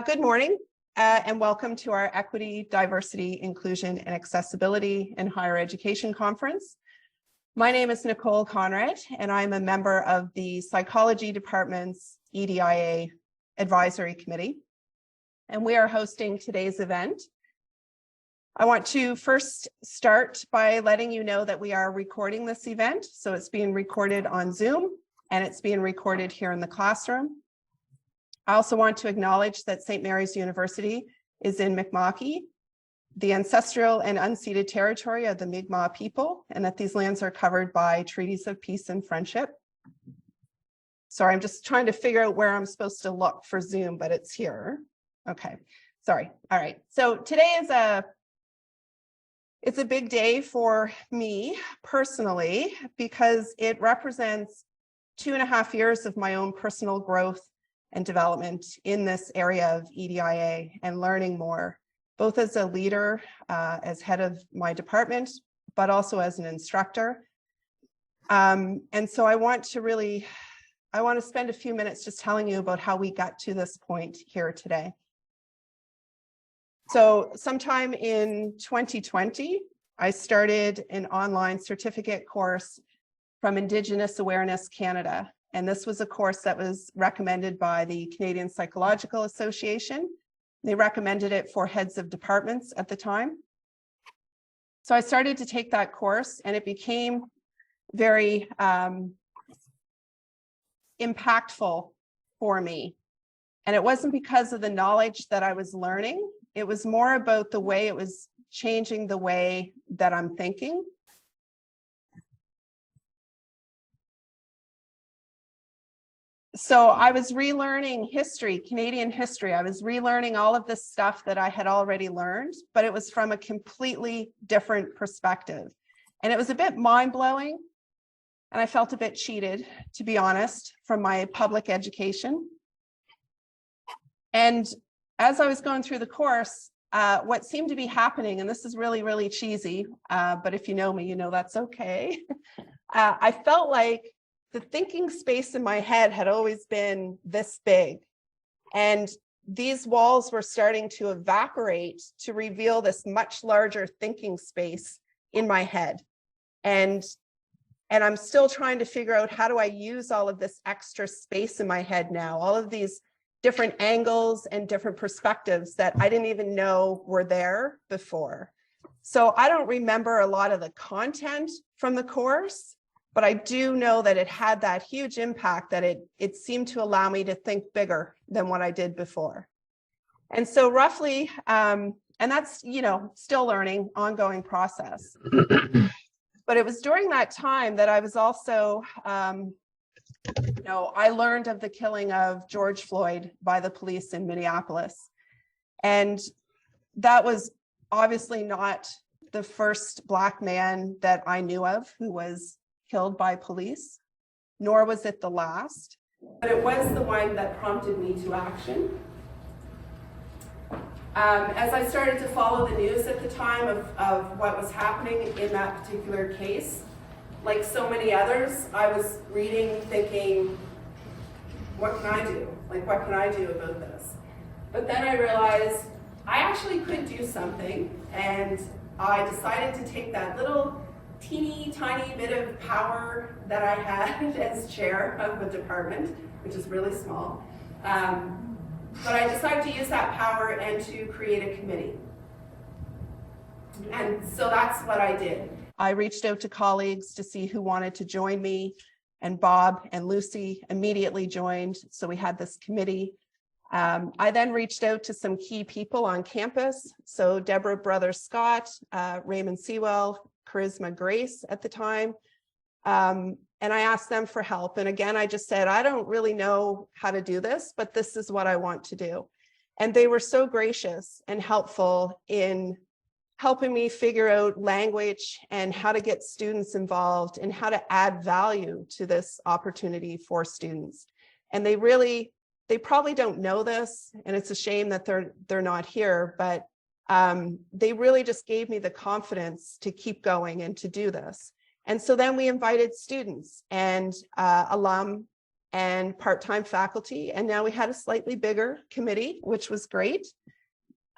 Good morning and welcome to our Equity, Diversity, Inclusion and Accessibility in Higher Education Conference. My name is Nicole Conrad and I'm a member of the Psychology Department's EDIA Advisory Committee, and we are hosting today's event. I want to first start by letting you know that we are recording this event, so it's being recorded on Zoom and it's being recorded here in the classroom. I also want to acknowledge that St. Mary's University is in Mi'kmaq, the ancestral and unceded territory of the Mi'kmaq people, and that these lands are covered by treaties of peace and friendship. Sorry, I'm just trying to figure out where I'm supposed to look for Zoom, but it's here. Okay, sorry. All right, so today is it's a big day for me personally because it represents 2.5 years of my own personal growth and development in this area of EDIA and learning more, both as a leader, as head of my department, but also as an instructor. And so I want to spend a few minutes just telling you about how we got to this point here today. So sometime in 2020, I started an online certificate course from Indigenous Awareness Canada. And this was a course that was recommended by the Canadian Psychological Association. They recommended it for heads of departments at the time. So I started to take that course and it became very impactful for me. And it wasn't because of the knowledge that I was learning. It was more about the way it was changing the way that I'm thinking. So I was relearning history, Canadian history. I was relearning all of this stuff that I had already learned, but it was from a completely different perspective. And it was a bit mind-blowing, and I felt a bit cheated, to be honest, from my public education. And as I was going through the course, what seemed to be happening, and this is really, really cheesy, but if you know me, you know that's okay. I felt like the thinking space in my head had always been this big, and these walls were starting to evaporate to reveal this much larger thinking space in my head. And I'm still trying to figure out, how do I use all of this extra space in my head now, all of these different angles and different perspectives that I didn't even know were there before. So I don't remember a lot of the content from the course, but I do know that it had that huge impact, that it seemed to allow me to think bigger than what I did before. And so roughly, and that's, still learning, ongoing process. But it was during that time that I was also, I learned of the killing of George Floyd by the police in Minneapolis. And that was obviously not the first Black man that I knew of who was killed by police, nor was it the last, but it was the one that prompted me to action. As I started to follow the news at the time of what was happening in that particular case, like so many others, I was reading thinking, what can I do? Like, what can I do about this? But then I realized I actually could do something, and I decided to take that little teeny tiny bit of power that I had as chair of the department, which is really small. But I decided to use that power and to create a committee. And so that's what I did. I reached out to colleagues to see who wanted to join me, and Bob and Lucie immediately joined. So we had this committee. I then reached out to some key people on campus. So Deborah Brother-Scott, Raymond Sewell, Charisma Grace at the time. And I asked them for help. And again, I just said, I don't really know how to do this, but this is what I want to do. And they were so gracious and helpful in helping me figure out language and how to get students involved and how to add value to this opportunity for students. And they probably don't know this, and it's a shame that they're not here, but they really just gave me the confidence to keep going and to do this. And so then we invited students and alum and part-time faculty. And now we had a slightly bigger committee, which was great.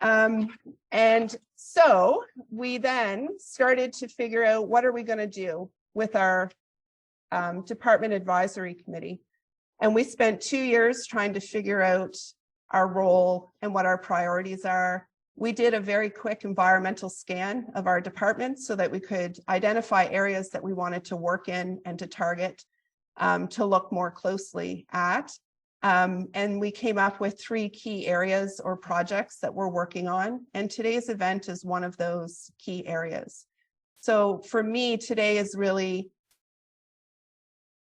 And so we then started to figure out what are we going to do with our department advisory committee. And we spent 2 years trying to figure out our role and what our priorities are. We did a very quick environmental scan of our department so that we could identify areas that we wanted to work in and to target to look more closely at. And we came up with 3 key areas or projects that we're working on. And today's event is one of those key areas. So for me, today is really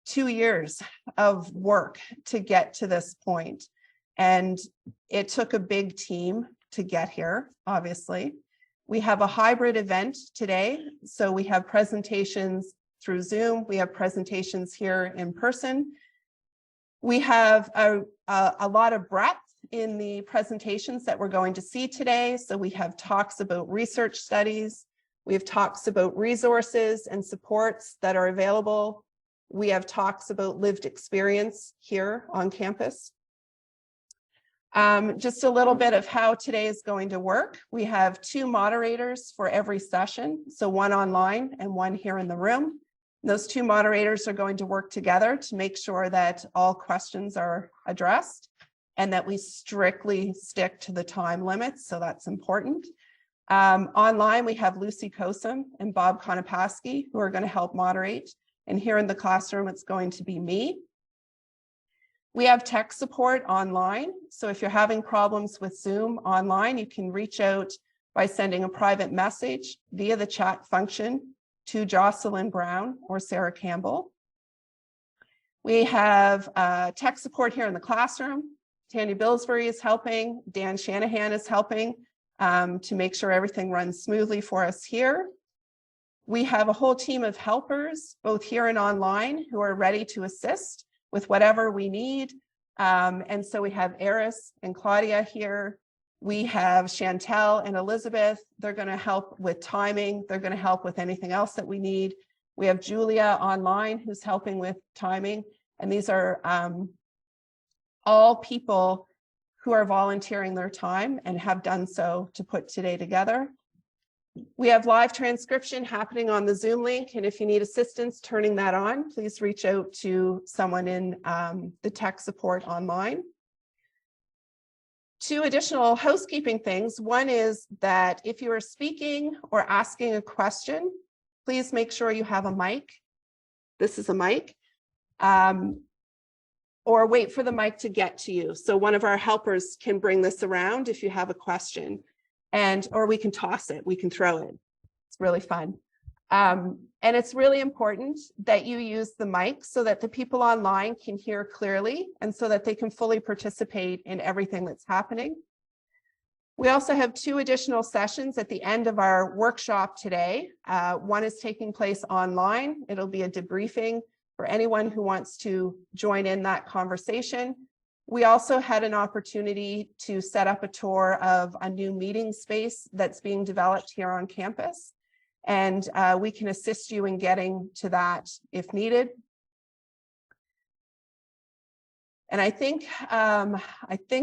2 years of work to get to this point. And it took a big team to get here, obviously. We have a hybrid event today. So we have presentations through Zoom. We have presentations here in person. We have a lot of breadth in the presentations that we're going to see today. So we have talks about research studies. We have talks about resources and supports that are available. We have talks about lived experience here on campus. Just a little bit of how today is going to work. We have 2 moderators for every session, so 1 online and 1 here in the room. Those 2 moderators are going to work together to make sure that all questions are addressed and that we strictly stick to the time limits, so that's important. Online, we have Lucie Kocum and Bob Konopasky who are going to help moderate. And here in the classroom, it's going to be me. We have tech support online. So if you're having problems with Zoom online, you can reach out by sending a private message via the chat function to Jocelyn Brown or Sarah Campbell. We have tech support here in the classroom. Tanya Billsbury is helping. Dan Shanahan is helping to make sure everything runs smoothly for us here. We have a whole team of helpers, both here and online, who are ready to assist with whatever we need. And so we have Eris and Claudia here. We have Chantel and Elizabeth. They're going to help with timing. They're going to help with anything else that we need. We have Julia online who's helping with timing. And these are all people who are volunteering their time and have done so to put today together. We have live transcription happening on the Zoom link, and if you need assistance turning that on, please reach out to someone in the tech support online. 2 additional housekeeping things. One is that if you are speaking or asking a question, please make sure you have a mic. This is a mic. Or wait for the mic to get to you. So one of our helpers can bring this around if you have a question. Or we can toss it, we can throw it. It's really fun. And it's really important that you use the mic so that the people online can hear clearly and so that they can fully participate in everything that's happening. We also have 2 additional sessions at the end of our workshop today. One is taking place online. It'll be a debriefing for anyone who wants to join in that conversation. We also had an opportunity to set up a tour of a new meeting space that's being developed here on campus. And we can assist you in getting to that if needed. And I think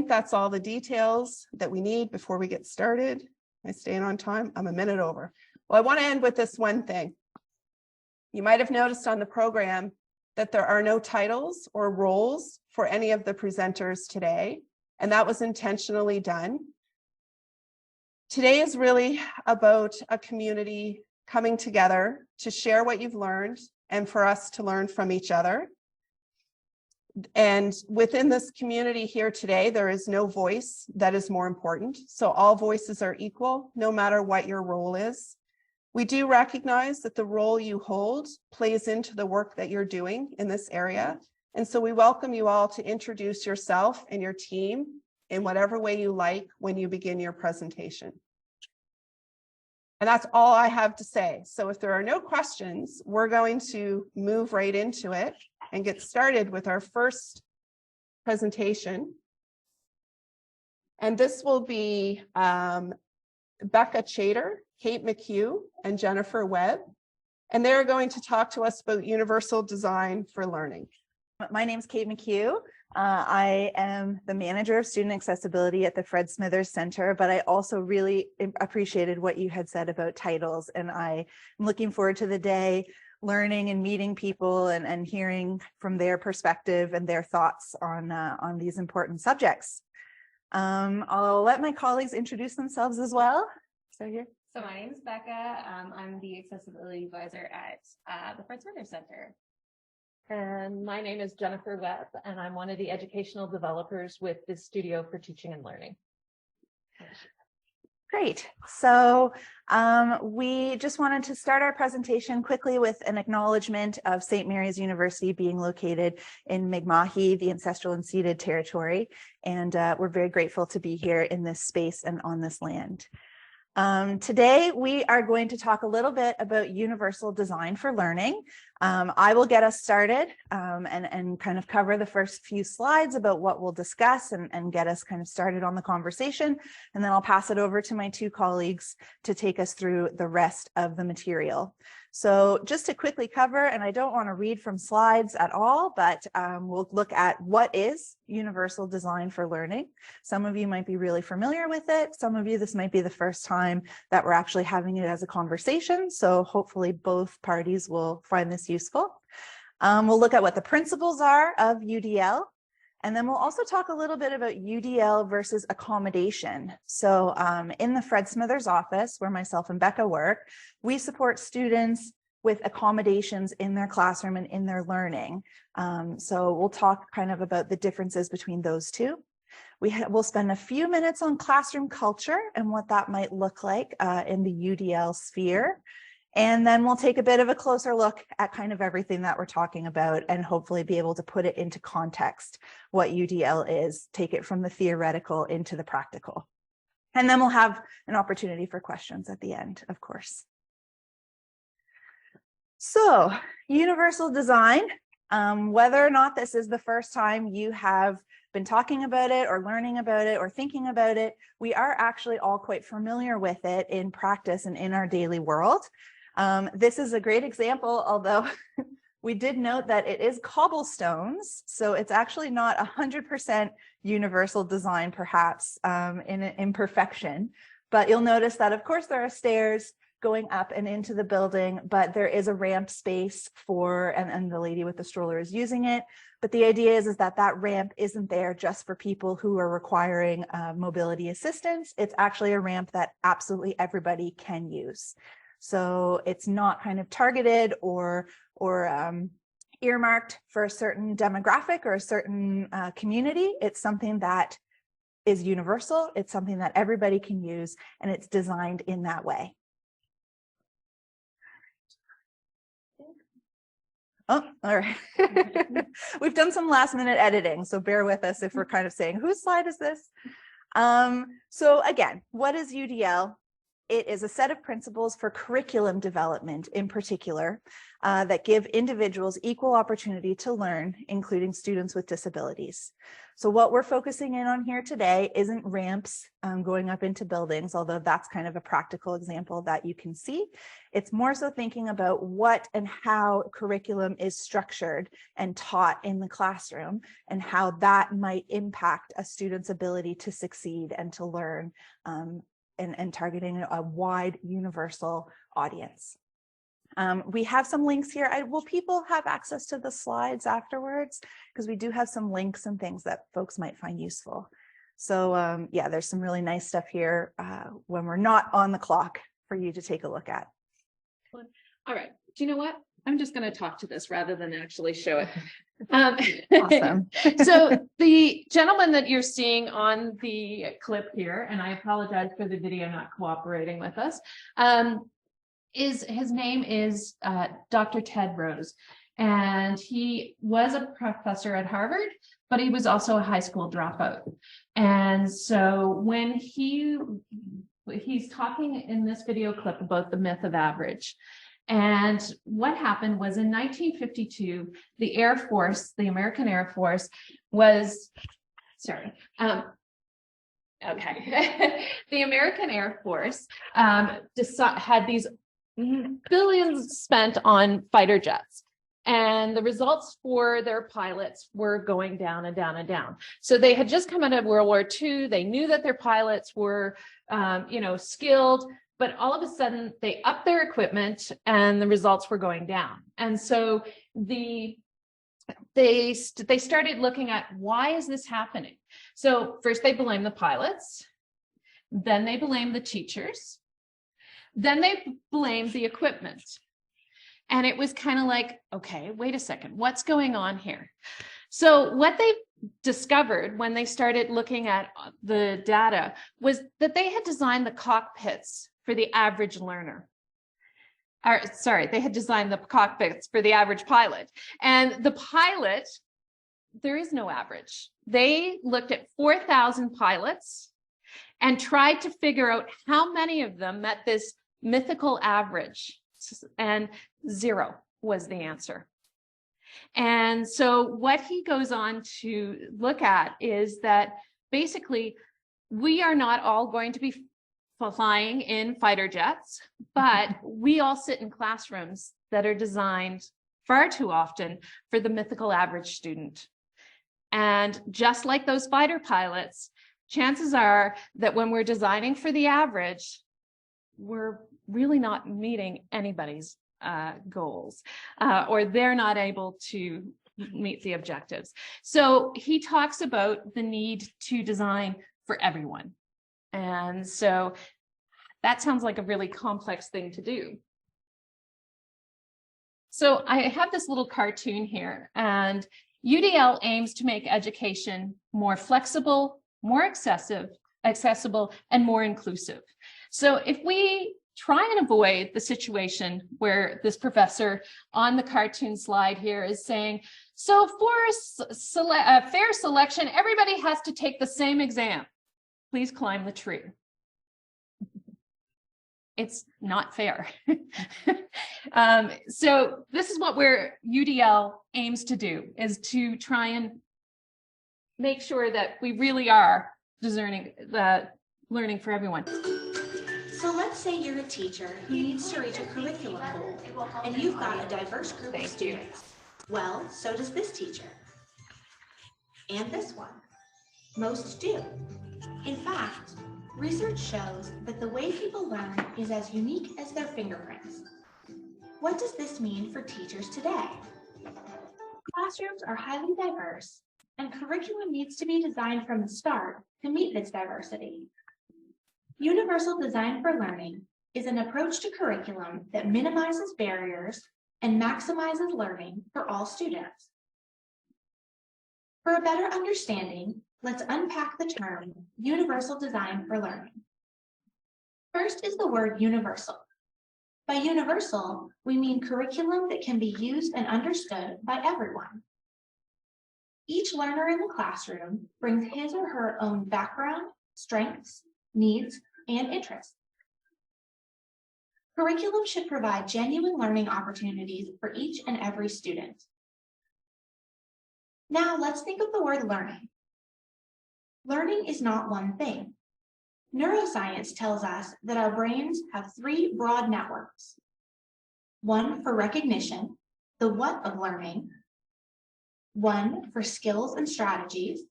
that's all the details that we need before we get started. Am I staying on time? I'm a minute over. Well, I want to end with this one thing. You might have noticed on the program that there are no titles or roles for any of the presenters today, and that was intentionally done. Today is really about a community coming together to share what you've learned and for us to learn from each other. And within this community here today, there is no voice that is more important. So all voices are equal, no matter what your role is. We do recognize that the role you hold plays into the work that you're doing in this area. And so we welcome you all to introduce yourself and your team in whatever way you like when you begin your presentation. And that's all I have to say. So if there are no questions, we're going to move right into it and get started with our first presentation. And this will be Becca Chaytor, Kate McHugh, and Jennifer Webb. And they're going to talk to us about universal design for learning. My name is Kate McHugh. I am the manager of student accessibility at the Fred Smithers Center, but I also really appreciated what you had said about titles, and I am looking forward to the day learning and meeting people and hearing from their perspective and their thoughts on these important subjects. I'll let my colleagues introduce themselves as well. So here. So my name is Becca. I'm the accessibility advisor at the Fred Smithers Center. And my name is Jennifer Webb, and I'm one of the educational developers with the Studio for Teaching and Learning. Great. So we just wanted to start our presentation quickly with an acknowledgement of St. Mary's University being located in Mi'kmahi, the ancestral and ceded territory. And we're very grateful to be here in this space and on this land. Today, we are going to talk a little bit about universal design for learning. I will get us started and kind of cover the first few slides about what we'll discuss and get us kind of started on the conversation. And then I'll pass it over to my two colleagues to take us through the rest of the material. So just to quickly cover, and I don't want to read from slides at all, but we'll look at what is universal design for learning. Some of you might be really familiar with it. Some of you, this might be the first time that we're actually having it as a conversation. So hopefully both parties will find this useful. We'll look at what the principles are of UDL. And then we'll also talk a little bit about UDL versus accommodation. So in the Fred Smithers office, where myself and Becca work, we support students with accommodations in their classroom and in their learning. So we'll talk kind of about the differences between those two. We'll spend a few minutes on classroom culture and what that might look like in the UDL sphere. And then we'll take a bit of a closer look at kind of everything that we're talking about and hopefully be able to put it into context, what UDL is, take it from the theoretical into the practical. And then we'll have an opportunity for questions at the end, of course. So, universal design, whether or not this is the first time you have been talking about it or learning about it or thinking about it, we are actually all quite familiar with it in practice and in our daily world. This is a great example, although we did note that it is cobblestones, so it's actually not 100% universal design, perhaps, in an imperfection. But you'll notice that, of course, there are stairs going up and into the building, but there is a ramp space for, and the lady with the stroller is using it. But the idea is that that ramp isn't there just for people who are requiring mobility assistance. It's actually a ramp that absolutely everybody can use. So it's not kind of targeted or earmarked for a certain demographic or a certain community. It's something that is universal. It's something that everybody can use, and it's designed in that way. Oh, all right. We've done some last minute editing, so bear with us if we're kind of saying, whose slide is this? So again, what is UDL? It is a set of principles for curriculum development in particular that give individuals equal opportunity to learn, including students with disabilities. So what we're focusing in on here today isn't ramps going up into buildings, although that's kind of a practical example that you can see. It's more so thinking about what and how curriculum is structured and taught in the classroom and how that might impact a student's ability to succeed and to learn, and targeting a wide universal audience. We have some links here. Will people have access to the slides afterwards? Because we do have some links and things that folks might find useful. So yeah, there's some really nice stuff here when we're not on the clock for you to take a look at. All right. Do you know what? I'm just going to talk to this rather than actually show it. Awesome. So the gentleman that you're seeing on the clip here, and I apologize for the video not cooperating with us, his name is Dr. Ted Rose, and he was a professor at Harvard, but he was also a high school dropout. And so when he's talking in this video clip about the myth of average. And what happened was in 1952, the Air Force, the American Air Force was, sorry, okay. The American Air Force had these billions spent on fighter jets. And the results for their pilots were going down and down and down. So they had just come out of World War II. They knew that their pilots were, skilled, but all of a sudden they upped their equipment and the results were going down. And so they started looking at, why is this happening? So first they blamed the pilots, then they blamed the teachers, then they blamed the equipment. And it was kind of like, okay, wait a second, what's going on here? So what they discovered when they started looking at the data was that they had designed the cockpits for the average learner. They had designed the cockpits for the average pilot. And the pilot, there is no average. They looked at 4,000 pilots and tried to figure out how many of them met this mythical average. And 0 was the answer. And so what he goes on to look at is that basically we are not all going to be flying in fighter jets, but we all sit in classrooms that are designed far too often for the mythical average student. And just like those fighter pilots, chances are that when we're designing for the average, we're really not meeting anybody's goals, or they're not able to meet the objectives. So he talks about the need to design for everyone. And so that sounds like a really complex thing to do. So I have this little cartoon here, and UDL aims to make education more flexible, more accessible, and more inclusive. So if we try and avoid the situation where this professor on the cartoon slide here is saying, so for fair selection, everybody has to take the same exam. Please climb the tree. It's not fair. So this is what UDL aims to do, is to try and make sure that we really are learning for everyone. So let's say you're a teacher who needs to reach a curriculum goal, and you've got a diverse group of students. Well, so does this teacher. And this one. Most do. In fact, research shows that the way people learn is as unique as their fingerprints. What does this mean for teachers today? Classrooms are highly diverse, and curriculum needs to be designed from the start to meet this diversity. Universal design for learning is an approach to curriculum that minimizes barriers and maximizes learning for all students. For a better understanding, let's unpack the term universal design for learning. First is the word universal. By universal, we mean curriculum that can be used and understood by everyone. Each learner in the classroom brings his or her own background, strengths, needs, and interests. Curriculum should provide genuine learning opportunities for each and every student. Now let's think of the word learning. Learning is not one thing. Neuroscience tells us that our brains have 3 broad networks. One for recognition, the what of learning. One for skills and strategies,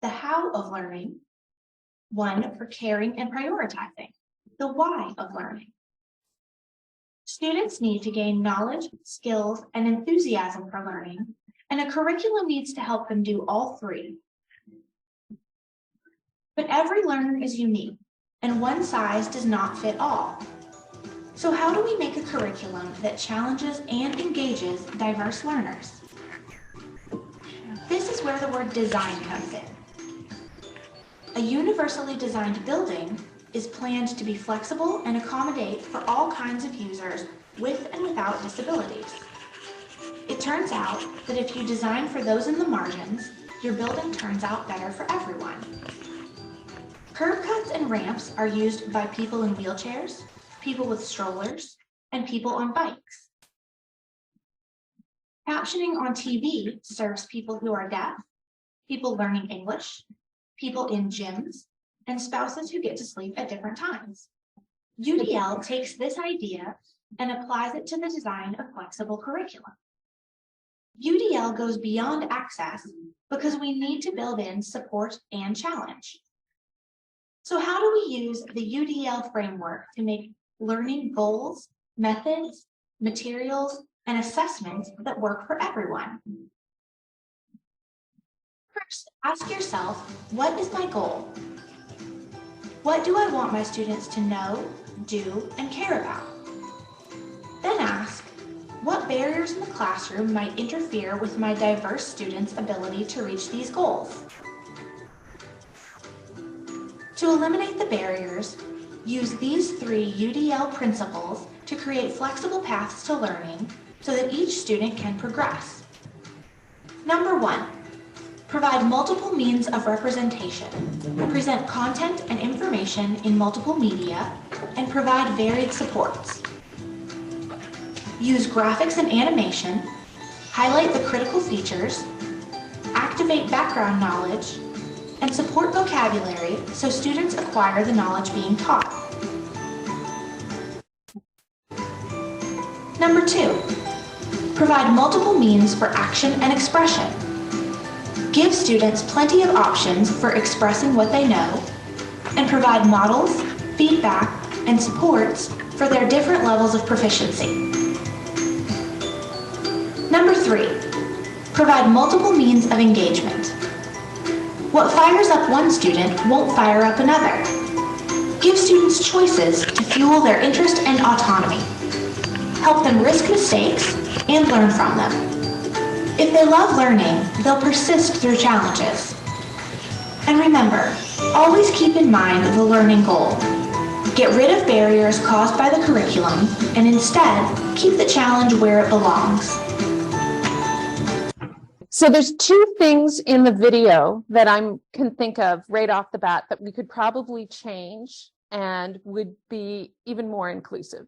the how of learning. One for caring and prioritizing, the why of learning. Students need to gain knowledge, skills, and enthusiasm for learning, and a curriculum needs to help them do all 3. But every learner is unique, and one size does not fit all. So how do we make a curriculum that challenges and engages diverse learners? This is where the word design comes in. A universally designed building is planned to be flexible and accommodate for all kinds of users with and without disabilities. It turns out that if you design for those in the margins, your building turns out better for everyone. Curb cuts and ramps are used by people in wheelchairs, people with strollers, and people on bikes. Captioning on TV serves people who are deaf, people learning English, people in gyms, and spouses who get to sleep at different times. UDL takes this idea and applies it to the design of flexible curriculum. UDL goes beyond access because we need to build in support and challenge. So how do we use the UDL framework to make learning goals, methods, materials, and assessments that work for everyone? First, ask yourself, what is my goal? What do I want my students to know, do, and care about? Then ask, what barriers in the classroom might interfere with my diverse students' ability to reach these goals? To eliminate the barriers, use these 3 UDL principles to create flexible paths to learning so that each student can progress. Number 1, provide multiple means of representation, present content and information in multiple media, and provide varied supports. Use graphics and animation, highlight the critical features, activate background knowledge, and support vocabulary so students acquire the knowledge being taught. Number 2, provide multiple means for action and expression. Give students plenty of options for expressing what they know, and provide models, feedback, and supports for their different levels of proficiency. Number 3, provide multiple means of engagement. What fires up one student won't fire up another. Give students choices to fuel their interest and autonomy. Help them risk mistakes and learn from them. If they love learning, they'll persist through challenges. And remember, always keep in mind the learning goal. Get rid of barriers caused by the curriculum, and instead, keep the challenge where it belongs. So there's 2 things in the video that I can think of right off the bat that we could probably change and would be even more inclusive.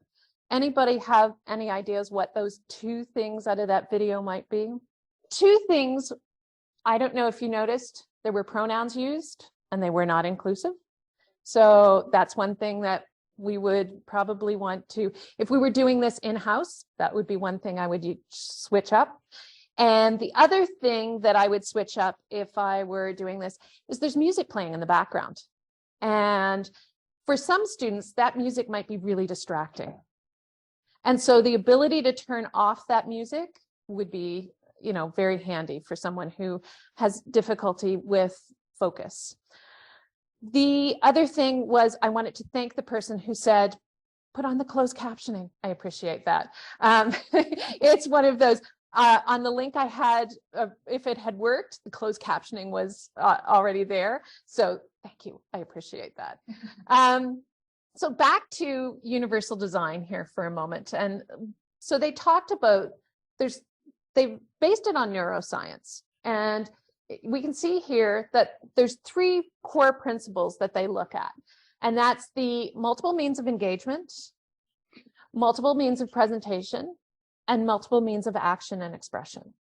Anybody have any ideas what those 2 things out of that video might be? 2 things, I don't know if you noticed, there were pronouns used and they were not inclusive. So that's one thing that we would probably want to, if we were doing this in-house, that would be one thing I would switch up. And the other thing that I would switch up if I were doing this is there's music playing in the background. And for some students, that music might be really distracting. And so the ability to turn off that music would be, very handy for someone who has difficulty with focus. The other thing was I wanted to thank the person who said, put on the closed captioning. I appreciate that. It's one of those. On the link I had, if it had worked, the closed captioning was already there. So thank you. I appreciate that. So back to universal design here for a moment. And so they talked about, they based it on neuroscience. And we can see here that there's 3 core principles that they look at. And that's the multiple means of engagement, multiple means of presentation, and multiple means of action and expression.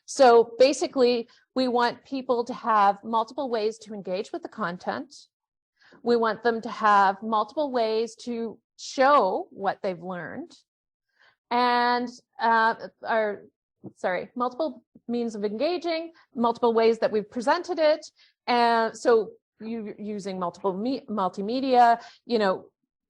So basically, we want people to have multiple ways to engage with the content. We want them to have multiple ways to show what they've learned, and multiple means of engaging, multiple ways that we've presented it. And so you using multiple multimedia,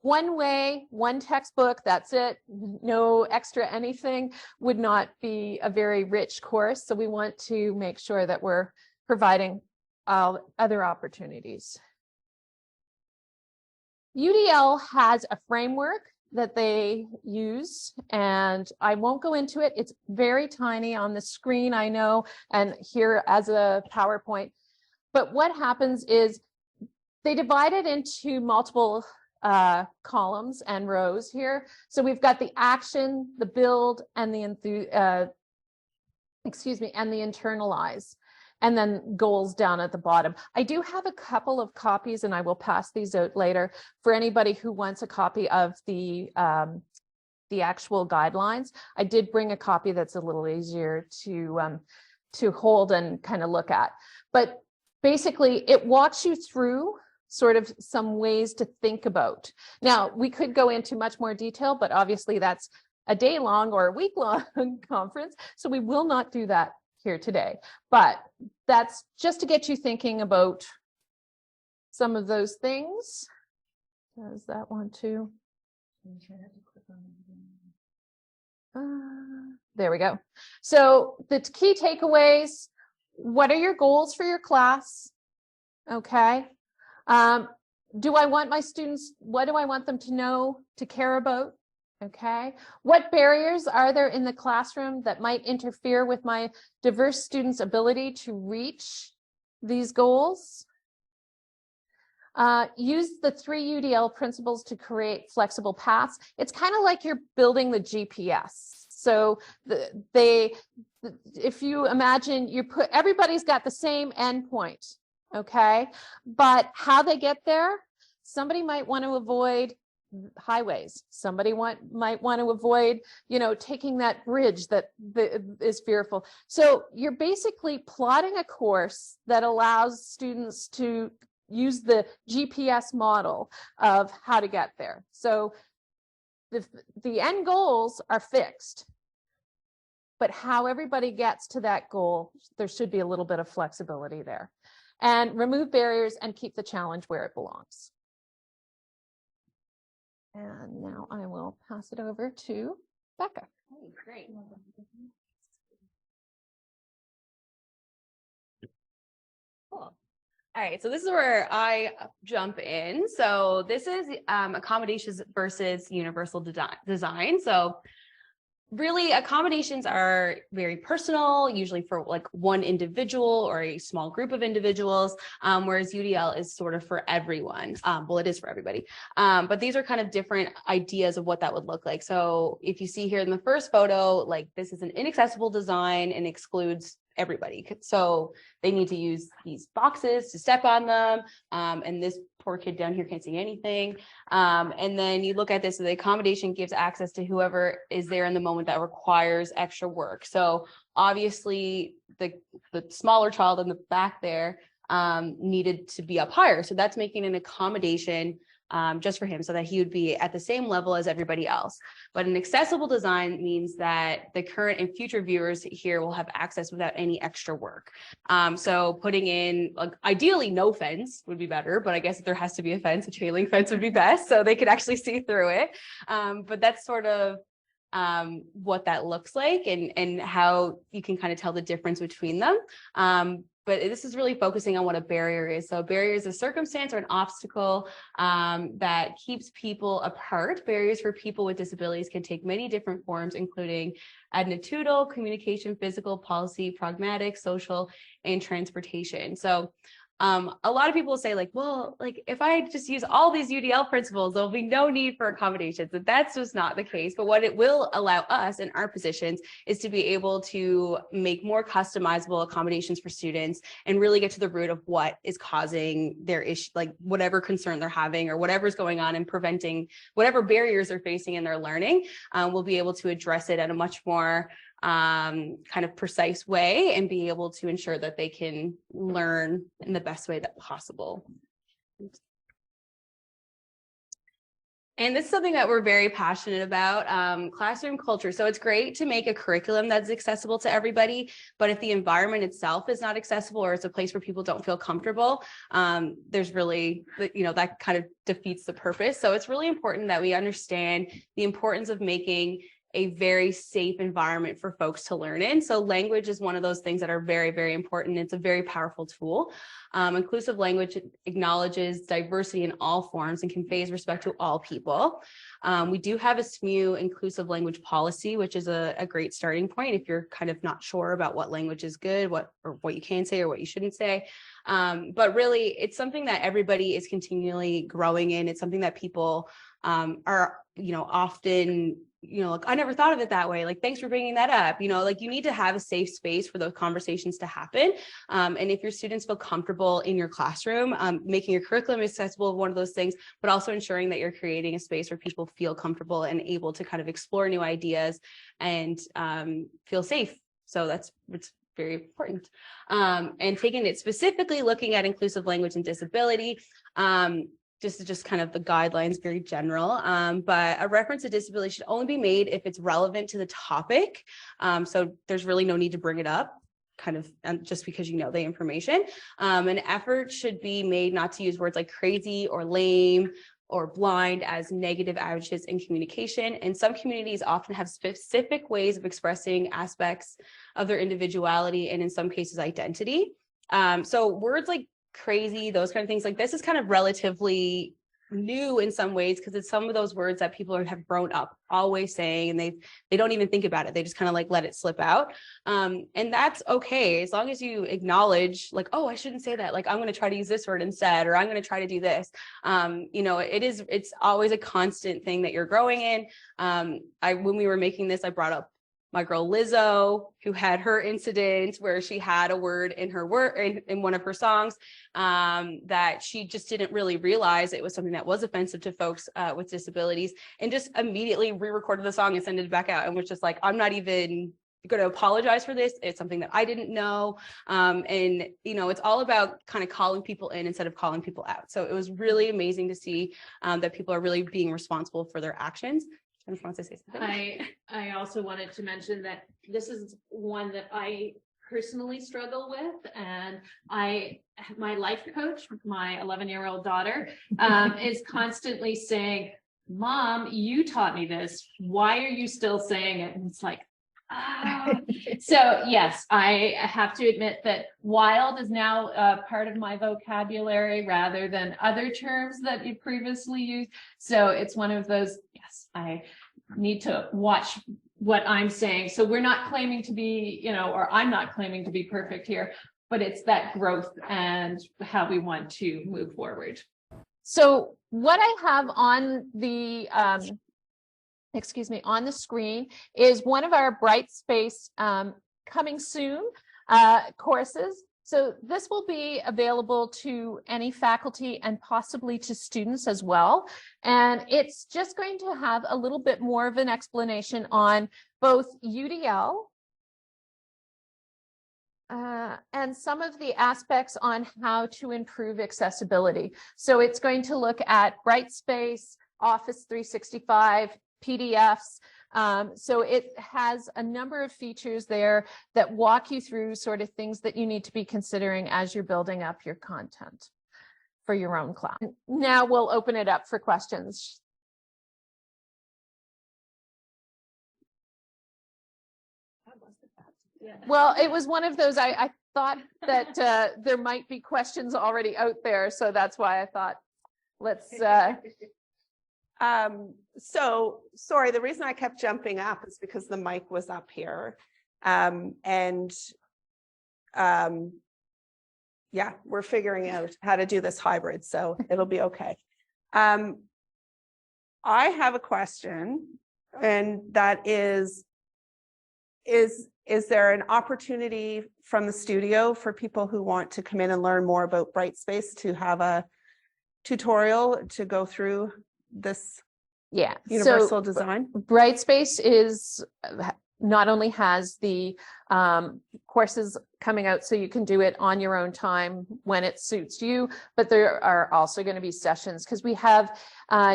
one way, one textbook, that's it. No extra anything would not be a very rich course. So we want to make sure that we're providing other opportunities. UDL has a framework that they use, and I won't go into it. It's very tiny on the screen, I know, and here as a PowerPoint. But what happens is they divide it into multiple columns and rows here. So we've got the action, the build, and the internalize, and then goals down at the bottom. I do have a couple of copies, and I will pass these out later for anybody who wants a copy of the actual guidelines. I did bring a copy that's a little easier to hold and kind of look at. But basically, it walks you through sort of some ways to think about. Now, we could go into much more detail, but obviously that's a day-long or a week-long conference. So we will not do that here today. But that's just to get you thinking about some of those things. Does that want to? There we go. So the key takeaways, what are your goals for your class? Okay. Do I want my students, what do I want them to know, to care about? Okay. What barriers are there in the classroom that might interfere with my diverse students' ability to reach these goals? Use the 3 UDL principles to create flexible paths. It's kind of like you're building the GPS. So if you imagine everybody's got the same endpoint, okay? But how they get there, somebody might want to avoid highways. Somebody might want to avoid, taking that bridge that is fearful. So you're basically plotting a course that allows students to use the GPS model of how to get there. So the end goals are fixed, but how everybody gets to that goal, there should be a little bit of flexibility there. And remove barriers and keep the challenge where it belongs. And now I will pass it over to Becca. Hey, great. Cool. All right, so this is where I jump in. So this is accommodations versus universal design. So really, accommodations are very personal, usually for like one individual or a small group of individuals, whereas UDL is sort of for everyone. Well, it is for everybody. But these are kind of different ideas of what that would look like. So if you see here in the first photo, like this is an inaccessible design and excludes everybody. So they need to use these boxes to step on them. And this poor kid down here can't see anything. And then you look at this, so the accommodation gives access to whoever is there in the moment that requires extra work. So obviously the smaller child in the back there needed to be up higher. So that's making an accommodation just for him so that he would be at the same level as everybody else. But an accessible design means that the current and future viewers here will have access without any extra work. So putting in, like, ideally no fence would be better, but I guess if there has to be a fence, a chain link fence would be best so they could actually see through it. But that's sort of what that looks like and how you can kind of tell the difference between them. But this is really focusing on what a barrier is. So a barrier is a circumstance or an obstacle that keeps people apart. Barriers for people with disabilities can take many different forms, including attitudinal, communication, physical, policy, pragmatic, social, and transportation. So a lot of people say like, well, like if I just use all these UDL principles, there'll be no need for accommodations. And that's just not the case. But what it will allow us in our positions is to be able to make more customizable accommodations for students and really get to the root of what is causing their issue, like whatever concern they're having or whatever's going on and preventing whatever barriers they're facing in their learning. We'll be able to address it at a much more kind of precise way and be able to ensure that they can learn in the best way that possible. And this is something that we're very passionate about, classroom culture. So it's great to make a curriculum that's accessible to everybody, but if the environment itself is not accessible or it's a place where people don't feel comfortable, there's really, that kind of defeats the purpose. So it's really important that we understand the importance of making a very safe environment for folks to learn in. So language is one of those things that are very, very important. It's a very powerful tool. Inclusive language acknowledges diversity in all forms and conveys respect to all people. We do have a SMU inclusive language policy, which is a great starting point if you're kind of not sure about what language is good, what you can say or what you shouldn't say. But really, it's something that everybody is continually growing in. It's something that people are, often, like, I never thought of it that way. Like, thanks for bringing that up. Like, you need to have a safe space for those conversations to happen. And if your students feel comfortable in your classroom, making your curriculum accessible is one of those things, but also ensuring that you're creating a space where people feel comfortable and able to kind of explore new ideas and feel safe. So it's very important. And taking it specifically looking at inclusive language and disability, this is just kind of the guidelines, very general, but a reference to disability should only be made if it's relevant to the topic. So there's really no need to bring it up, kind of just because you know the information. An effort should be made not to use words like crazy or lame or blind as negative adjectives in communication. And some communities often have specific ways of expressing aspects of their individuality and in some cases identity. So words like crazy, those kind of things, like this is kind of relatively new in some ways because it's some of those words that people have grown up always saying, and they don't even think about it. They just kind of like let it slip out. And that's okay as long as you acknowledge like, oh, I shouldn't say that. Like, I'm going to try to use this word instead, or I'm going to try to do this. You know, it's always a constant thing that you're growing in. When we were making this, I brought up my girl Lizzo, who had her incident where she had a word in her in one of her songs that she just didn't really realize it was something that was offensive to folks with disabilities, and just immediately re-recorded the song and sent it back out and was just like, I'm not even going to apologize for this. It's something that I didn't know. And, you know, it's all about kind of calling people in instead of calling people out. So it was really amazing to see that people are really being responsible for their actions. I just want to say something. I also wanted to mention that this is one that I personally struggle with, and my life coach, my 11-year-old daughter, is constantly saying, Mom, you taught me this. Why are you still saying it? And it's like, So yes, I have to admit that wild is now part of my vocabulary rather than other terms that you previously used. So it's one of those, yes, I need to watch what I'm saying. So we're not claiming to be, you know, or I'm not claiming to be perfect here, but it's that growth and how we want to move forward. So what I have on the on the screen is one of our Brightspace coming soon courses. So this will be available to any faculty and possibly to students as well. And it's just going to have a little bit more of an explanation on both UDL and some of the aspects on how to improve accessibility. So it's going to look at Brightspace, Office 365, PDFs. So it has a number of features there that walk you through sort of things that you need to be considering as you're building up your content for your own class. Now we'll open it up for questions. Well, it was one of those, I thought that there might be questions already out there. So that's why I thought, let's so sorry, the reason I kept jumping up is because the mic was up here. Yeah, we're figuring out how to do this hybrid, so it'll be okay. I have a question, and that is there an opportunity from the studio for people who want to come in and learn more about Brightspace to have a tutorial to go through this universal design? Brightspace is not only has the courses coming out so you can do it on your own time when it suits you, but there are also going to be sessions because we have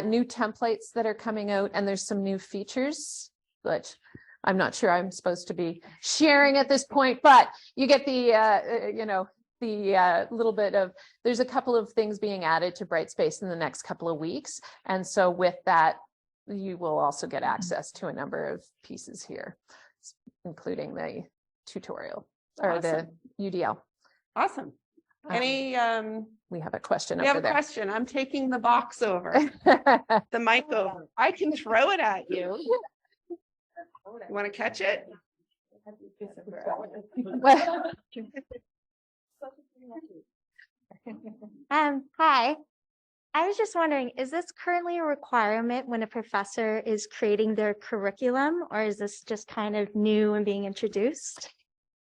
new templates that are coming out, and there's some new features that I'm not sure I'm supposed to be sharing at this point, but you get the little bit of, there's a couple of things being added to Brightspace in the next couple of weeks. And so with that, you will also get access to a number of pieces here, including the tutorial or the UDL. Awesome. Any, we have a question we over have a there. question. I'm taking the box over, the mic over. I can throw it at you. You want to catch it? Hi. I was just wondering, is this currently a requirement when a professor is creating their curriculum, or is this just kind of new and being introduced?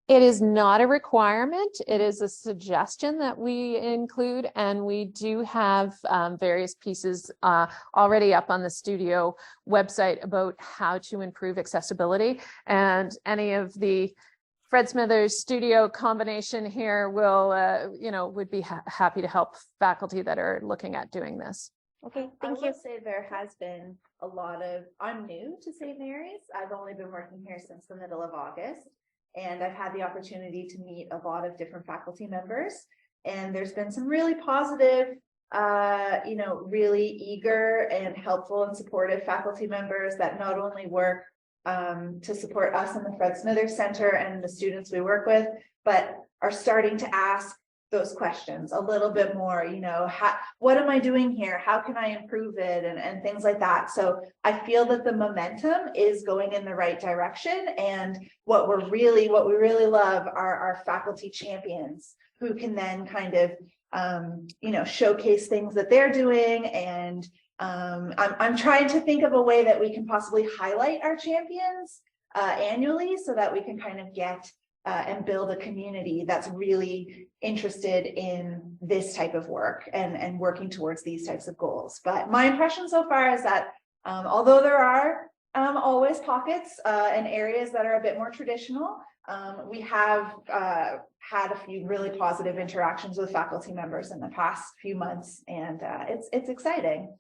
It is not a requirement. It is a suggestion that we include, and we do have various pieces already up on the studio website about how to improve accessibility, and any of the Fred Smithers studio combination here will, would be happy to help faculty that are looking at doing this. Okay, I thank will you. say there has been a lot of, I'm new to St. Mary's. I've only been working here since the middle of August. And I've had the opportunity to meet a lot of different faculty members. And there's been some really positive, really eager and helpful and supportive faculty members that not only work to support us in the Fred Smithers Center and the students we work with, but are starting to ask those questions a little bit more, what am I doing here? How can I improve it? And things like that. So I feel that the momentum is going in the right direction. And what we really love are our faculty champions who can then kind of, showcase things that they're doing. And I'm trying to think of a way that we can possibly highlight our champions annually so that we can kind of get and build a community that's really interested in this type of work and working towards these types of goals. But my impression so far is that although there are always pockets and areas that are a bit more traditional, we have had a few really positive interactions with faculty members in the past few months, and it's exciting.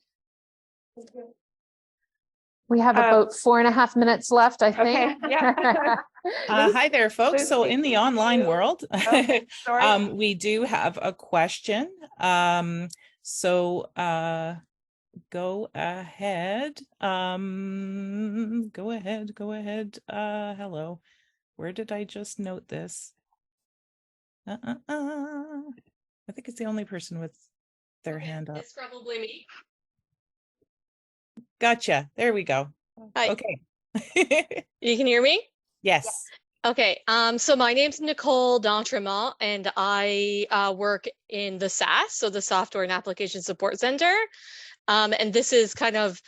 We have about 4.5 minutes left, I think. Okay, yeah. Hi there, folks. So in the online world, Sorry. we do have a question. Go ahead. Go ahead. Hello. Where did I just note this? I think it's the only person with their hand up. It's probably me. Gotcha. There we go. Hi. Okay. You can hear me? Yes. Okay. So my name's Nicole Conrad, and I work in the SAS, so the Software and Application Support Center. And this is kind of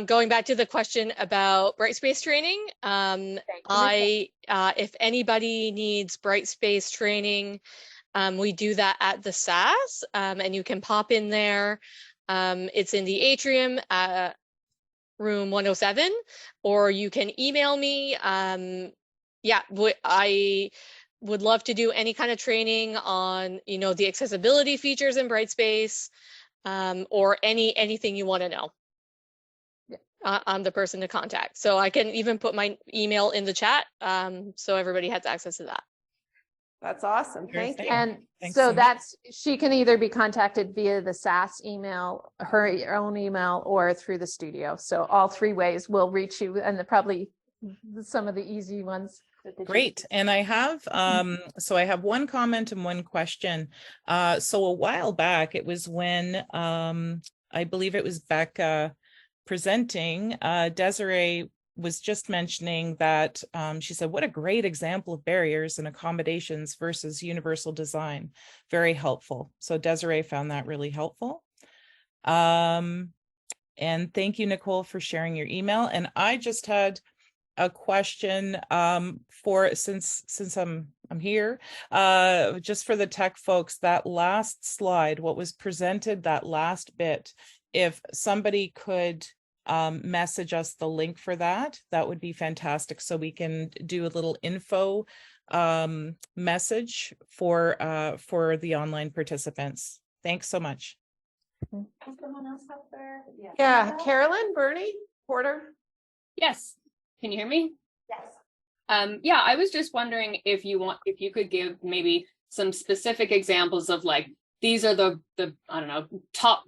going back to the question about Brightspace training. If anybody needs Brightspace training, we do that at the SAS, and you can pop in there. It's in the atrium, room 107, or you can email me. I would love to do any kind of training on, the accessibility features in Brightspace, or anything you want to know. I'm the person to contact. So I can even put my email in the chat, so everybody has access to that. That's awesome. Thank you. And Thanks so so much. that's, she can either be contacted via the SAS email, her own email, or through the studio. So all three ways will reach you, and probably some of the easy ones. Great. And I have, so I have one comment and one question. So a while back, it was when, I believe it was Becca presenting, Desiree was just mentioning that she said, what a great example of barriers and accommodations versus universal design. Very helpful. So Desiree found that really helpful. And thank you, Nicole, for sharing your email. And I just had a question since I'm here, just for the tech folks, that last slide, what was presented, that last bit, if somebody could message us the link for that, that would be fantastic. So we can do a little info message for the online participants. Thanks so much. Does someone else have their? Yeah, Carolyn, Bernie, Porter. Yes. Can you hear me? Yes. Yeah, I was just wondering if you could give maybe some specific examples of like, these are the I don't know, top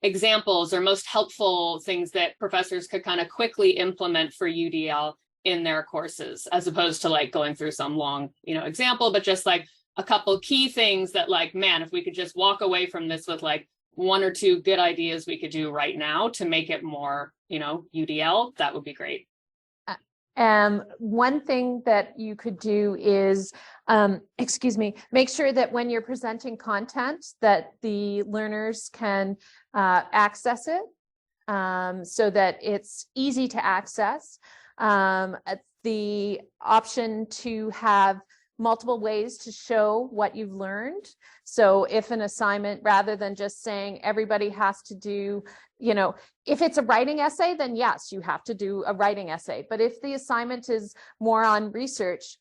examples or most helpful things that professors could kind of quickly implement for UDL in their courses, as opposed to like going through some long, example, but just like a couple key things that like, man, if we could just walk away from this with like 1 or 2 good ideas we could do right now to make it more, UDL, that would be great. One thing that you could do is, make sure that when you're presenting content that the learners can access it, so that it's easy to access. The option to have multiple ways to show what you've learned. So if an assignment, rather than just saying everybody has to do, if it's a writing essay, then yes, you have to do a writing essay. But if the assignment is more on research,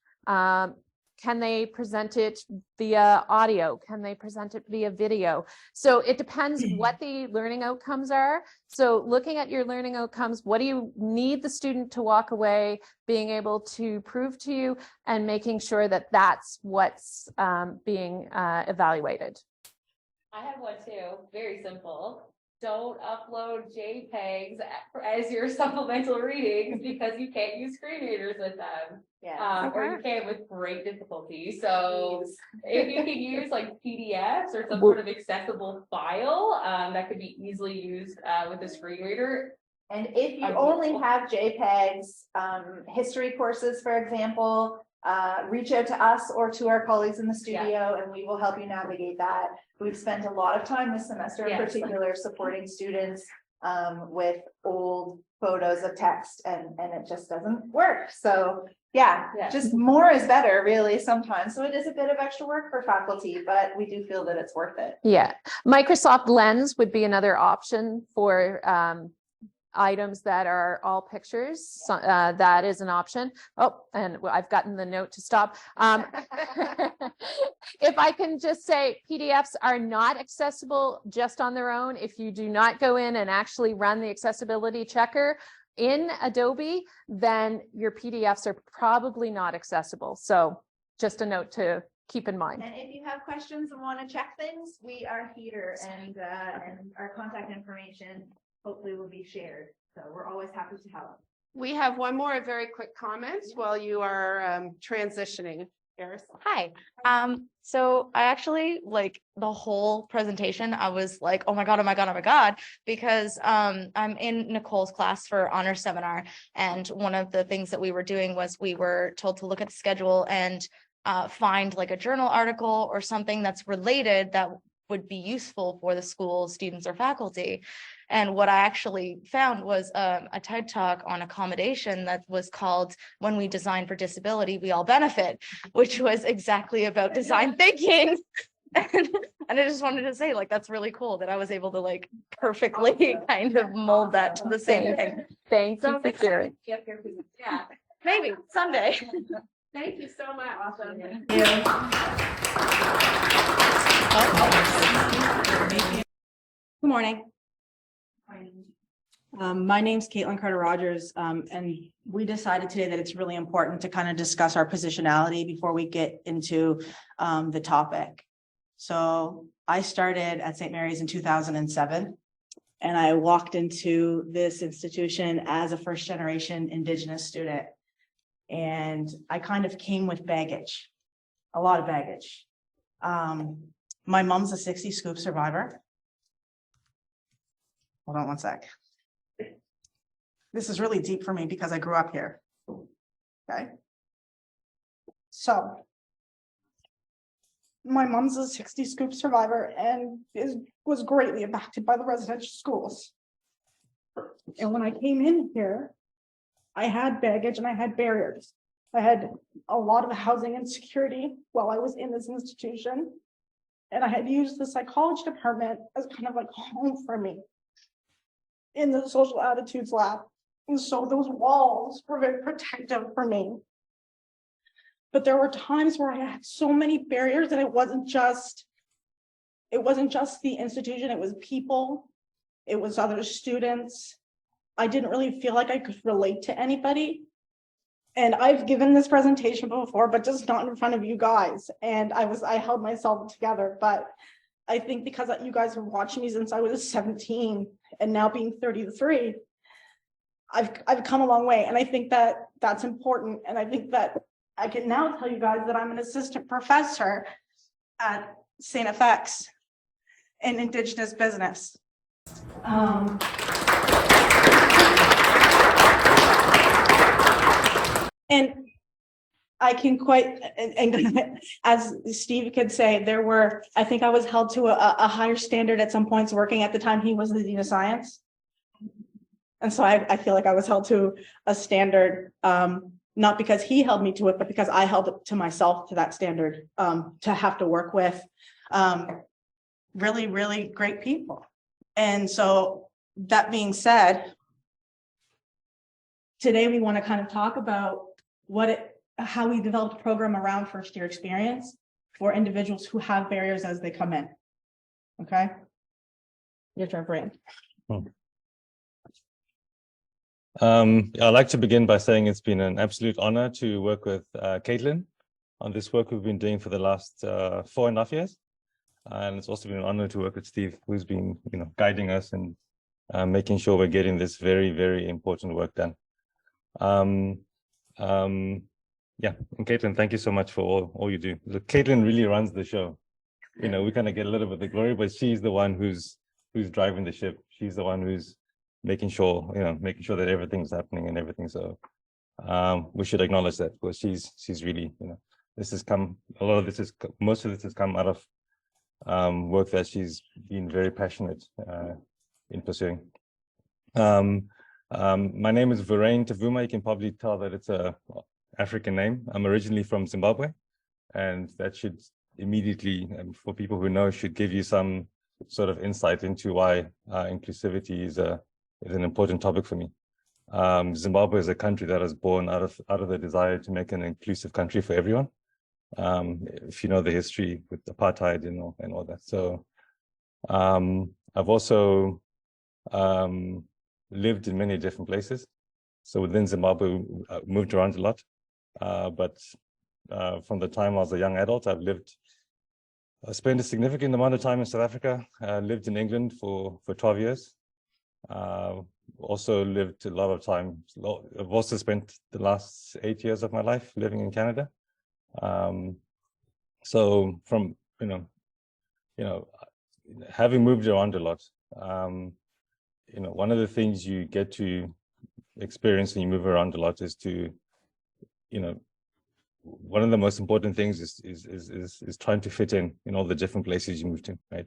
Can they present it via audio? Can they present it via video? So it depends what the learning outcomes are. So looking at your learning outcomes, what do you need the student to walk away being able to prove to you, and making sure that that's what's being evaluated. I have one too, very simple. Don't upload JPEGs as your supplemental readings because you can't use screen readers with them. Yeah. Or you can with great difficulty. So if you can use like PDFs or some sort of accessible file that could be easily used with a screen reader. And if you only have JPEGs, history courses, for example, reach out to us or to our colleagues in the studio, and we will help you navigate that. We've spent a lot of time this semester in particular supporting students with old photos of text, and it just doesn't work. So just more is better really sometimes. So it is a bit of extra work for faculty, but we do feel that it's worth it. Yeah, Microsoft Lens would be another option for items that are all pictures. So, that is an option. Oh, and I've gotten the note to stop. If I can just say, PDFs are not accessible just on their own. If you do not go in and actually run the accessibility checker in Adobe, then your PDFs are probably not accessible. So just a note to keep in mind. And if you have questions and want to check things, we are here, and our contact information hopefully will be shared. So we're always happy to help. We have one more very quick comment while you are transitioning. Iris. Hi. So I actually like the whole presentation. I was like, oh my God, because I'm in Nicole's class for honor seminar. And one of the things that we were doing was we were told to look at the schedule and find like a journal article or something that's related that would be useful for the school students or faculty. And what I actually found was a TED Talk on accommodation that was called "When We Design for Disability, We All Benefit," which was exactly about design thinking. And I just wanted to say, like, that's really cool that I was able to like perfectly kind of mold that to the same thing. Thank you for sharing. Yeah, maybe someday. Thank you so much. Awesome. Thank you. Good morning. My name's Katelynn Carter-Rogers, and we decided today that it's really important to kind of discuss our positionality before we get into the topic. So I started at St. Mary's in 2007, and I walked into this institution as a first-generation Indigenous student, and I kind of came with baggage, a lot of baggage. My mom's a 60 scoop survivor. Hold on one sec. This is really deep for me because I grew up here. Okay. So my mom's a 60 scoop survivor and was greatly impacted by the residential schools. And when I came in here, I had baggage and I had barriers. I had a lot of housing insecurity while I was in this institution. And I had used the psychology department as kind of like home for me in the social attitudes lab. And so those walls were very protective for me. But there were times where I had so many barriers, and it wasn't just the institution, it was people, it was other students. I didn't really feel like I could relate to anybody. And I've given this presentation before, but just not in front of you guys. And I held myself together, but I think because you guys have watched me since I was 17 and now being 33, I've come a long way. And I think that that's important. And I think that I can now tell you guys that I'm an assistant professor at St. FX in Indigenous business. And I can and as Steve could say, I think I was held to a higher standard at some points working at the time he was the Dean of Science. And so I feel like I was held to a standard, not because he held me to it, but because I held it to myself to that standard, to have to work with really, really great people. And so that being said, today we want to kind of talk about how we developed a program around first year experience for individuals who have barriers as they come in. Okay. Your turn, Vurain. I'd like to begin by saying it's been an absolute honor to work with Katelynn on this work we've been doing for the last 4.5 years. And it's also been an honor to work with Steve, who's been, guiding us and making sure we're getting this very, very important work done. Yeah, and Katelynn, thank you so much for all you do. Look, Katelynn really runs the show. We kind of get a little bit of the glory, but she's the one who's driving the ship. She's the one who's making sure that everything's happening and everything. So we should acknowledge that, because she's really, most of this has come out of work that she's been very passionate in pursuing. My name is Vurain Taubvuma. You can probably tell that it's a African name. I'm originally from Zimbabwe, and that should immediately, for people who know, should give you some sort of insight into why inclusivity is an important topic for me. Zimbabwe is a country that was born out of the desire to make an inclusive country for everyone. If you know the history with apartheid and all that. So I've also lived in many different places. So within Zimbabwe, moved around a lot. But from the time I was a young adult, I spent a significant amount of time in South Africa. Lived in England for 12 years. Also lived a lot of time. I've also spent the last 8 years of my life living in Canada. So from having moved around a lot, one of the things you get to experience when you move around a lot is to, one of the most important things is trying to fit in all the different places you move to, right?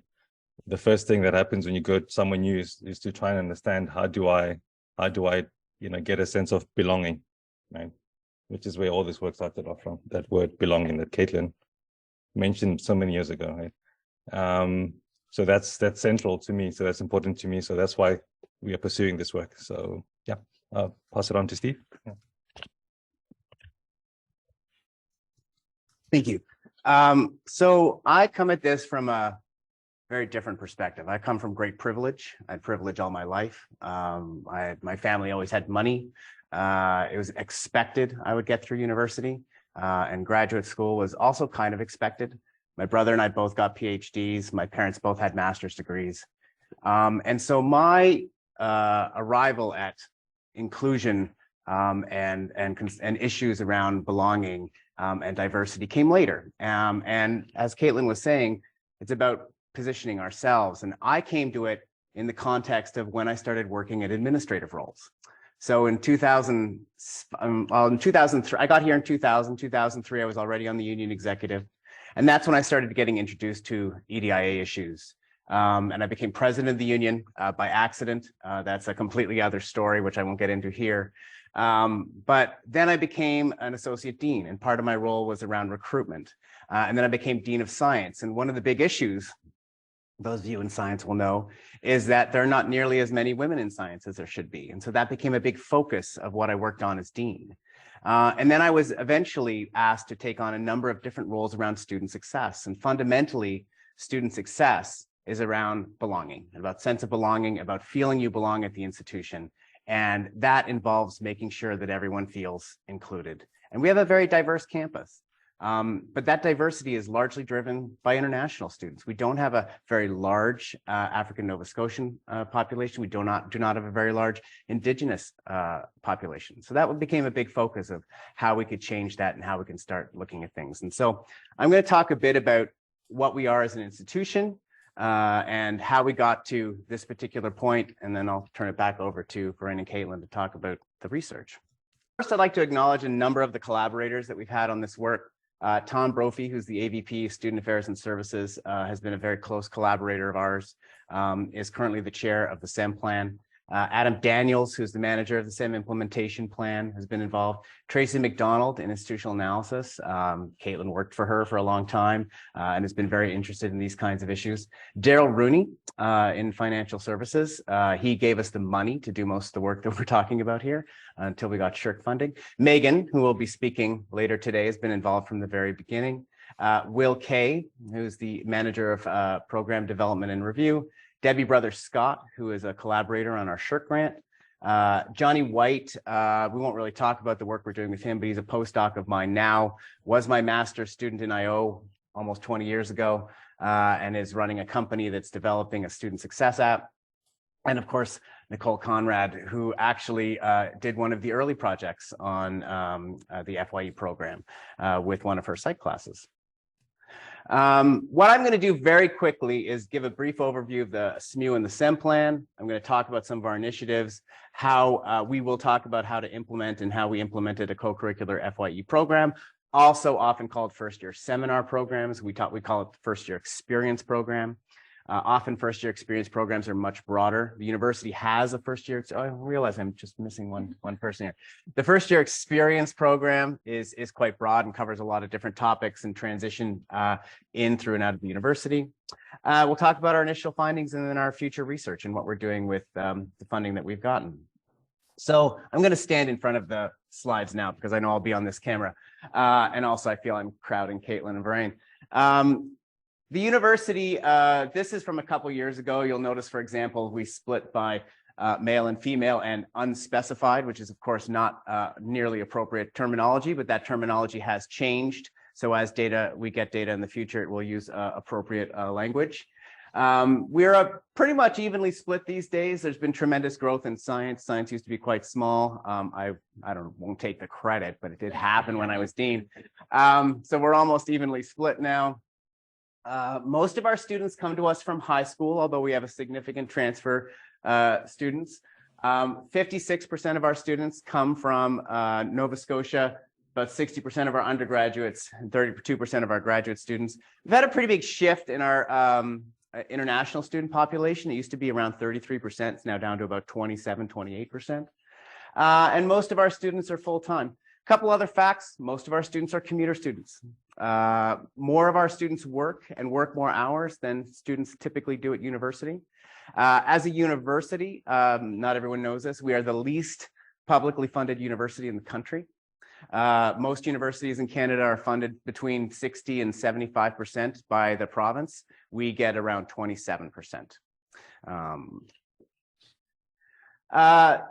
The first thing that happens when you go somewhere new is to try and understand how do I get a sense of belonging, right? Which is where all this work started off from, that word belonging that Katelynn mentioned so many years ago, right? So that's central to me. So that's important to me. So that's why we are pursuing this work. So yeah, I'll pass it on to Steve. Yeah. Thank you. So I come at this from a very different perspective. I come from great privilege. I had privilege all my life. My family always had money. It was expected I would get through university, and graduate school was also kind of expected. My brother and I both got PhDs. My parents both had master's degrees. And so my arrival at inclusion and issues around belonging and diversity came later. And as Katelynn was saying, it's about positioning ourselves. And I came to it in the context of when I started working at administrative roles. So in 2003, I got here in 2003, I was already on the union executive. And that's when I started getting introduced to EDIA issues. And I became president of the union by accident. That's a completely other story, which I won't get into here. But then I became an associate dean, and part of my role was around recruitment. And then I became dean of science. And one of the big issues, those of you in science will know, is that there are not nearly as many women in science as there should be. And so that became a big focus of what I worked on as dean. And then I was eventually asked to take on a number of different roles around student success. And fundamentally, student success is around belonging, about sense of belonging, about feeling you belong at the institution. And that involves making sure that everyone feels included. And we have a very diverse campus. But that diversity is largely driven by international students. We don't have a very large African Nova Scotian population. We do not have a very large Indigenous population. So that became a big focus of how we could change that and how we can start looking at things. And so I'm going to talk a bit about what we are as an institution and how we got to this particular point. And then I'll turn it back over to Vurain and Katelynn to talk about the research. First, I'd like to acknowledge a number of the collaborators that we've had on this work. Tom Brophy, who's the AVP of Student Affairs and Services, has been a very close collaborator of ours, is currently the chair of the SEM plan. Adam Daniels, who's the manager of the SIM implementation plan, has been involved. Tracy McDonald in institutional analysis. Katelynn worked for her for a long time and has been very interested in these kinds of issues. Daryl Rooney in financial services. He gave us the money to do most of the work that we're talking about here until we got SSHRC funding. Meghan, who will be speaking later today, has been involved from the very beginning. Will Kay, who's the manager of program development and review. Debbie Brother Scott, who is a collaborator on our SSHRC grant. Johnny White, we won't really talk about the work we're doing with him, but he's a postdoc of mine now, was my master's student in IO almost 20 years ago, and is running a company that's developing a student success app. And of course, Nicole Conrad, who actually did one of the early projects on the FYE program with one of her psych classes. What I'm going to do very quickly is give a brief overview of the SMU and the SEM plan. I'm going to talk about some of our initiatives, how we will talk about how to implement and how we implemented a co-curricular FYE program, also often called first-year seminar programs. We call it the first-year experience program. Often first-year experience programs are much broader. The university has a first-year. Oh, I realize I'm just missing one person here. The first-year experience program is quite broad and covers a lot of different topics and transition in, through, and out of the university. We'll talk about our initial findings and then our future research and what we're doing with the funding that we've gotten. So I'm going to stand in front of the slides now because I know I'll be on this camera, and also I feel I'm crowding Katelynn and Vurain. The university, this is from a couple years ago. You'll notice, for example, we split by male and female and unspecified, which is, of course, not nearly appropriate terminology, but that terminology has changed. So as we get data in the future, it will use appropriate language. We're pretty much evenly split these days. There's been tremendous growth in science. Science used to be quite small. I won't take the credit, but it did happen when I was dean. So we're almost evenly split now. Most of our students come to us from high school, although we have a significant transfer students. 56% of our students come from Nova Scotia, about 60% of our undergraduates and 32% of our graduate students. We've had a pretty big shift in our international student population. It used to be around 33%. It's now down to about 27, 28%. And most of our students are full-time. A couple other facts, most of our students are commuter students. More of our students work more hours than students typically do at university. As a university, not everyone knows this, we are the least publicly funded university in the country. Most universities in Canada are funded between 60 and 75% by the province. We get around 27%.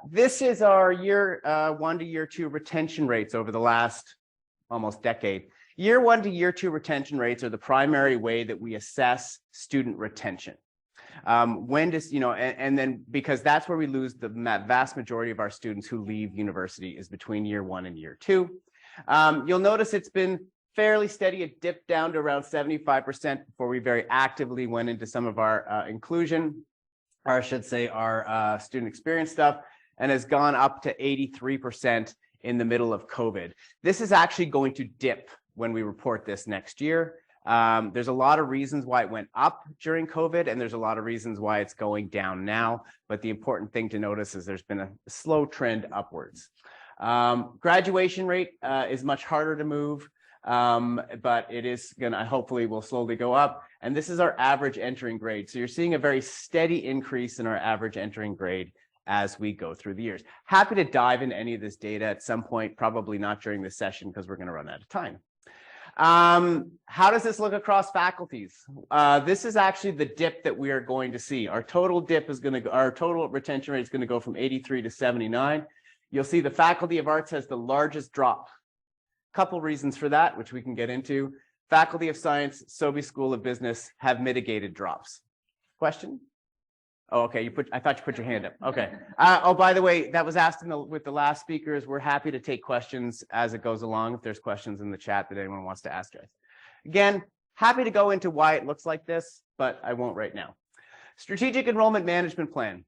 This is our year 1 to year 2 retention rates over the last almost decade. Year 1 to year 2 retention rates are the primary way that we assess student retention. When does, and then because that's where we lose the vast majority of our students who leave university is between year 1 and year 2. You'll notice it's been fairly steady. It dipped down to around 75% before we very actively went into some of our inclusion, or I should say our student experience stuff, and has gone up to 83% in the middle of COVID. This is actually going to dip when we report this next year. There's a lot of reasons why it went up during COVID, and there's a lot of reasons why it's going down now. But the important thing to notice is there's been a slow trend upwards. Graduation rate is much harder to move, but it is gonna, hopefully will slowly go up. And this is our average entering grade. So you're seeing a very steady increase in our average entering grade as we go through the years. Happy to dive into any of this data at some point, probably not during this session because we're gonna run out of time. How does this look across faculties? This is actually the dip that we are going to see. Our total dip is going to, our total retention rate is going to go from 83 to 79. You'll see the Faculty of Arts has the largest drop. Couple reasons for that, which we can get into. Faculty of Science, Sobey School of Business have mitigated drops. Question? Oh, okay. I thought you put your hand up. Okay. Oh, by the way, that was asked with the last speakers. We're happy to take questions as it goes along. If there's questions in the chat that anyone wants to ask us. Again, happy to go into why it looks like this, but I won't right now. Strategic Enrollment Management Plan.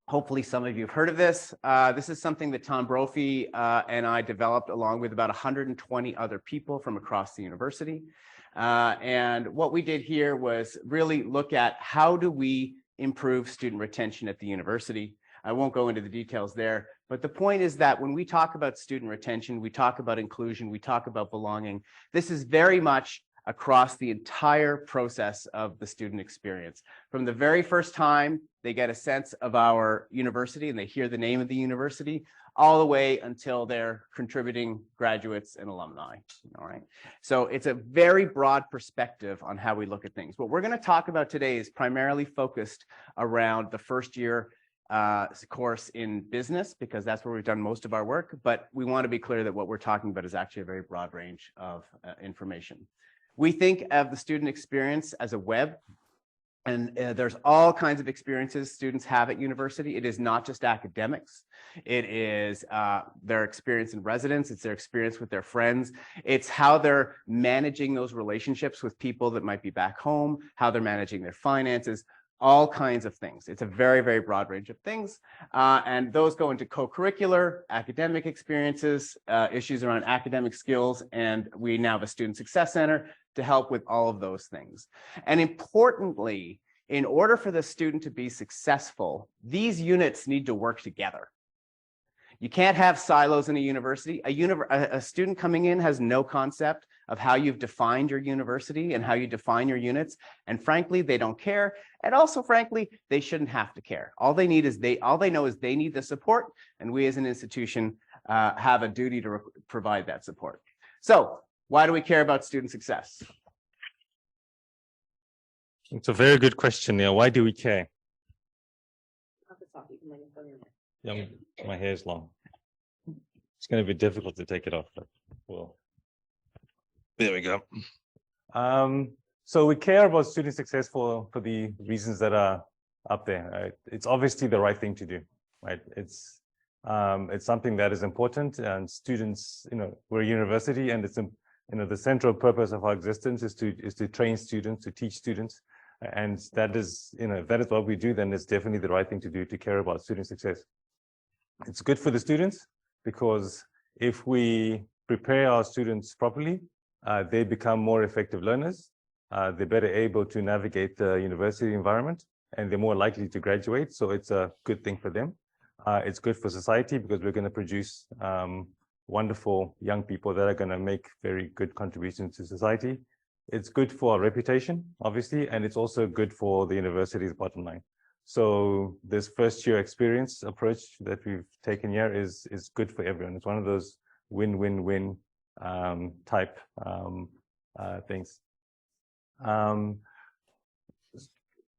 Hopefully some of you have heard of this. This is something that Tom Brophy and I developed along with about 120 other people from across the university. And what we did here was really look at how do we improve student retention at the university. I won't go into the details there, but the point is that when we talk about student retention, we talk about inclusion, we talk about belonging, this is very much across the entire process of the student experience. From the very first time they get a sense of our university and they hear the name of the university, all the way until they're contributing graduates and alumni. All right. So it's a very broad perspective on how we look at things. What we're going to talk about today is primarily focused around the first year course in business, because that's where we've done most of our work. But we want to be clear that what we're talking about is actually a very broad range of information. We think of the student experience as a web, and there's all kinds of experiences students have at university. It is not just academics. It is their experience in residence. It's their experience with their friends. It's how they're managing those relationships with people that might be back home, how they're managing their finances, all kinds of things. It's a very, very broad range of things. And those go into co-curricular, academic experiences, issues around academic skills, and we now have a Student Success Center to help with all of those things. And importantly, in order for the student to be successful, these units need to work together. You can't have silos in a university. A student coming in has no concept of how you've defined your university and how you define your units. And frankly, they don't care. And also, frankly, they shouldn't have to care. All they know is they need the support. And we as an institution have a duty to provide that support. So why do we care about student success? It's a very good question. Yeah, why do we care? Yeah, my hair is long. It's going to be difficult to take it off. But well, there we go. So we care about student success for the reasons that are up there. Right? It's obviously the right thing to do. Right? It's something that is important, and students, we're a university, and it's the central purpose of our existence is to train students, to teach students. And that is, if that is what we do, then it's definitely the right thing to do, to care about student success. It's good for the students because if we prepare our students properly, they become more effective learners. They're better able to navigate the university environment, and they're more likely to graduate. So it's a good thing for them. It's good for society because we're going to produce wonderful young people that are going to make very good contributions to society. It's good for our reputation, obviously, and it's also good for the university's bottom line. So this first year experience approach that we've taken here is good for everyone. It's one of those win-win-win type things.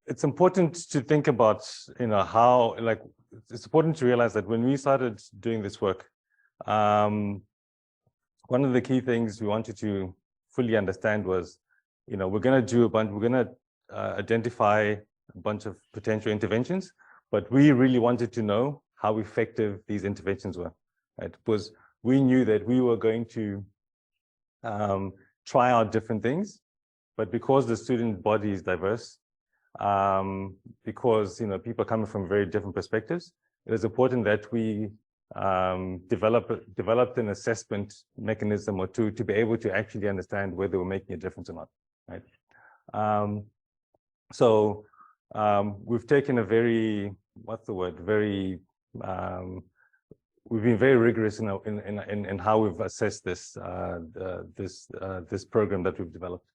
It's important to think about, how, it's important to realize that when we started doing this work, one of the key things we wanted to fully understand was, we're going to identify a bunch of potential interventions, but we really wanted to know how effective these interventions were, right? Because we knew that we were going to try out different things, but because the student body is diverse, because people are coming from very different perspectives, it is important that we developed an assessment mechanism or two to be able to actually understand whether we're making a difference or not, right? So we've taken a very, we've been very rigorous in how we've assessed this this program that we've developed.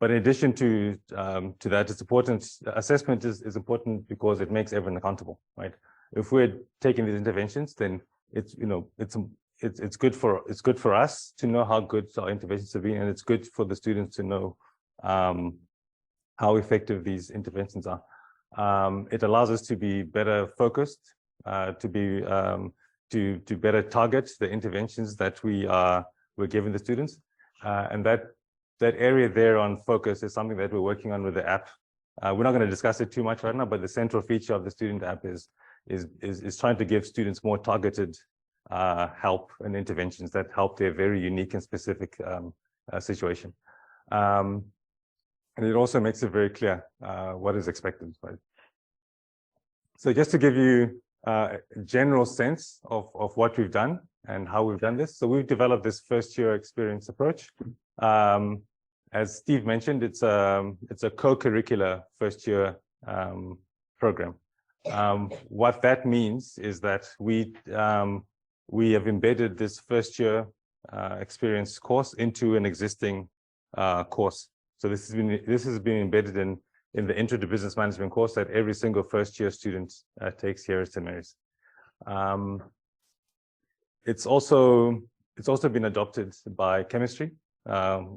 But in addition to that, it's important. Assessment is important because it makes everyone accountable, right? If we're taking these interventions, then it's good for us to know how good our interventions have been, and it's good for the students to know how effective these interventions are. It allows us to be better focused, to better target the interventions that we're giving the students, and that area there on focus is something that we're working on with the app. We're not going to discuss it too much right now, but the central feature of the student app is trying to give students more targeted help and interventions that help their very unique and specific situation. And it also makes it very clear what is expected, right? So just to give you a general sense of what we've done and how we've done this. So we've developed this first year experience approach. As Steve mentioned, it's a co-curricular first year program. What that means is that we have embedded this first year experience course into an existing course. So this has been embedded in the Intro to Business Management course that every single first year student takes here at St. Mary's. It's also been adopted by chemistry.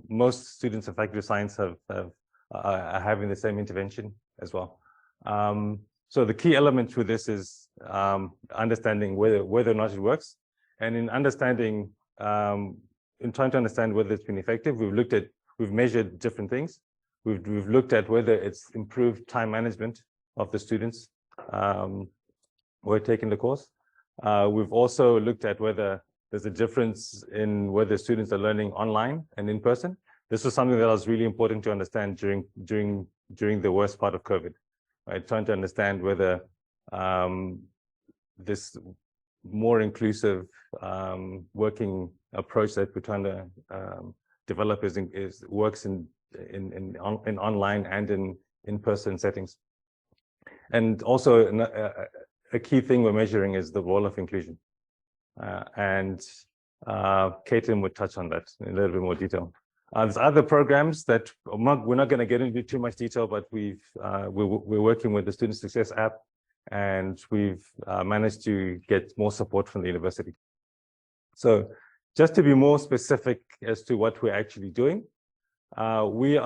Most students of Faculty of Science are having the same intervention as well. So the key element to this is understanding whether or not it works, and in understanding, in trying to understand whether it's been effective, we've measured different things. We've looked at whether it's improved time management of the students who are taking the course. We've also looked at whether there's a difference in whether students are learning online and in person. This was something that was really important to understand during the worst part of COVID, right? Trying to understand whether this more inclusive working approach that we're trying to develop works in online and in-person settings. And also a key thing we're measuring is the role of inclusion. And Katelynn would touch on that in a little bit more detail. There's other programs that we're not going to get into too much detail, but we're working with the Student Success app, and we've managed to get more support from the university. So just to be more specific as to what we're actually doing, we've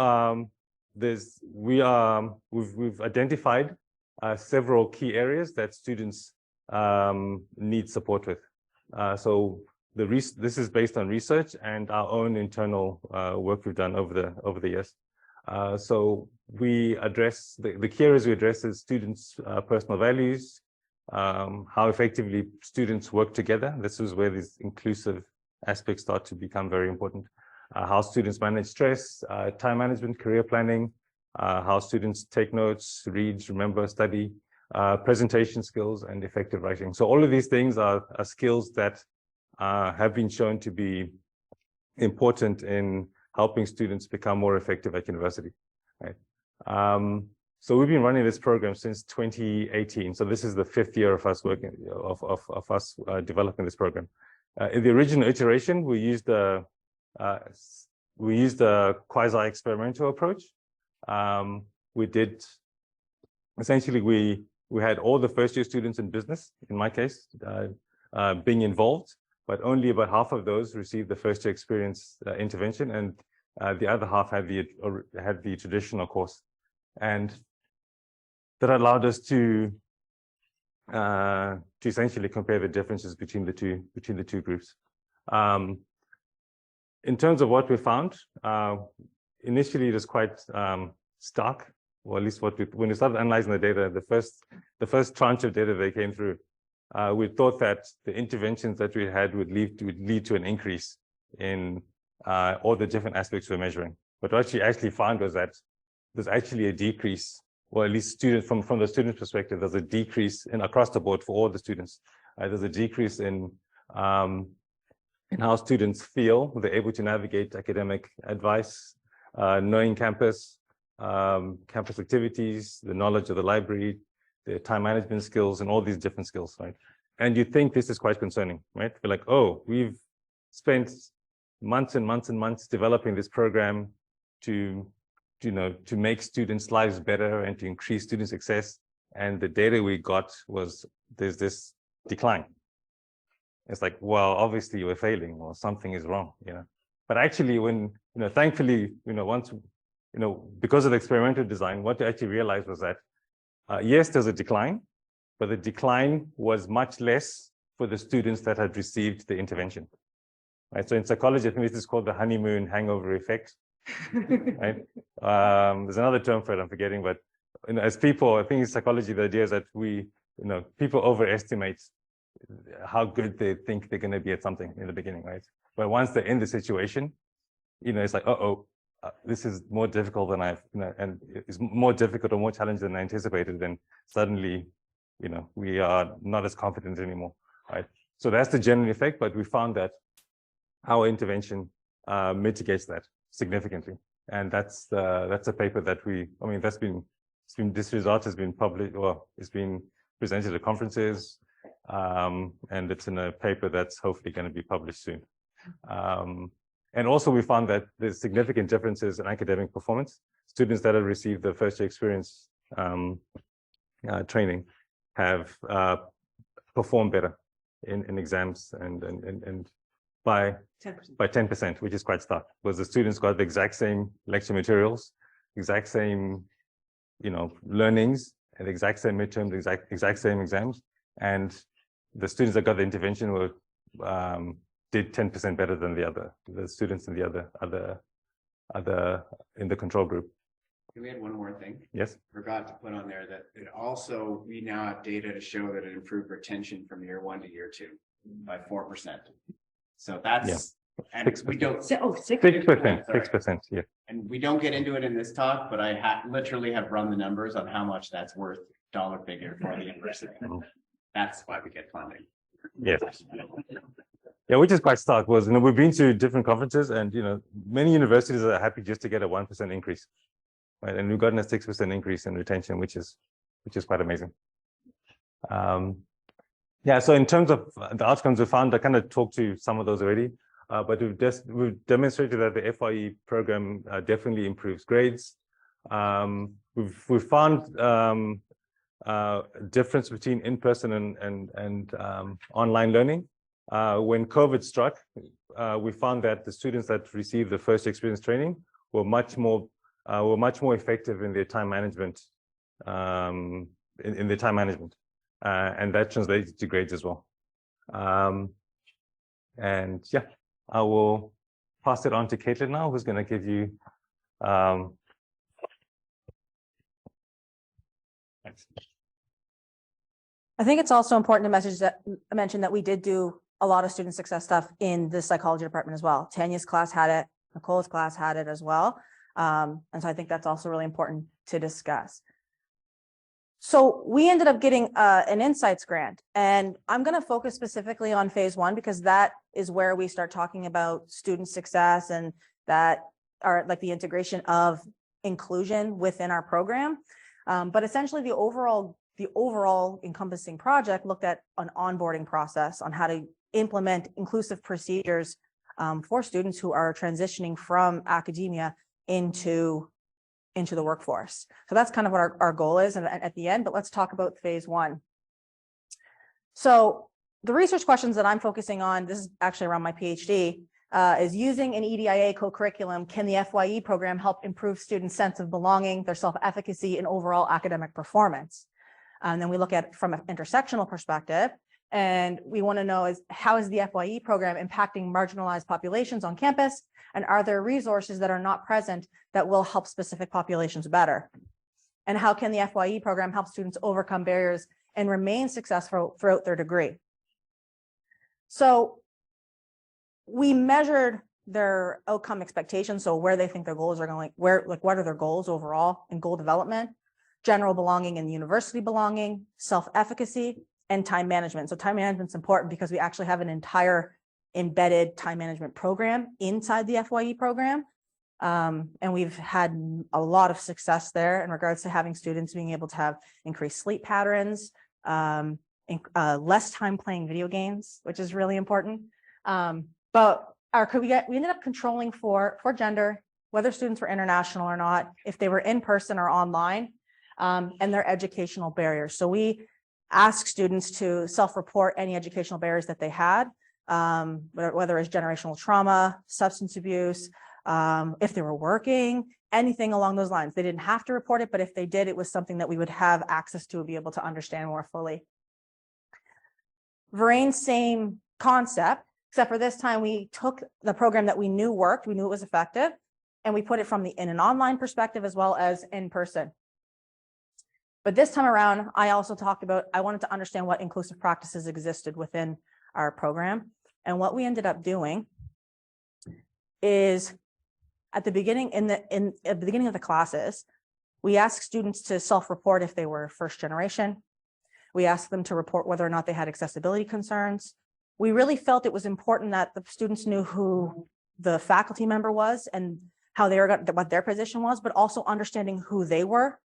identified several key areas that students need support with. So this is based on research and our own internal work we've done over the years. So we address the key areas we address is students' personal values, how effectively students work together. This is where these inclusive aspects start to become very important. How students manage stress, time management, career planning, how students take notes, read, remember, study, presentation skills, and effective writing. So all of these things are skills that have been shown to be important in helping students become more effective at university, right? So we've been running this program since 2018. So this is the 5th year of us working, of us developing this program. In the original iteration, we used a quasi-experimental approach. We had all the first year students in business, in my case, being involved, but only about half of those received the first year experience intervention, and the other half had the traditional course. And that allowed us to essentially compare the differences between the two groups. In terms of what we found, initially it was quite stark, or at least when we started analyzing the data, the first tranche of data that came through, we thought that the interventions that we had would lead to an increase in all the different aspects we're measuring. But what we actually found was that there's actually a decrease, or at least from the student perspective, there's a decrease across the board for all the students. There's a decrease in how students feel they're able to navigate academic advice, knowing campus activities, the knowledge of the library, the time management skills, and all these different skills, right? And you think this is quite concerning, right? We're like, oh, we've spent months and months and months developing this program to make students' lives better and to increase student success. And the data we got was there's this decline. It's like, well, obviously we're failing or something is wrong, But actually, thankfully, once, because of the experimental design, what we actually realized was that, yes, there's a decline, but the decline was much less for the students that had received the intervention, right? So in psychology, I think this is called the honeymoon hangover effect, right? There's another term for it, I'm forgetting, but as people, I think in psychology, the idea is that people overestimate how good they think they're going to be at something in the beginning, right? But once they're in the situation, it's like, this is more difficult than and it's more difficult or more challenging than I anticipated. Then suddenly, we are not as confident anymore, right? So that's the general effect, but we found that our intervention mitigates that significantly. And that's a paper that this result has been published, or it's been presented at conferences, and it's in a paper that's hopefully going to be published soon. And also we found that there's significant differences in academic performance. Students that have received the first year experience training have performed better in exams and by 10%, which is quite stark, because the students got the exact same lecture materials, exact same, learnings, and exact same midterms, exact same exams, and the students that got the intervention were did 10% better than the students in the other in the control group. Can we add one more thing? Yes. Forgot to put on there that it also, we now have data to show that it improved retention from year 1 to year 2 by 4%. So that's, and 6%. We don't. 6%, yeah. And we don't get into it in this talk, but I literally have run the numbers on how much that's worth dollar figure for the university. That's why we get funding. Yes. Yeah, which is quite stark. Was we've been to different conferences, and many universities are happy just to get a 1% increase, right? And we've gotten a 6% increase in retention, which is quite amazing. Yeah. So in terms of the outcomes we found, I kind of talked to some of those already, but we've demonstrated that the FYE program definitely improves grades. We've found difference between in-person and online learning. When COVID struck, we found that the students that received the first experience training were much more effective in their time management, and that translated to grades as well. And yeah, I will pass it on to Katelynn now, who's going to give you. Thanks. I think it's also important to mention that we did do a lot of student success stuff in the psychology department as well. Tanya's class had it, Nicole's class had it as well. And so I think that's also really important to discuss. So we ended up getting an insights grant, and I'm going to focus specifically on phase 1 because that is where we start talking about student success and that are like the integration of inclusion within our program. But essentially the overall encompassing project looked at an onboarding process on how to implement inclusive procedures for students who are transitioning from academia into the workforce. So that's kind of what our goal is at the end, but let's talk about phase 1. So the research questions that I'm focusing on, this is actually around my PhD, is using an EDIA co-curriculum, can the FYE program help improve students' sense of belonging, their self-efficacy, and overall academic performance? And then we look at it from an intersectional perspective, and we want to know how is the FYE program impacting marginalized populations on campus, and are there resources that are not present that will help specific populations better? And how can the FYE program help students overcome barriers and remain successful throughout their degree? So we measured their outcome expectations, so where they think their goals are going, what are their goals overall in goal development, general belonging and university belonging, self-efficacy, and time management. So time management is important because we actually have an entire embedded time management program inside the FYE program. And we've had a lot of success there in regards to having students being able to have increased sleep patterns, less time playing video games, which is really important. But we ended up controlling for gender, whether students were international or not, if they were in person or online, and their educational barriers. So we asked students to self-report any educational barriers that they had, whether it's generational trauma, substance abuse, if they were working, anything along those lines. They didn't have to report it, but if they did, it was something that we would have access to and be able to understand more fully. Vurain, same concept, except for this time we took the program that we knew worked, we knew it was effective, and we put it from in an online perspective as well as in person. But this time around, I also talked about, I wanted to understand what inclusive practices existed within our program. And what we ended up doing is at the beginning, at the beginning of the classes, we asked students to self-report if they were first generation. We asked them to report whether or not they had accessibility concerns. We really felt it was important that the students knew who the faculty member was and how they were, what their position was, but also understanding who they were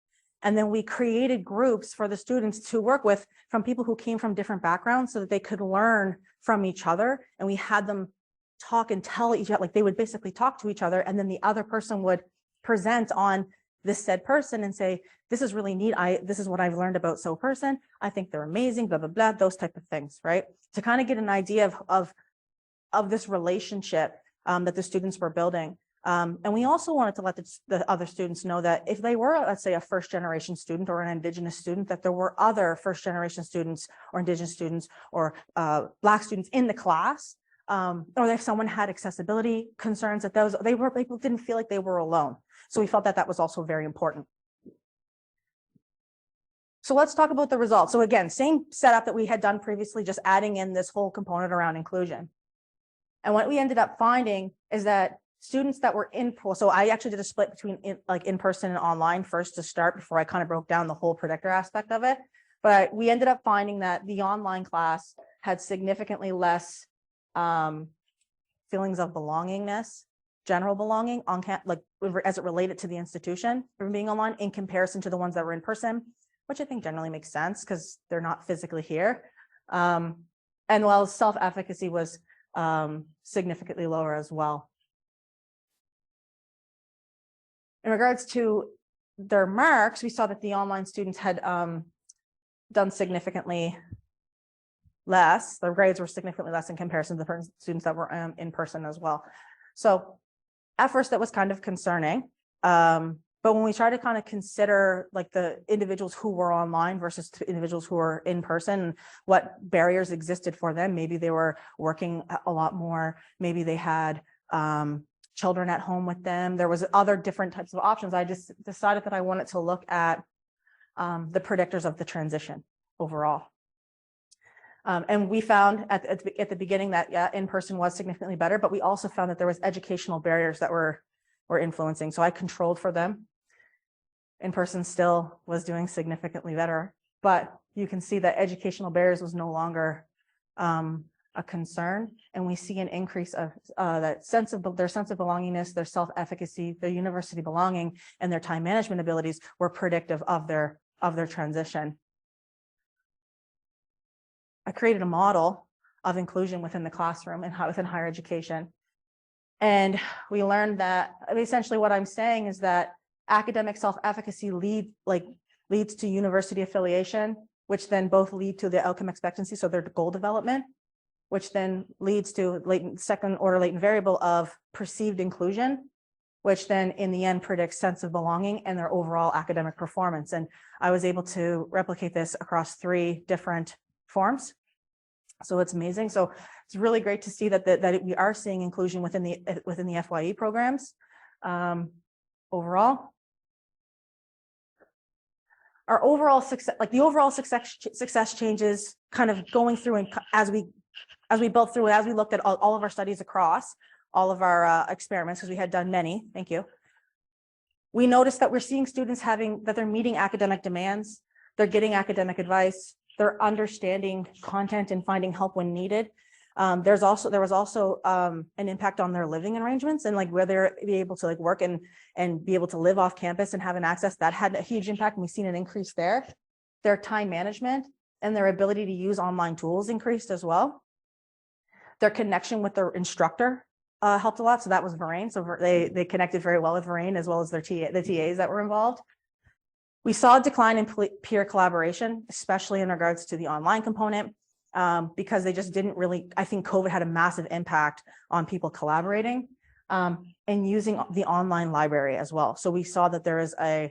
And then we created groups for the students to work with from people who came from different backgrounds so that they could learn from each other. And we had them talk and tell each other, like they would basically talk to each other. And then the other person would present on this said person and say, this is really neat. This is what I've learned about so person. I think they're amazing, blah, blah, blah, those type of things, right? To kind of get an idea of this relationship that the students were building. And we also wanted to let the other students know that if they were, let's say, a first generation student or an Indigenous student, that there were other first generation students or Indigenous students or Black students in the class, or if someone had accessibility concerns, that people didn't feel like they were alone. So we felt that that was also very important. So let's talk about the results. So again, same setup that we had done previously, just adding in this whole component around inclusion. And what we ended up finding is that students that were so I actually did a split between in person and online first to start before I kind of broke down the whole predictor aspect of it. But we ended up finding that the online class had significantly less feelings of belongingness, general belonging on as it related to the institution from being online in comparison to the ones that were in person, which I think generally makes sense because they're not physically here. And while self-efficacy was significantly lower as well. In regards to their marks, we saw that the online students had done significantly less. Their grades were significantly less in comparison to the students that were in person as well. So at first that was kind of concerning. But when we try to kind of consider like the individuals who were online versus individuals who were in person, what barriers existed for them, maybe they were working a lot more, maybe they had children at home with them. There was other different types of options. I just decided that I wanted to look at the predictors of the transition overall. And we found at the beginning that in-person was significantly better, but we also found that there was educational barriers that were influencing. So I controlled for them. In-person still was doing significantly better, but you can see that educational barriers was no longer a concern. And we see an increase of their sense of belongingness, their self-efficacy, their university belonging, and their time management abilities were predictive of their transition. I created a model of inclusion within the classroom and within higher education. And we learned that essentially what I'm saying is that academic self-efficacy leads to university affiliation, which then both lead to the outcome expectancy, so their goal development, which then leads to second order latent variable of perceived inclusion, which then in the end predicts sense of belonging and their overall academic performance. And I was able to replicate this across 3 different forms. So it's amazing. So it's really great to see that we are seeing inclusion within the FYE programs overall. Our overall success, the overall success changes kind of going through and as we looked at all of our studies across all of our experiments, because we had done many, thank you. We noticed that we're seeing students that they're meeting academic demands, they're getting academic advice, they're understanding content and finding help when needed. There was also an impact on their living arrangements and whether they be able to work and be able to live off campus and have an access. That had a huge impact, and we've seen an increase there. Their time management and their ability to use online tools increased as well. Their connection with their instructor helped a lot. So that was Vurain. So they connected very well with Vurain as well as the TAs that were involved. We saw a decline in peer collaboration, especially in regards to the online component, because they just didn't really, I think COVID had a massive impact on people collaborating and using the online library as well. So we saw that there is a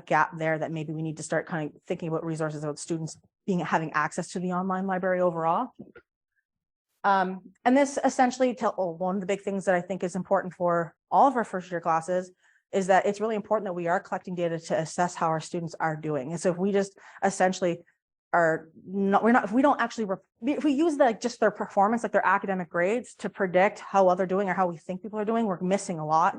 gap there that maybe we need to start kind of thinking about resources about students having access to the online library overall. And this essentially one of the big things that I think is important for all of our first year classes is that it's really important that we are collecting data to assess how our students are doing. And so if we just essentially if we use just their performance, their academic grades to predict how well they're doing or how we think people are doing, we're missing a lot.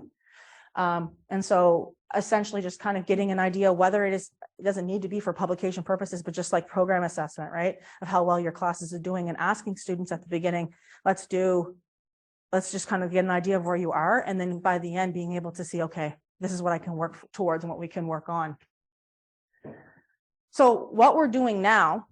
And so essentially just kind of getting an idea whether it doesn't need to be for publication purposes, but just program assessment, right? Of how well your classes are doing and asking students at the beginning, let's just kind of get an idea of where you are. And then by the end, being able to see, okay, this is what I can work towards and what we can work on. So what we're doing now,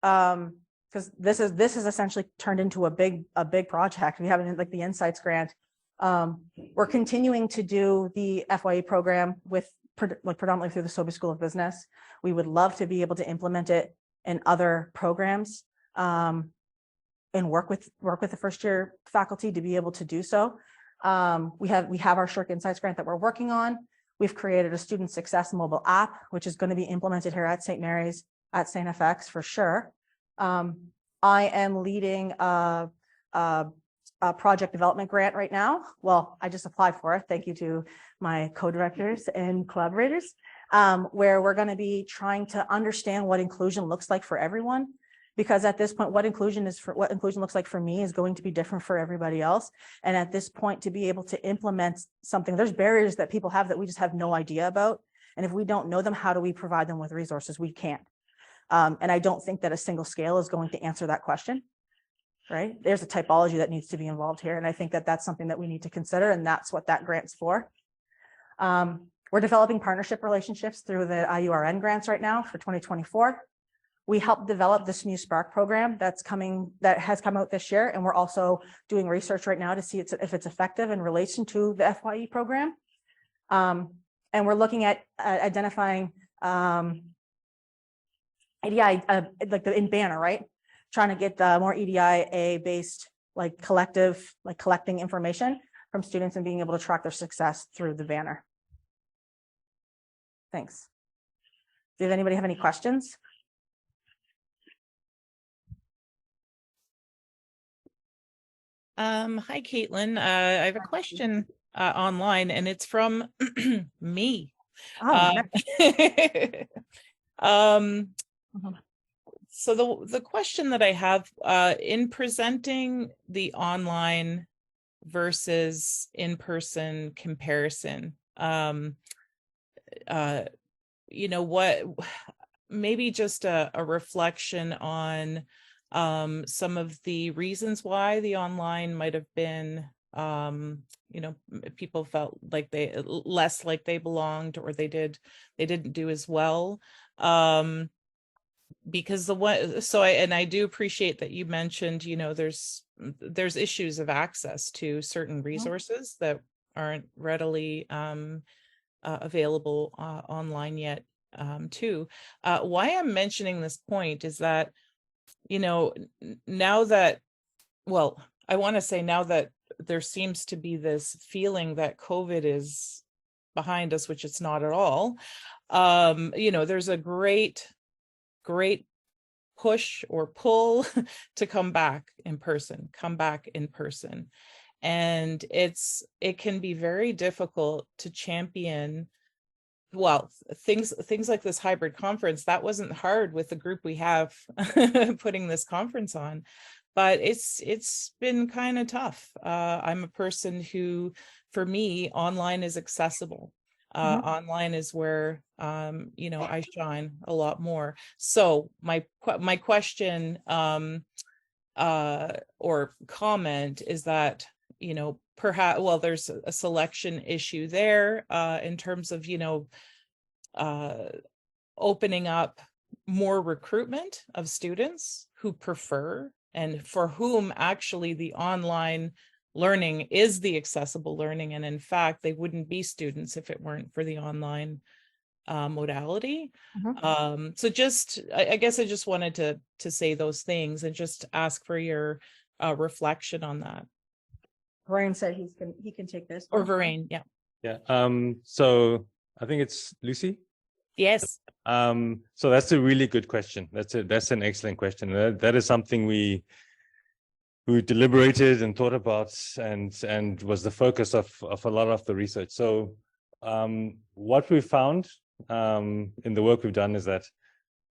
because this is essentially turned into a big project. We have like the Insights grant. We're continuing to do the FYE program with predominantly through the Sobey School of Business. We would love to be able to implement it in other programs and work with the first year faculty to be able to do so. We have our Shirk Insights grant that we're working on. We've created a student success mobile app, which is going to be implemented here at St. Mary's, at St. FX for sure. I am leading a project development grant right now. Well, I just applied for it. Thank you to my co-directors and collaborators, where we're going to be trying to understand what inclusion looks like for everyone. Because at this point, what inclusion looks like for me is going to be different for everybody else. And at this point, to be able to implement something, there's barriers that people have that we just have no idea about. And if we don't know them, how do we provide them with resources? We can't. And I don't think that a single scale is going to answer that question, right? There's a typology that needs to be involved here. And I think that that's something that we need to consider. And that's what that grant's for. We're developing partnership relationships through the IURN grants right now for 2024. We helped develop this new Spark program that has come out this year. And we're also doing research right now to see if it's effective in relation to the FYE program. And we're looking at identifying EDI, like in Banner, right? Trying to get the more EDIA based, like collective, like collecting information from students and being able to track their success through the Banner. Thanks. Does anybody have any questions? Hi, Katelynn. I have a question online, and it's from me. Oh, So the question that I have in presenting the online versus in-person comparison, you know, what maybe just a reflection on some of the reasons why the online might have been, you know, people felt like less like they belonged, or they didn't do as well. Because I do appreciate that you mentioned, you know, there's issues of access to certain resources that aren't readily available online yet, too. Why I'm mentioning this point is that, you know, now that there seems to be this feeling that COVID is behind us, which it's not at all, you know, there's a great push or pull to come back in person. And it can be very difficult to champion. Well, things like this hybrid conference, that wasn't hard with the group we have putting this conference on, but it's been kind of tough. I'm a person who, for me, online is accessible. Online is where you know, I shine a lot more. So my question or comment is that, you know, perhaps, well, there's a selection issue there in terms of, you know, opening up more recruitment of students who prefer and for whom actually the online learning is the accessible learning. And in fact, they wouldn't be students if it weren't for the online modality. So I guess I just wanted to say those things and just ask for your reflection on that. Vurain said he can take this. Or Vurain, yeah. Yeah. So I think it's Lucie. Yes. So that's a really good question. That's an excellent question. That is something we deliberated and thought about and was the focus of a lot of the research. So what we found in the work we've done is that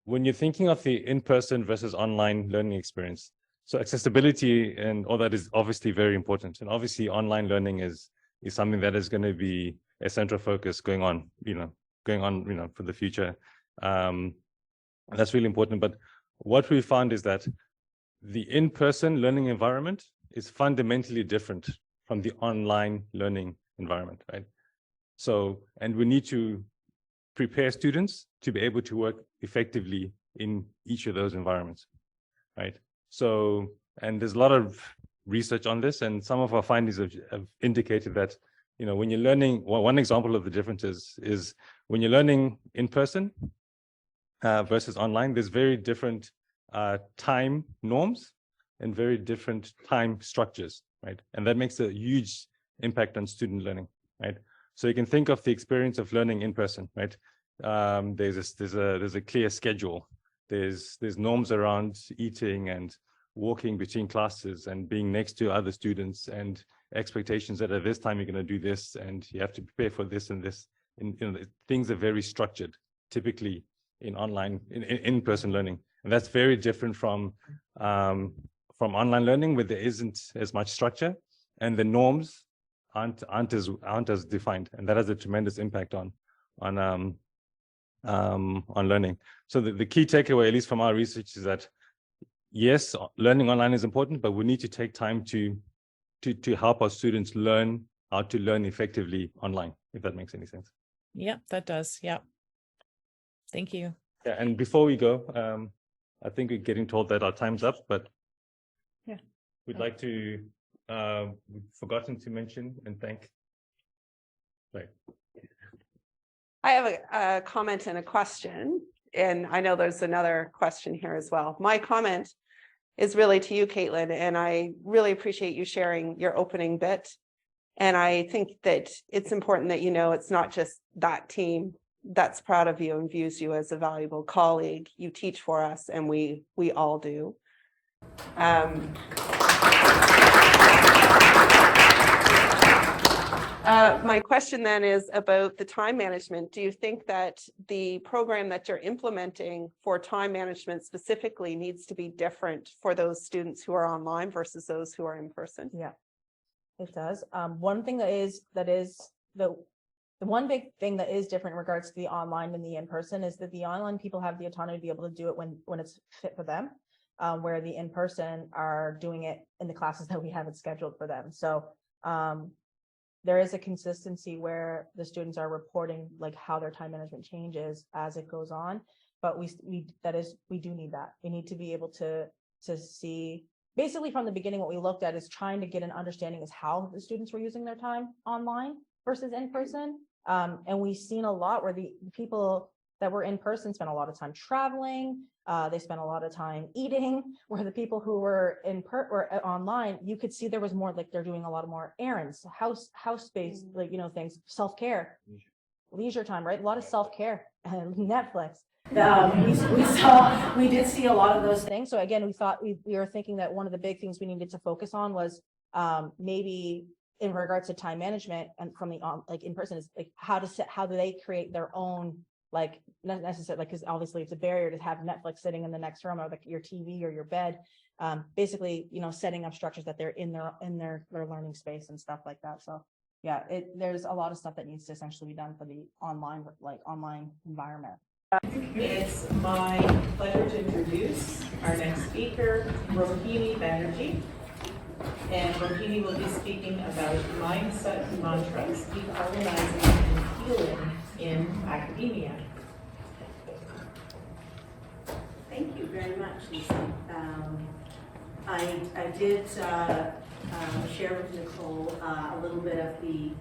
when you're thinking of the in-person versus online learning experience, so accessibility and all that is obviously very important. And obviously online learning is something that is going to be a central focus going on, for the future. That's really important. But what we found is that the in-person learning environment is fundamentally different from the online learning environment, right? So, and we need to prepare students to be able to work effectively in each of those environments, right? So, and there's a lot of research on this, and some of our findings have indicated that, you know, when you're learning, well, one example of the differences is when you're learning in person versus online, there's very different time norms and very different time structures, right? And that makes a huge impact on student learning, right? So you can think of the experience of learning in person, right? There's a clear schedule. There's norms around eating and walking between classes and being next to other students, and expectations that at this time you're going to do this and you have to prepare for this and this. And you know, things are very structured, typically in online, in-person learning, and that's very different from online learning, where there isn't as much structure and the norms aren't as defined, and that has a tremendous impact on learning. So the key takeaway, at least from our research, is that yes, learning online is important, but we need to take time to help our students learn how to learn effectively online, if that makes any sense. Yep, that does. Yep. Thank you. Yeah, and before we go, I think we're getting told that our time's up, but yeah, we'd like to, we've forgotten to mention and thank. Right. I have a comment and a question, and I know there's another question here as well. My comment is really to you, Katelynn, and I really appreciate you sharing your opening bit. And I think that it's important that you know it's not just that team that's proud of you and views you as a valuable colleague. You teach for us, and we all do. My question then is about the time management. Do you think that the program that you're implementing for time management specifically needs to be different for those students who are online versus those who are in person? Yeah, it does. One thing the one big thing that is different in regards to the online and the in-person is that the online people have the autonomy to be able to do it when it's fit for them, where the in-person are doing it in the classes that we have it scheduled for them. So there is a consistency where the students are reporting like how their time management changes as it goes on, but we do need that. We need to be able to see, basically from the beginning, what we looked at is trying to get an understanding is how the students were using their time online versus in person. And we've seen a lot where the people that were in person spent a lot of time traveling. They spent a lot of time eating, where the people who were online, you could see there was more, like they're doing a lot more errands, house space, like, you know, things, self-care, leisure time, right? A lot of self-care and Netflix. We did see a lot of those things. So again, we were thinking that one of the big things we needed to focus on was maybe in regards to time management and from the like in person is like how do they create their own, like not necessarily, like, because obviously it's a barrier to have Netflix sitting in the next room or like your TV or your bed. Basically, you know, setting up structures that they're in their learning space and stuff like that. So yeah, there's a lot of stuff that needs to essentially be done for the online environment. It's my pleasure to introduce our next speaker, Rohini Bannerjee. And Rohini will be speaking about mindset mantras, decolonizing and healing in academia. Thank you very much, Lucie. I did share with Nicole a little bit of the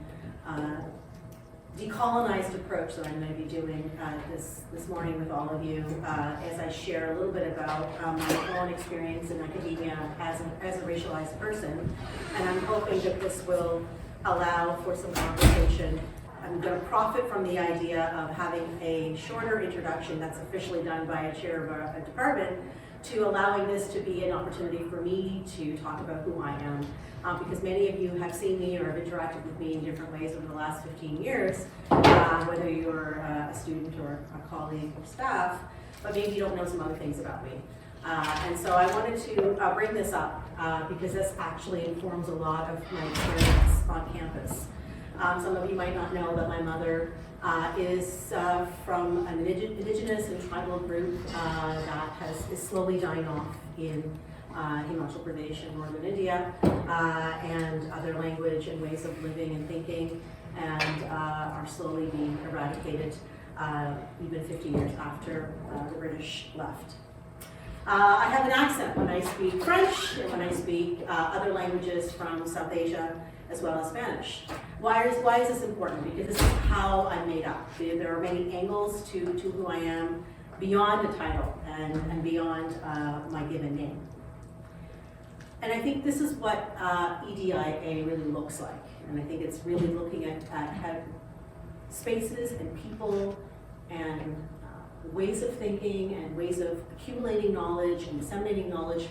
decolonized approach that I'm going to be doing this morning with all of you as I share a little bit about my own experience in academia as a racialized person. And I'm hoping that this will allow for some conversation. I'm going to profit from the idea of having a shorter introduction that's officially done by a chair of a department to allowing this to be an opportunity for me to talk about who I am. Because many of you have seen me or have interacted with me in different ways over the last 15 years, whether you're a student or a colleague or staff, but maybe you don't know some other things about me. And so I wanted to bring this up because this actually informs a lot of my experience on campus. Some of you might not know that my mother is from an indigenous and tribal group that is slowly dying off in Himachal Pradesh in northern India, and other language and ways of living and thinking, and are slowly being eradicated even 50 years after the British left. I have an accent when I speak French and when I speak other languages from South Asia, as well as Spanish. Why is this important? Because this is how I'm made up. There are many angles to who I am beyond the title and beyond my given name. And I think this is what EDIA really looks like. And I think it's really looking at spaces and people and ways of thinking and ways of accumulating knowledge and disseminating knowledge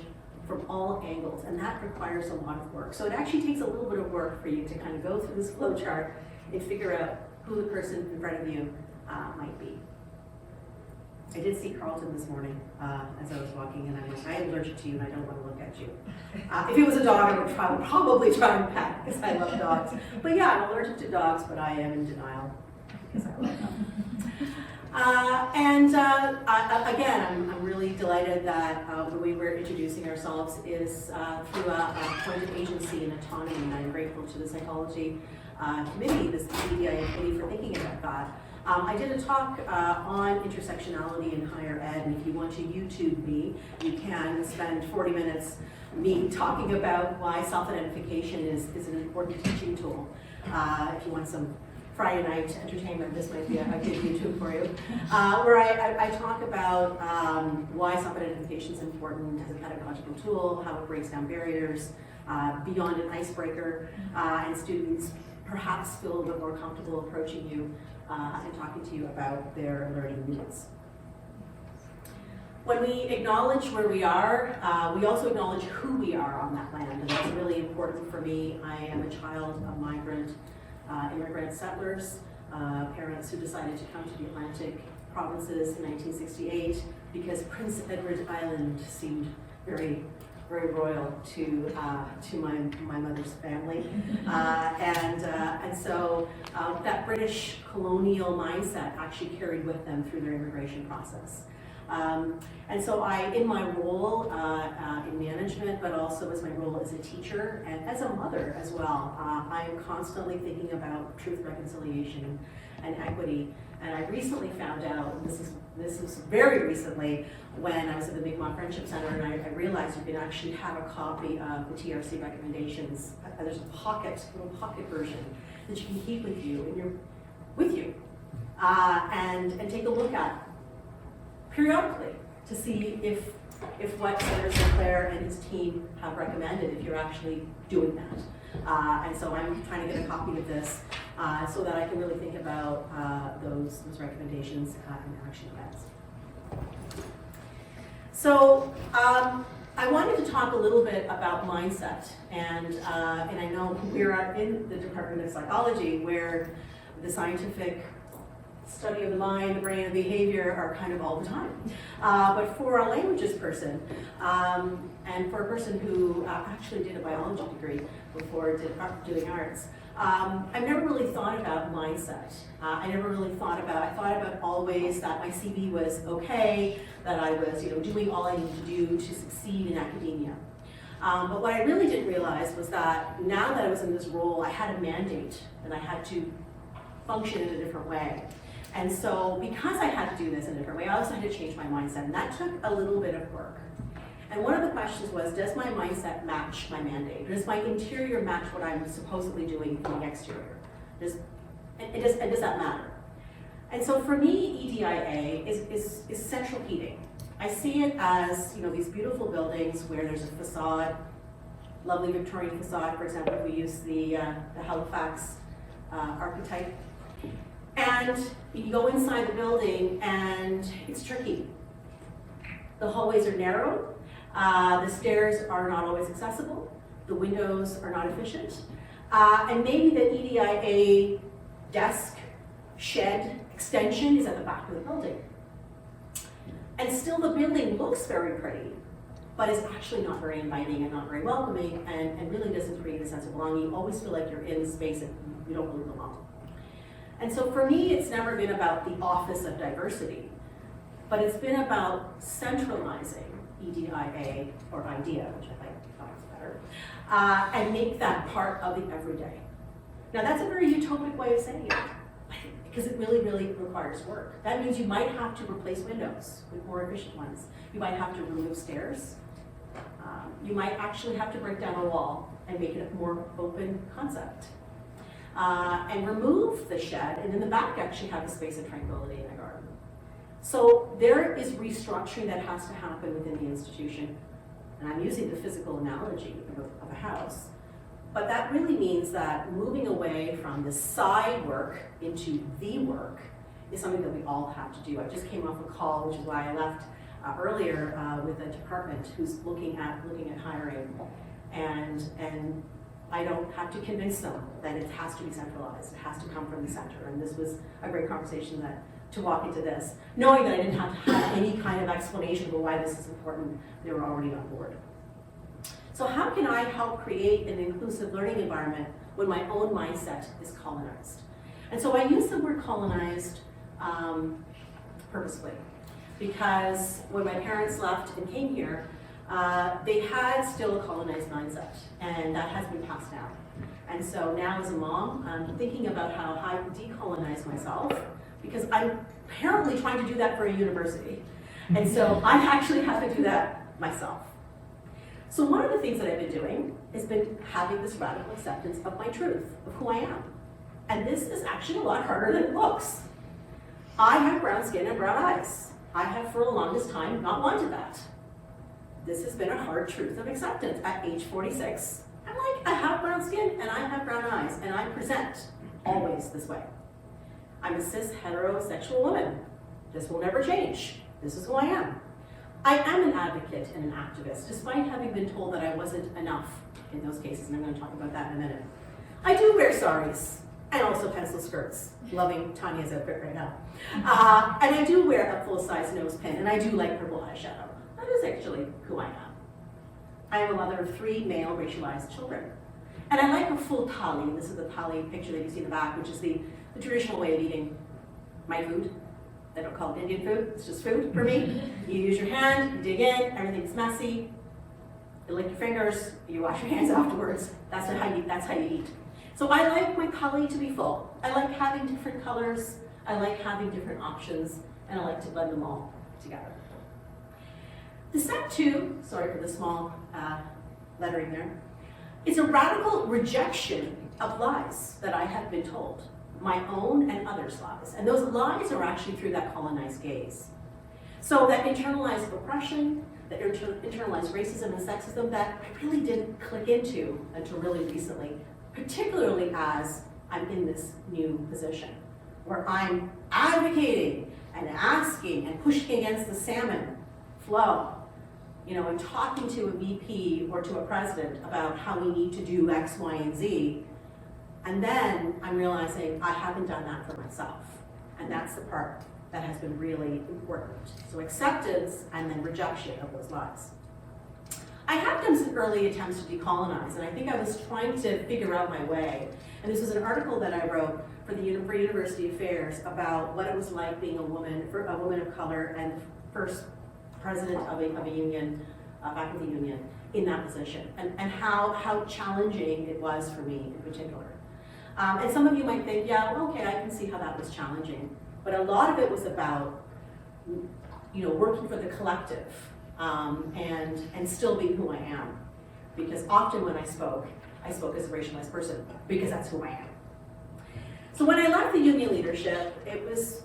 from all angles, and that requires a lot of work. So it actually takes a little bit of work for you to kind of go through this flow chart and figure out who the person in front of you might be. I did see Carlton this morning as I was walking, and I was like, I am allergic to you and I don't want to look at you. If it was a dog, I would probably try and pet because I love dogs. But yeah, I'm allergic to dogs, but I am in denial because I love them. Again, I'm really delighted that the way we're introducing ourselves is through a point of agency and autonomy, and I'm grateful to the psychology committee, this EDIA committee, for thinking about that. I did a talk on intersectionality in higher ed, and if you want to YouTube me, you can spend 40 minutes me talking about why self-identification is an important teaching tool. If you want some Friday night entertainment, this might be a good YouTube for you, where I talk about why self-identification is important as a pedagogical tool, how it breaks down barriers beyond an icebreaker, and students perhaps feel a little bit more comfortable approaching you and talking to you about their learning needs. When we acknowledge where we are, we also acknowledge who we are on that land, and that's really important for me. I am a child of migrant immigrant settlers, parents who decided to come to the Atlantic provinces in 1968 because Prince Edward Island seemed very, very royal to my mother's family, and so that British colonial mindset actually carried with them through their immigration process. And so in my role in management, but also as my role as a teacher and as a mother as well, I am constantly thinking about truth, reconciliation, and equity. And I recently found out, this is very recently, when I was at the Mi'kmaq Friendship Center, and I realized you can actually have a copy of the TRC recommendations. There's a little pocket version that you can keep with you, and take a look at periodically to see if what Senator Sinclair and his team have recommended, if you're actually doing that. And so I'm trying to get a copy of this so that I can really think about those recommendations and action plans. So I wanted to talk a little bit about mindset, and I know we are in the Department of Psychology, where the scientific study of the mind, the brain, and behavior are kind of all the time. But for a languages person, and for a person who actually did a biology degree before doing arts, I've never really thought about mindset. I thought about always that my CV was okay, that I was doing all I needed to do to succeed in academia. But what I really didn't realize was that now that I was in this role, I had a mandate and I had to function in a different way. And so because I had to do this in a different way, I also had to change my mindset, and that took a little bit of work. And one of the questions was, does my mindset match my mandate? Does my interior match what I'm supposedly doing in the exterior? Does that matter? And so for me, EDIA is central heating. I see it as these beautiful buildings where there's a facade, lovely Victorian facade. For example, if we use the Halifax archetype. And you go inside the building and it's tricky. The hallways are narrow, the stairs are not always accessible, the windows are not efficient, and maybe the EDIA desk, shed, extension is at the back of the building. And still the building looks very pretty, but is actually not very inviting and not very welcoming, and really doesn't create a sense of belonging. You always feel like you're in a space that you don't really belong. And so for me, it's never been about the office of diversity, but it's been about centralizing EDIA, or IDEA, which I thought was better, and make that part of the everyday. Now that's a very utopic way of saying it, but it because it really, really requires work. That means you might have to replace windows with more efficient ones. You might have to remove stairs. You might actually have to break down a wall and make it a more open concept. And remove the shed, and in the back actually have a space of tranquility in a garden. So there is restructuring that has to happen within the institution. And I'm using the physical analogy of a house. But that really means that moving away from the side work into the work is something that we all have to do. I just came off a call, which is why I left earlier with a department who's looking at hiring. And I don't have to convince them that it has to be centralized. It has to come from the center. And this was a great conversation to walk into this, knowing that I didn't have to have any kind of explanation for why this is important. They were already on board. So how can I help create an inclusive learning environment when my own mindset is colonized? And so I use the word colonized purposefully, because when my parents left and came here, they had still a colonized mindset, and that has been passed down. And so now as a mom, I'm thinking about how I decolonize myself, because I'm apparently trying to do that for a university. And so I actually have to do that myself. So one of the things that I've been doing has been having this radical acceptance of my truth, of who I am. And this is actually a lot harder than it looks. I have brown skin and brown eyes. I have for the longest time not wanted that. This has been a hard truth of acceptance. At age 46, I'm like, I have brown skin and I have brown eyes, and I present always this way. I'm a cis heterosexual woman. This will never change. This is who I am. I am an advocate and an activist, despite having been told that I wasn't enough in those cases, and I'm going to talk about that in a minute. I do wear saris and also pencil skirts, loving Tanya's outfit right now. And I do wear a full-size nose pin, and I do like purple eyeshadow. That is actually who I am. I am a mother of 3 male racialized children. And I like a full thali. This is the thali picture that you see in the back, which is the traditional way of eating my food. They don't call it Indian food, it's just food for me. You use your hand, you dig in, everything's messy. You lick your fingers, you wash your hands afterwards. That's how you eat. So I like my thali to be full. I like having different colors, I like having different options, and I like to blend them all together. The step 2, sorry for the small lettering there, is a radical rejection of lies that I have been told. My own and others' lies. And those lies are actually through that colonized gaze. So that internalized oppression, that internalized racism and sexism that I really didn't click into until really recently, particularly as I'm in this new position, where I'm advocating and asking and pushing against the salmon flow, and talking to a VP or to a president about how we need to do X, Y, and Z. And then I'm realizing I haven't done that for myself. And that's the part that has been really important. So acceptance and then rejection of those lies. I have done some early attempts to decolonize, and I think I was trying to figure out my way. And this was an article that I wrote for University Affairs about what it was like being a woman of color and first president of a union, faculty union, in that position, and how challenging it was for me in particular. And some of you might think, yeah, well, okay, I can see how that was challenging. But a lot of it was about, working for the collective and still being who I am. Because often when I spoke as a racialized person because that's who I am. So when I left the union leadership,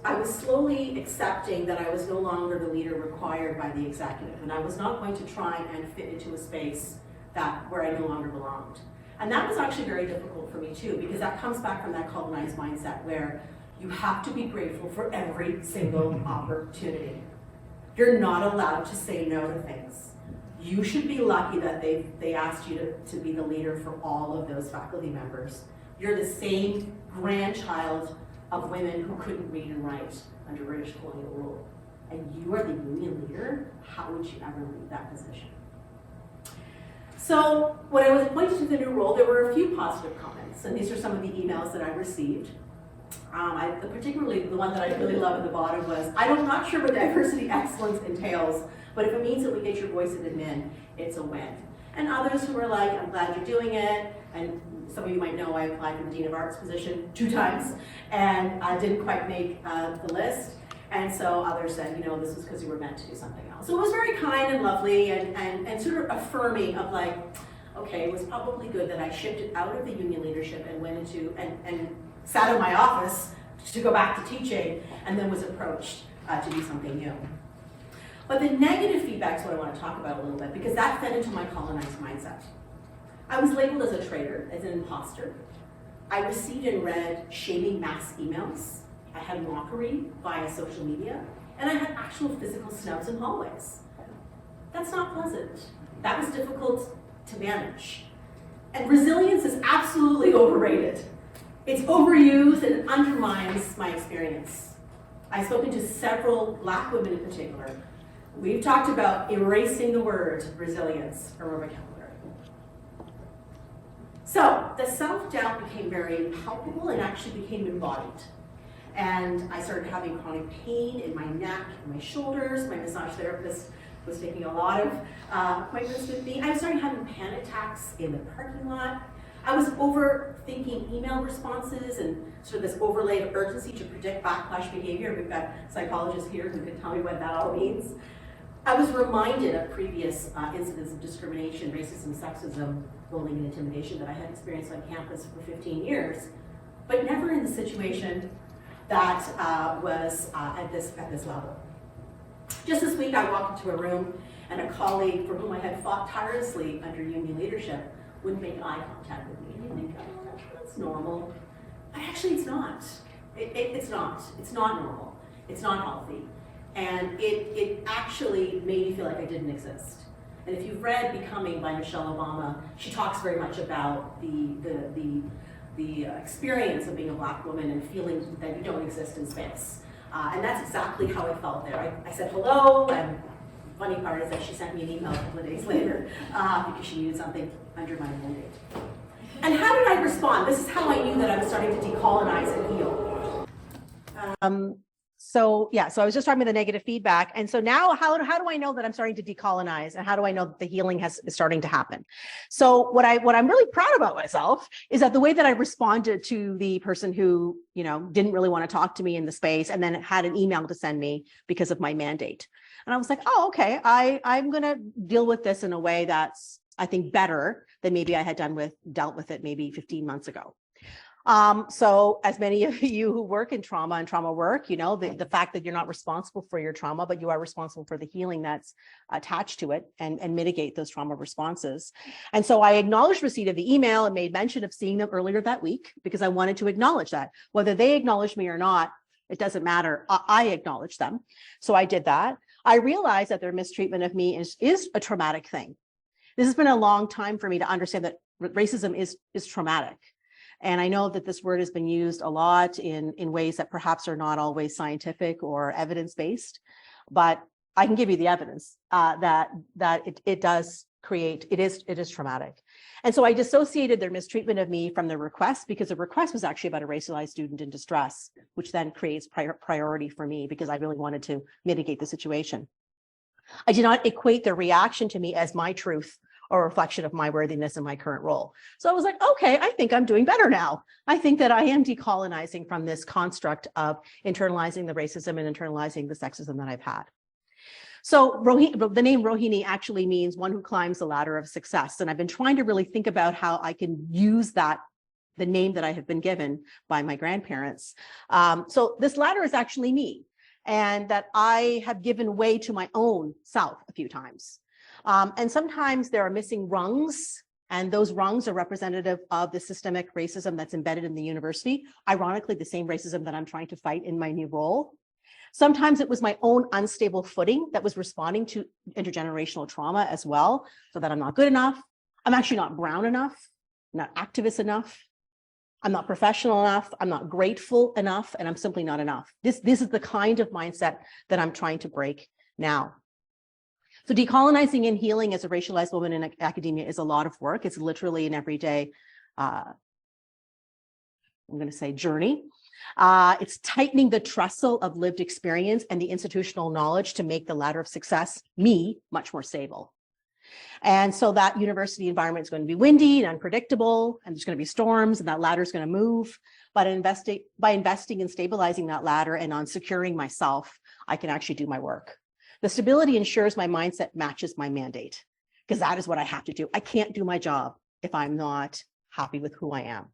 I was slowly accepting that I was no longer the leader required by the executive, and I was not going to try and fit into a space where I no longer belonged. And that was actually very difficult for me too, because that comes back from that colonized mindset where you have to be grateful for every single opportunity. You're not allowed to say no to things. You should be lucky that they asked you to be the leader for all of those faculty members. You're the same grandchild of women who couldn't read and write under British colonial rule. And you are the union leader? How would you ever leave that position? So when I was appointed to the new role, there were a few positive comments, and these are some of the emails that I received. Particularly the one that I really love at the bottom was, I'm not sure what diversity excellence entails, but if it means that we get your voice in admin, it's a win. And others who were like, I'm glad you're doing it, and some of you might know I applied for the Dean of Arts position 2 times and I didn't quite make the list. And so others said, you know, this was because you were meant to do something else. So it was very kind and lovely and sort of affirming of like, okay, it was probably good that I shifted out of the union leadership and went into, and sat in my office to go back to teaching, and then was approached to do something new. But the negative feedback is what I want to talk about a little bit, because that fed into my colonized mindset. I was labeled as a traitor, as an imposter. I received and read shaming mass emails. I had mockery via social media, and I had actual physical snubs in hallways. That's not pleasant. That was difficult to manage. And resilience is absolutely overrated. It's overused and it undermines my experience. I've spoken to several Black women in particular. We've talked about erasing the word resilience from our vocabulary. So the self-doubt became very palpable and actually became embodied. And I started having chronic pain in my neck and my shoulders. My massage therapist was taking a lot of appointments with me. I started having panic attacks in the parking lot. I was overthinking email responses and sort of this overlay of urgency to predict backlash behavior. We've got psychologists here who can tell me what that all means. I was reminded of previous incidents of discrimination, racism, sexism, bullying, and intimidation that I had experienced on campus for 15 years, but never in the situation that was at this level. Just this week, I walked into a room and a colleague for whom I had fought tirelessly under union leadership wouldn't make eye contact with me. And you think, oh, that's normal. But actually, it's not. It's not. It's not normal. It's not healthy. And it actually made me feel like I didn't exist. And if you've read Becoming by Michelle Obama, she talks very much about the experience of being a Black woman and feeling that you don't exist in space. And that's exactly how I felt there. I said hello, and the funny part is that she sent me an email a couple of days later because she needed something under my mandate. And how did I respond? This is how I knew that I was starting to decolonize and heal. So I was just talking about the negative feedback. And so now how do I know that I'm starting to decolonize, and how do I know that the healing is starting to happen? So what I'm really proud about myself is that the way that I responded to the person who, you know, didn't really want to talk to me in the space and then had an email to send me because of my mandate. And I was like, oh, okay, I'm going to deal with this in a way that's, I think, better than maybe I had dealt with it maybe 15 months ago. So as many of you who work in trauma and trauma work, you know, the fact that you're not responsible for your trauma, but you are responsible for the healing that's attached to it and mitigate those trauma responses. And so I acknowledged receipt of the email and made mention of seeing them earlier that week because I wanted to acknowledge that. Whether they acknowledged me or not, it doesn't matter. I acknowledge them. So I did that. I realized that their mistreatment of me is a traumatic thing. This has been a long time for me to understand that racism is traumatic. And I know that this word has been used a lot in ways that perhaps are not always scientific or evidence-based, but I can give you the evidence that it does create, it is traumatic. And so I dissociated their mistreatment of me from the request, because the request was actually about a racialized student in distress, which then creates priority for me because I really wanted to mitigate the situation. I did not equate their reaction to me as my truth or a reflection of my worthiness in my current role. So I was like, okay, I think I'm doing better now. I think that I am decolonizing from this construct of internalizing the racism and internalizing the sexism that I've had. So the name Rohini actually means one who climbs the ladder of success. And I've been trying to really think about how I can use that, the name that I have been given by my grandparents. So this ladder is actually me, and that I have given way to my own self a few times. And sometimes there are missing rungs, and those rungs are representative of the systemic racism that's embedded in the university. Ironically, the same racism that I'm trying to fight in my new role. Sometimes it was my own unstable footing that was responding to intergenerational trauma as well, so that I'm not good enough. I'm actually not brown enough, I'm not activist enough. I'm not professional enough. I'm not grateful enough, and I'm simply not enough. This is the kind of mindset that I'm trying to break now. So decolonizing and healing as a racialized woman in academia is a lot of work. It's literally an everyday, I'm going to say, journey. It's tightening the trestle of lived experience and the institutional knowledge to make the ladder of success, me, much more stable. And so that university environment is going to be windy and unpredictable, and there's going to be storms, and that ladder is going to move. But by investing in stabilizing that ladder and on securing myself, I can actually do my work. The stability ensures my mindset matches my mandate, because that is what I have to do. I can't do my job if I'm not happy with who I am.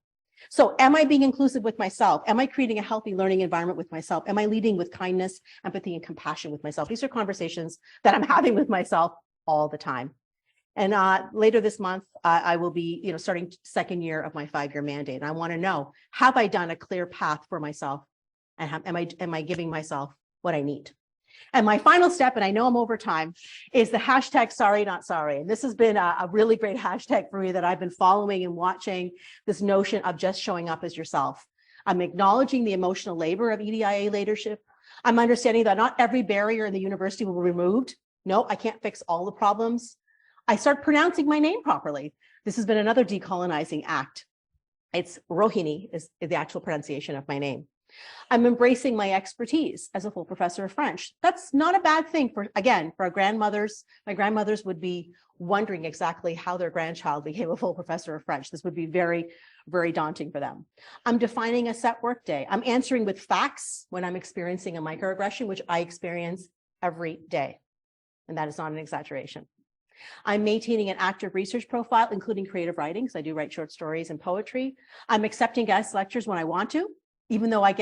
So am I being inclusive with myself? Am I creating a healthy learning environment with myself? Am I leading with kindness, empathy, and compassion with myself? These are conversations that I'm having with myself all the time. And later this month, I will be, starting second year of my 5-year mandate. And I want to know, have I done a clear path for myself? And am I giving myself what I need? And my final step, and I know I'm over time, is the hashtag sorry, not sorry. And this has been a really great hashtag for me that I've been following and watching, this notion of just showing up as yourself. I'm acknowledging the emotional labor of EDIA leadership. I'm understanding that not every barrier in the university will be removed. No, I can't fix all the problems. I start pronouncing my name properly. This has been another decolonizing act. It's Rohini is the actual pronunciation of my name. I'm embracing my expertise as a full professor of French. That's not a bad thing for our grandmothers. My grandmothers would be wondering exactly how their grandchild became a full professor of French. This would be very, very daunting for them. I'm defining a set work day. I'm answering with facts when I'm experiencing a microaggression, which I experience every day. And that is not an exaggeration. I'm maintaining an active research profile, including creative writing, because I do write short stories and poetry. I'm accepting guest lectures when I want to, even though I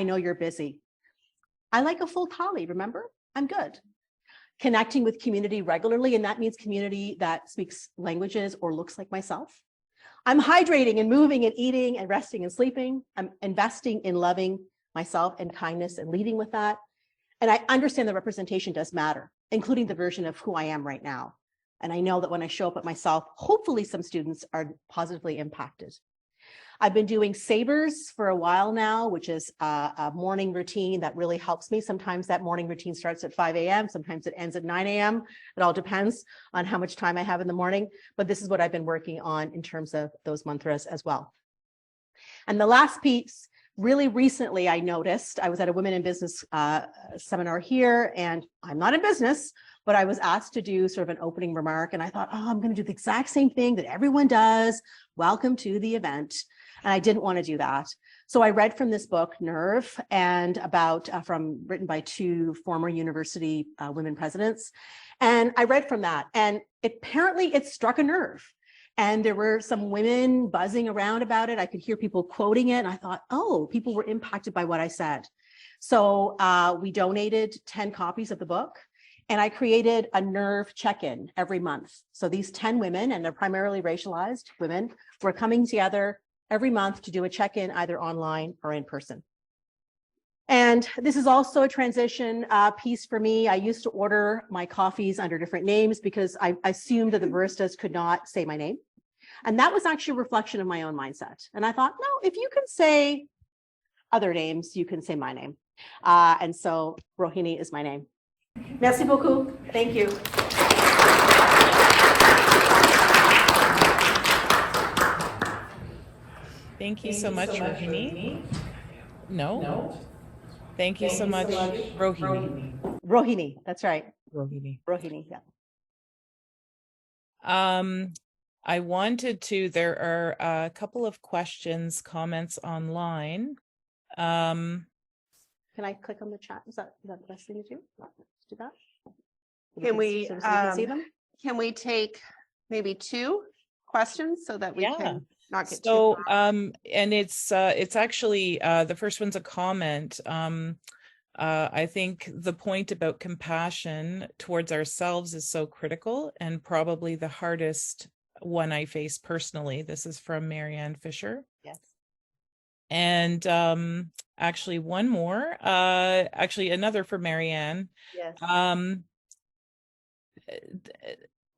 know you're busy. I like a full tally, remember? I'm good. Connecting with community regularly, and that means community that speaks languages or looks like myself. I'm hydrating and moving and eating and resting and sleeping. I'm investing in loving myself and kindness and leading with that. And I understand that representation does matter, including the version of who I am right now. And I know that when I show up at myself, hopefully some students are positively impacted. I've been doing Sabers for a while now, which is a morning routine that really helps me. Sometimes that morning routine starts at 5 a.m. Sometimes it ends at 9 a.m. It all depends on how much time I have in the morning. But this is what I've been working on in terms of those mantras as well. And the last piece, really recently, I noticed, I was at a women in business seminar here, and I'm not in business, but I was asked to do sort of an opening remark. And I thought, I'm going to do the exact same thing that everyone does. Welcome to the event. And I didn't want to do that. So I read from this book, Nerve, and written by 2 former university women presidents. And I read from that, and apparently it struck a nerve. And there were some women buzzing around about it. I could hear people quoting it. And I thought, people were impacted by what I said. So we donated 10 copies of the book. And I created a nerve check-in every month. So these 10 women, and they're primarily racialized women, were coming together every month to do a check-in either online or in person. And this is also a transition piece for me. I used to order my coffees under different names because I assumed that the baristas could not say my name. And that was actually a reflection of my own mindset. And I thought, no, if you can say other names, you can say my name. And so Rohini is my name. Merci beaucoup. Thank you. Thank you so much, Rohini. No. Thank you so much, Rohini. Rohini, that's right. Rohini. Rohini, yeah. I wanted to, there are a couple of questions, comments online. Can I click on the chat? Is that the best thing to do? Let's do that. Can we, so can see them? Can we take maybe 2 questions so that we can not get so too far? and it's actually the first one's a comment. I think the point about compassion towards ourselves is so critical and probably the hardest one I face personally. This is from Marianne Fisher. Yes. And actually one more, actually another for Marianne. Yes.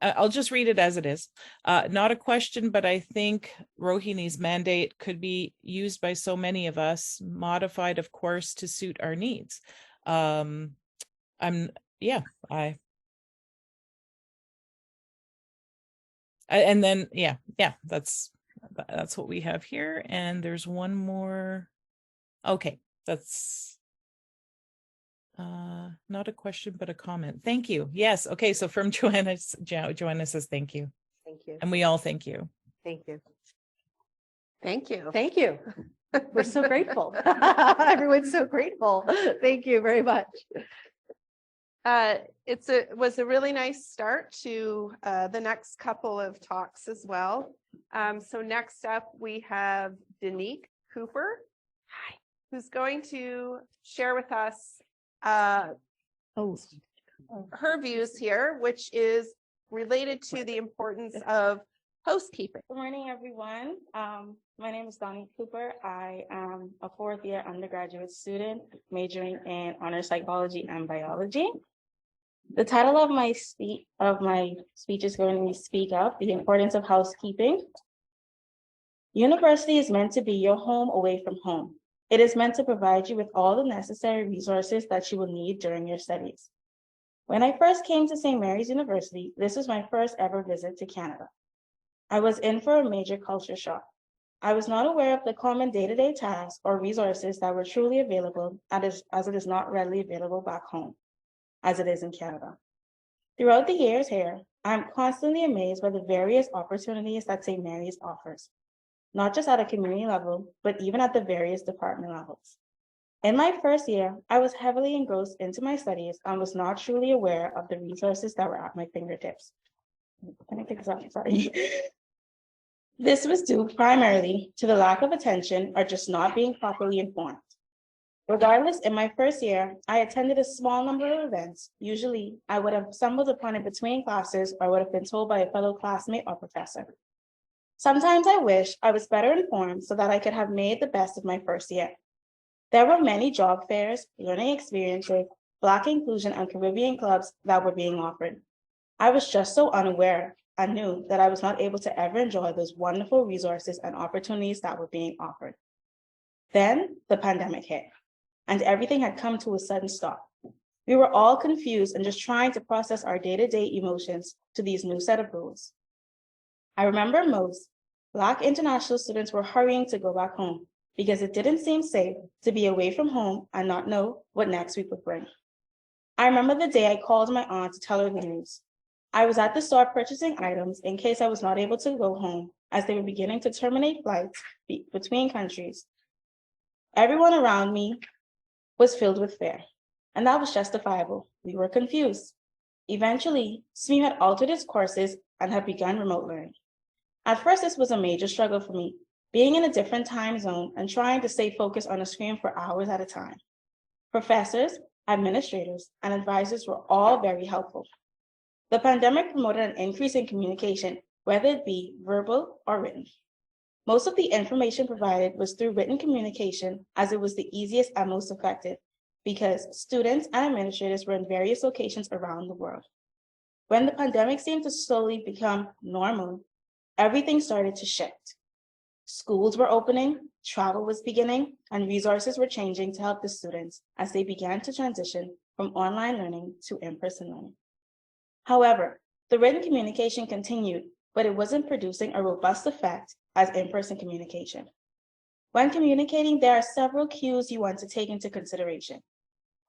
I'll just read it as it is. Not a question, but I think Rohini's mandate could be used by so many of us, modified, of course, to suit our needs. And then, that's what we have here. And there's one more. Okay, that's Not a question, but a comment. Thank you. Yes. Okay. So from Joanna, Joanna says thank you. Thank you. And we all thank you. Thank you. Thank you. Thank you. We're so grateful. Everyone's so grateful. Thank you very much. It was a really nice start to the next couple of talks as well. So next up, we have Donnique Cooper, who's going to share with us her views here, which is related to the importance of housekeeping. Good morning, everyone. My name is Donnique Cooper. I am a fourth-year undergraduate student majoring in honors psychology and biology. The title of my speech is going to be Speak Up, the Importance of Housekeeping. University is meant to be your home away from home. It is meant to provide you with all the necessary resources that you will need during your studies. When I first came to St. Mary's University, this was my first ever visit to Canada. I was in for a major culture shock. I was not aware of the common day-to-day tasks or resources that were truly available as it is not readily available back home, as it is in Canada. Throughout the years here, I'm constantly amazed by the various opportunities that St. Mary's offers, not just at a community level, but even at the various department levels. In my first year, I was heavily engrossed into my studies and was not truly aware of the resources that were at my fingertips. Can I take this off? Sorry. This was due primarily to the lack of attention or just not being properly informed. Regardless, in my first year, I attended a small number of events. Usually, I would have stumbled upon it between classes or would have been told by a fellow classmate or professor. Sometimes I wish I was better informed so that I could have made the best of my first year. There were many job fairs, learning experiences, Black inclusion and Caribbean clubs that were being offered. I was just so unaware and knew that I was not able to ever enjoy those wonderful resources and opportunities that were being offered. Then the pandemic hit, and everything had come to a sudden stop. We were all confused and just trying to process our day-to-day emotions to these new set of rules. I remember most Black international students were hurrying to go back home because it didn't seem safe to be away from home and not know what next week would bring. I remember the day I called my aunt to tell her the news. I was at the store purchasing items in case I was not able to go home as they were beginning to terminate flights between countries. Everyone around me was filled with fear, and that was justifiable. We were confused. Eventually, SMU had altered its courses and had begun remote learning. At first, this was a major struggle for me, being in a different time zone and trying to stay focused on a screen for hours at a time. Professors, administrators, and advisors were all very helpful. The pandemic promoted an increase in communication, whether it be verbal or written. Most of the information provided was through written communication, as it was the easiest and most effective, because students and administrators were in various locations around the world. When the pandemic seemed to slowly become normal, everything started to shift. Schools were opening, travel was beginning, and resources were changing to help the students as they began to transition from online learning to in-person learning. However, the written communication continued, but it wasn't producing a robust effect as in-person communication. When communicating, there are several cues you want to take into consideration.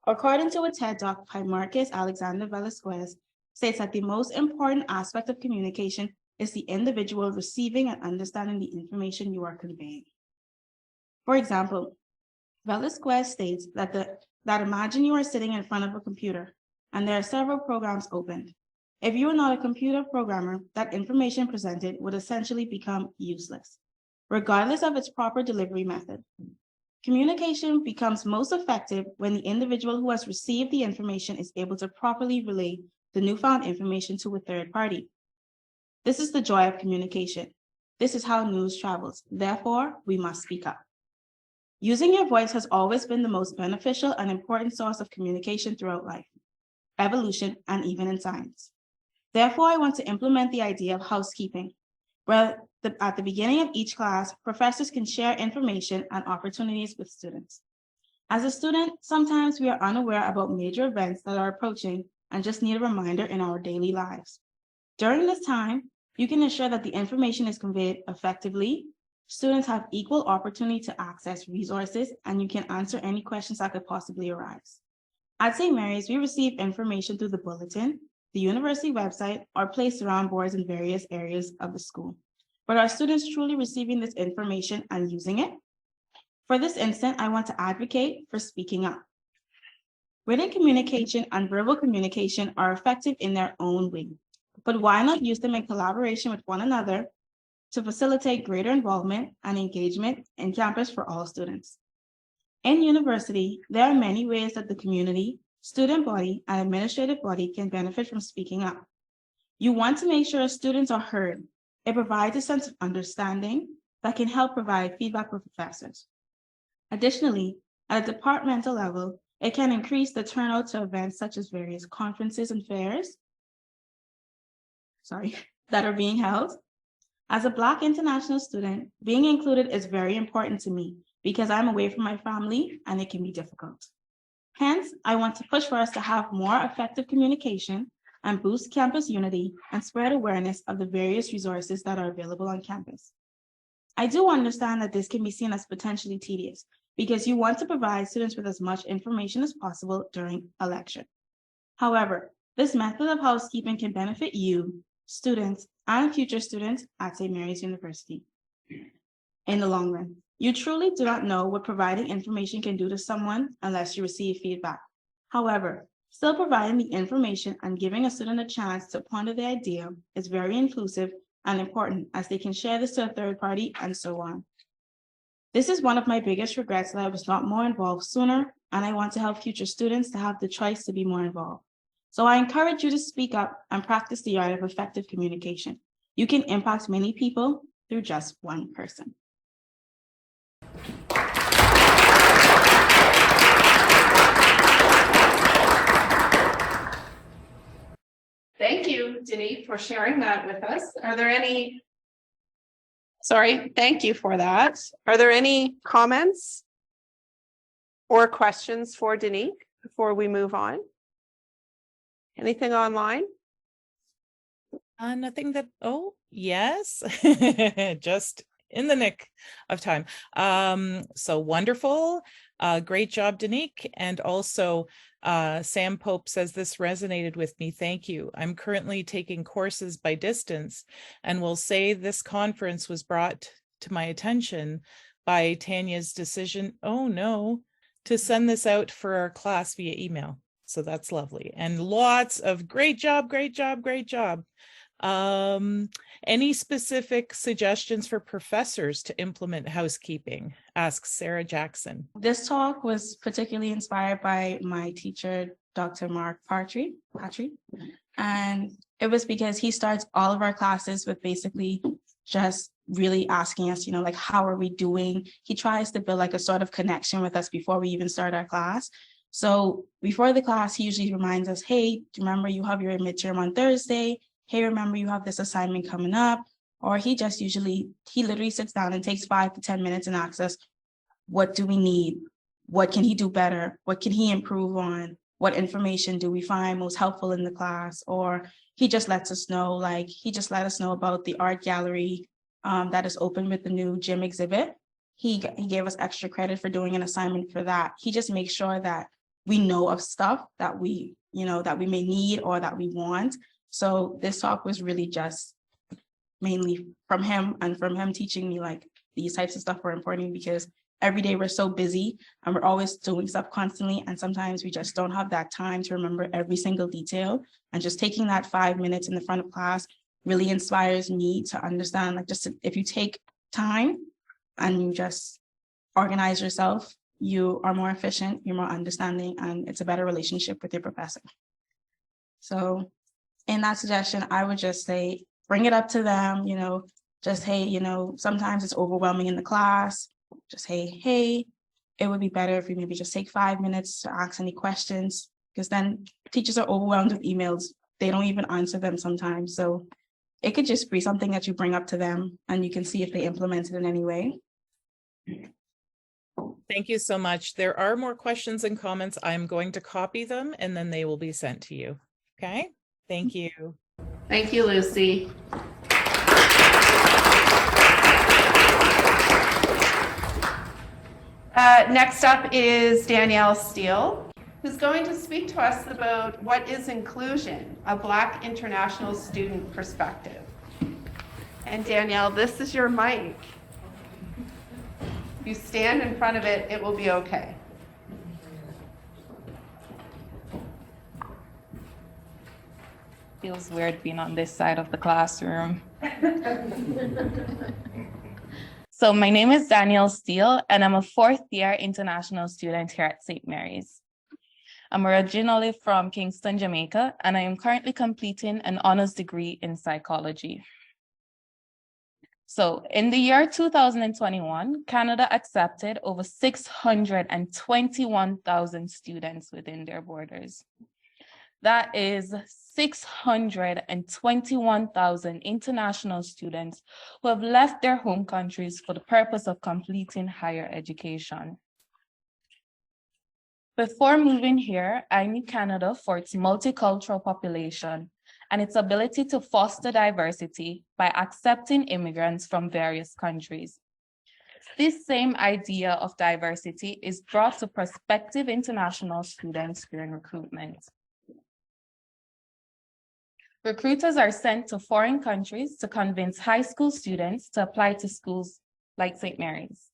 According to a TED Talk by Marcus Alexander Velasquez, states that the most important aspect of communication is the individual receiving and understanding the information you are conveying. For example, Velasquez states that imagine you are sitting in front of a computer and there are several programs opened. If you are not a computer programmer, that information presented would essentially become useless, regardless of its proper delivery method. Communication becomes most effective when the individual who has received the information is able to properly relay the newfound information to a third party. This is the joy of communication. This is how news travels. Therefore, we must speak up. Using your voice has always been the most beneficial and important source of communication throughout life, evolution, and even in science. Therefore, I want to implement the idea of housekeeping, where at the beginning of each class, professors can share information and opportunities with students. As a student, sometimes we are unaware about major events that are approaching and just need a reminder in our daily lives. During this time, you can ensure that the information is conveyed effectively, students have equal opportunity to access resources, and you can answer any questions that could possibly arise. At St. Mary's, we receive information through the bulletin, the university website, or placed around boards in various areas of the school. But are students truly receiving this information and using it? For this instant, I want to advocate for speaking up. Written communication and verbal communication are effective in their own way, but why not use them in collaboration with one another to facilitate greater involvement and engagement in campus for all students? In university, there are many ways that the community, student body, and administrative body can benefit from speaking up. You want to make sure students are heard. It provides a sense of understanding that can help provide feedback for professors. Additionally, at a departmental level, it can increase the turnout to events such as various conferences and fairs that are being held. As a Black international student, being included is very important to me because I'm away from my family and it can be difficult. Hence, I want to push for us to have more effective communication and boost campus unity and spread awareness of the various resources that are available on campus. I do understand that this can be seen as potentially tedious because you want to provide students with as much information as possible during a lecture. However, this method of housekeeping can benefit you, students, and future students at St. Mary's University. In the long run, you truly do not know what providing information can do to someone unless you receive feedback. However, still providing the information and giving a student a chance to ponder the idea is very inclusive and important as they can share this to a third party and so on. This is one of my biggest regrets that I was not more involved sooner, and I want to help future students to have the choice to be more involved. So I encourage you to speak up and practice the art of effective communication. You can impact many people through just one person. Thank you, Donnique, for sharing that with us. Are there any? Thank you for that. Are there any comments or questions for Donnique before we move on? Anything online? Nothing that, oh, yes, just in the nick of time. So wonderful. Great job, Donnique. And also Sam Pope says this resonated with me. Thank you. I'm currently taking courses by distance and will say this conference was brought to my attention by Tanya's decision, oh no, to send this out for our class via email. So that's lovely. And lots of great job, great job, great job. Any specific suggestions for professors to implement housekeeping? Asks Sarah Jackson. This talk was particularly inspired by my teacher, Dr. Mark Patry. And it was because he starts all of our classes with basically just really asking us, like, how are we doing? He tries to build like a sort of connection with us before we even start our class. So before the class, he usually reminds us, hey, remember you have your midterm on Thursday. Hey, remember you have this assignment coming up. Or he literally sits down and takes 5 to 10 minutes and asks us, what do we need? What can he do better? What can he improve on? What information do we find most helpful in the class? Or he just lets us know, he just let us know about the art gallery that is open with the new gym exhibit. He gave us extra credit for doing an assignment for that. He just makes sure that we know of stuff that we may need or that we want. So this talk was really just mainly from him and from him teaching me these types of stuff were important because every day we're so busy and we're always doing stuff constantly. And sometimes we just don't have that time to remember every single detail. And just taking that 5 minutes in the front of class really inspires me to understand, if you take time and you just organize yourself, you are more efficient, you're more understanding, and it's a better relationship with your professor. So in that suggestion, I would just say, bring it up to them, just, hey, sometimes it's overwhelming in the class. Just, hey, it would be better if we maybe just take 5 minutes to ask any questions, because then teachers are overwhelmed with emails. They don't even answer them sometimes. So it could just be something that you bring up to them and you can see if they implement it in any way. Thank you so much. There are more questions and comments. I'm going to copy them and then they will be sent to you. Okay. Thank you. Thank you, Lucie. Next up is Danielle Steele. who's going to speak to us about what is inclusion, a Black international student perspective. And Danielle, this is your mic. If you stand in front of it, it will be okay. Feels weird being on this side of the classroom. So my name is Danielle Steele, and I'm a fourth-year international student here at St. Mary's. I'm originally from Kingston, Jamaica, and I am currently completing an honors degree in psychology. So in the year 2021, Canada accepted over 621,000 students within their borders. That is 621,000 international students who have left their home countries for the purpose of completing higher education. Before moving here, I knew Canada for its multicultural population and its ability to foster diversity by accepting immigrants from various countries. This same idea of diversity is brought to prospective international students during recruitment. Recruiters are sent to foreign countries to convince high school students to apply to schools like St. Mary's.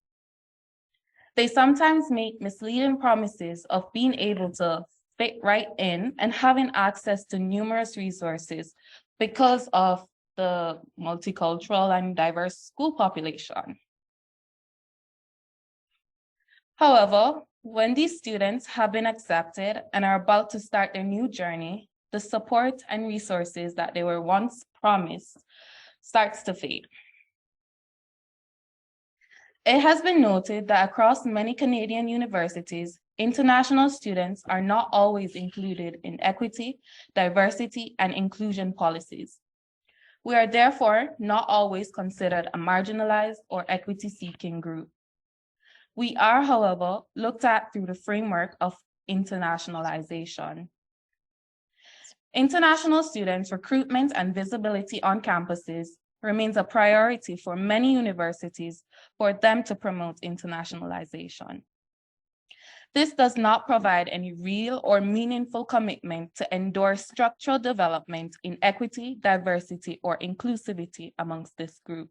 They sometimes make misleading promises of being able to fit right in and having access to numerous resources because of the multicultural and diverse school population. However, when these students have been accepted and are about to start their new journey, the support and resources that they were once promised starts to fade. It has been noted that across many Canadian universities, international students are not always included in equity, diversity, and inclusion policies. We are therefore not always considered a marginalized or equity-seeking group. We are, however, looked at through the framework of internationalization. International students' recruitment and visibility on campuses remains a priority for many universities for them to promote internationalization. This does not provide any real or meaningful commitment to endorse structural development in equity, diversity, or inclusivity amongst this group.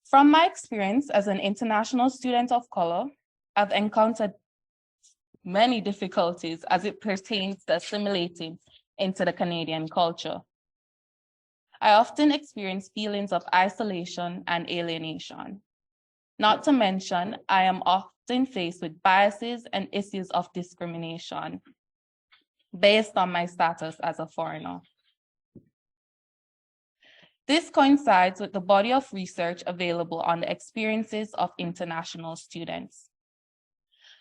From my experience as an international student of color, I've encountered many difficulties as it pertains to assimilating into the Canadian culture. I often experience feelings of isolation and alienation. Not to mention, I am often faced with biases and issues of discrimination based on my status as a foreigner. This coincides with the body of research available on the experiences of international students.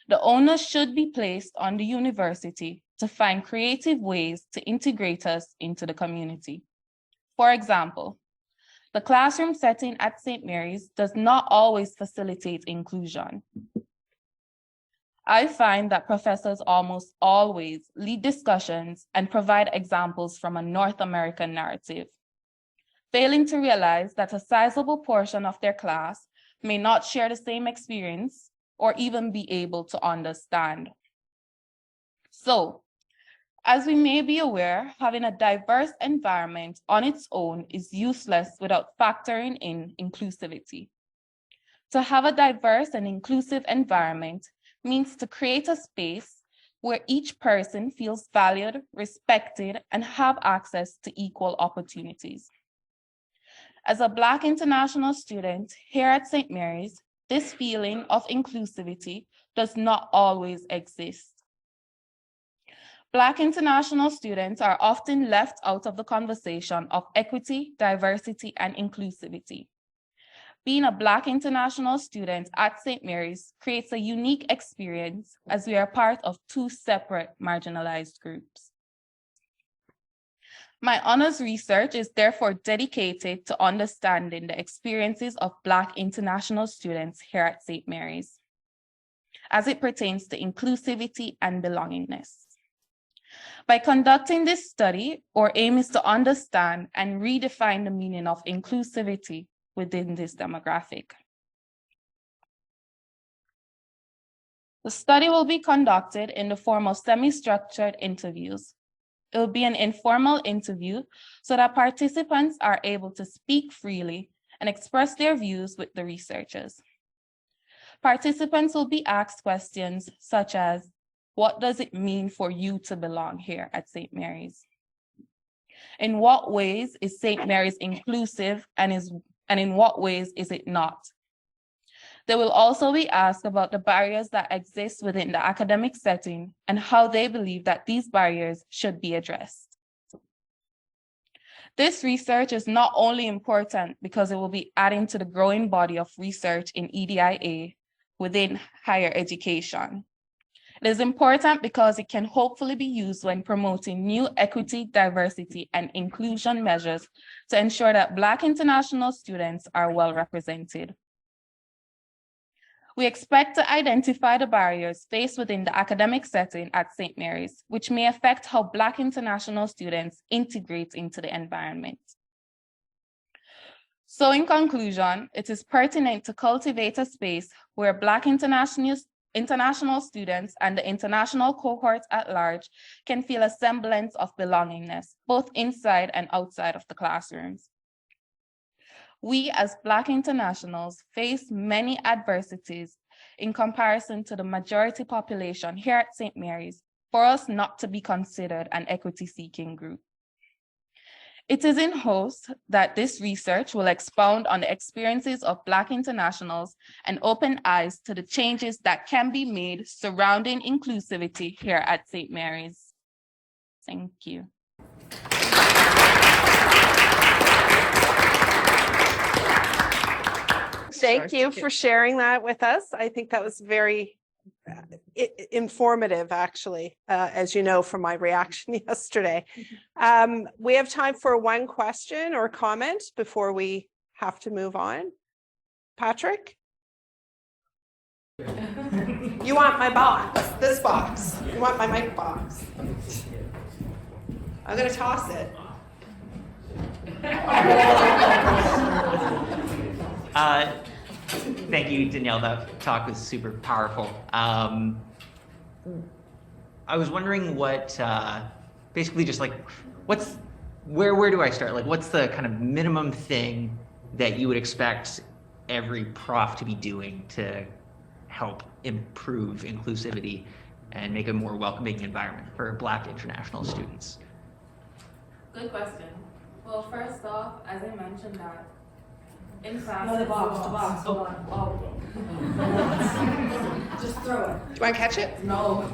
The onus should be placed on the university to find creative ways to integrate us into the community. For example, the classroom setting at St. Mary's does not always facilitate inclusion. I find that professors almost always lead discussions and provide examples from a North American narrative, failing to realize that a sizable portion of their class may not share the same experience or even be able to understand. So, as we may be aware, having a diverse environment on its own is useless without factoring in inclusivity. To have a diverse and inclusive environment means to create a space where each person feels valued, respected, and have access to equal opportunities. As a Black international student here at St. Mary's, this feeling of inclusivity does not always exist. Black international students are often left out of the conversation of equity, diversity, and inclusivity. Being a Black international student at St. Mary's creates a unique experience as we are part of two separate marginalized groups. My honors research is therefore dedicated to understanding the experiences of Black international students here at St. Mary's, as it pertains to inclusivity and belongingness. By conducting this study, our aim is to understand and redefine the meaning of inclusivity within this demographic. The study will be conducted in the form of semi-structured interviews. It will be an informal interview so that participants are able to speak freely and express their views with the researchers. Participants will be asked questions such as, what does it mean for you to belong here at St. Mary's? In what ways is St. Mary's inclusive and in what ways is it not? They will also be asked about the barriers that exist within the academic setting and how they believe that these barriers should be addressed. This research is not only important because it will be adding to the growing body of research in EDIA within higher education. It is important because it can hopefully be used when promoting new equity, diversity, and inclusion measures to ensure that Black international students are well represented. We expect to identify the barriers faced within the academic setting at St. Mary's, which may affect how Black international students integrate into the environment. So in conclusion, it is pertinent to cultivate a space where Black international students and the international cohorts at large can feel a semblance of belongingness, both inside and outside of the classrooms. We as Black internationals face many adversities in comparison to the majority population here at St. Mary's for us not to be considered an equity-seeking group. It is in hopes that this research will expound on the experiences of Black internationals and open eyes to the changes that can be made surrounding inclusivity here at St. Mary's. Thank you. Thank you for sharing that with us. I think that was very informative, actually, as you know from my reaction yesterday. We have time for one question or comment before we have to move on. Patrick? You want my box, this box. You want my mic box. I'm going to toss it. Thank you, Danielle. That talk was super powerful. I was wondering what, basically just like, where do I start? Like, what's the kind of minimum thing that you would expect every prof to be doing to help improve inclusivity and make a more welcoming environment for Black international students? Good question. Well, first off, as I mentioned that in class. No, the box, hold on. Oh. Just throw it. Do you want to catch it? No.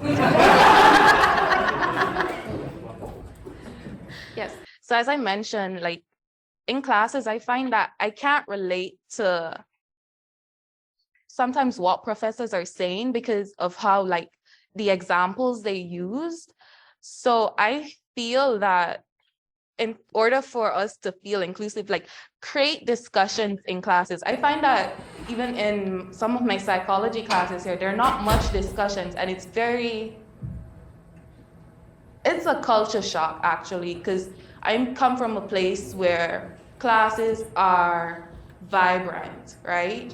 Yes. So as I mentioned, like in classes, I find that I can't relate to sometimes what professors are saying because of how like the examples they used. So I feel that in order for us to feel inclusive, like create discussions in classes. I find that even in some of my psychology classes here, there are not much discussions, and it's a culture shock actually, because I come from a place where classes are vibrant, right?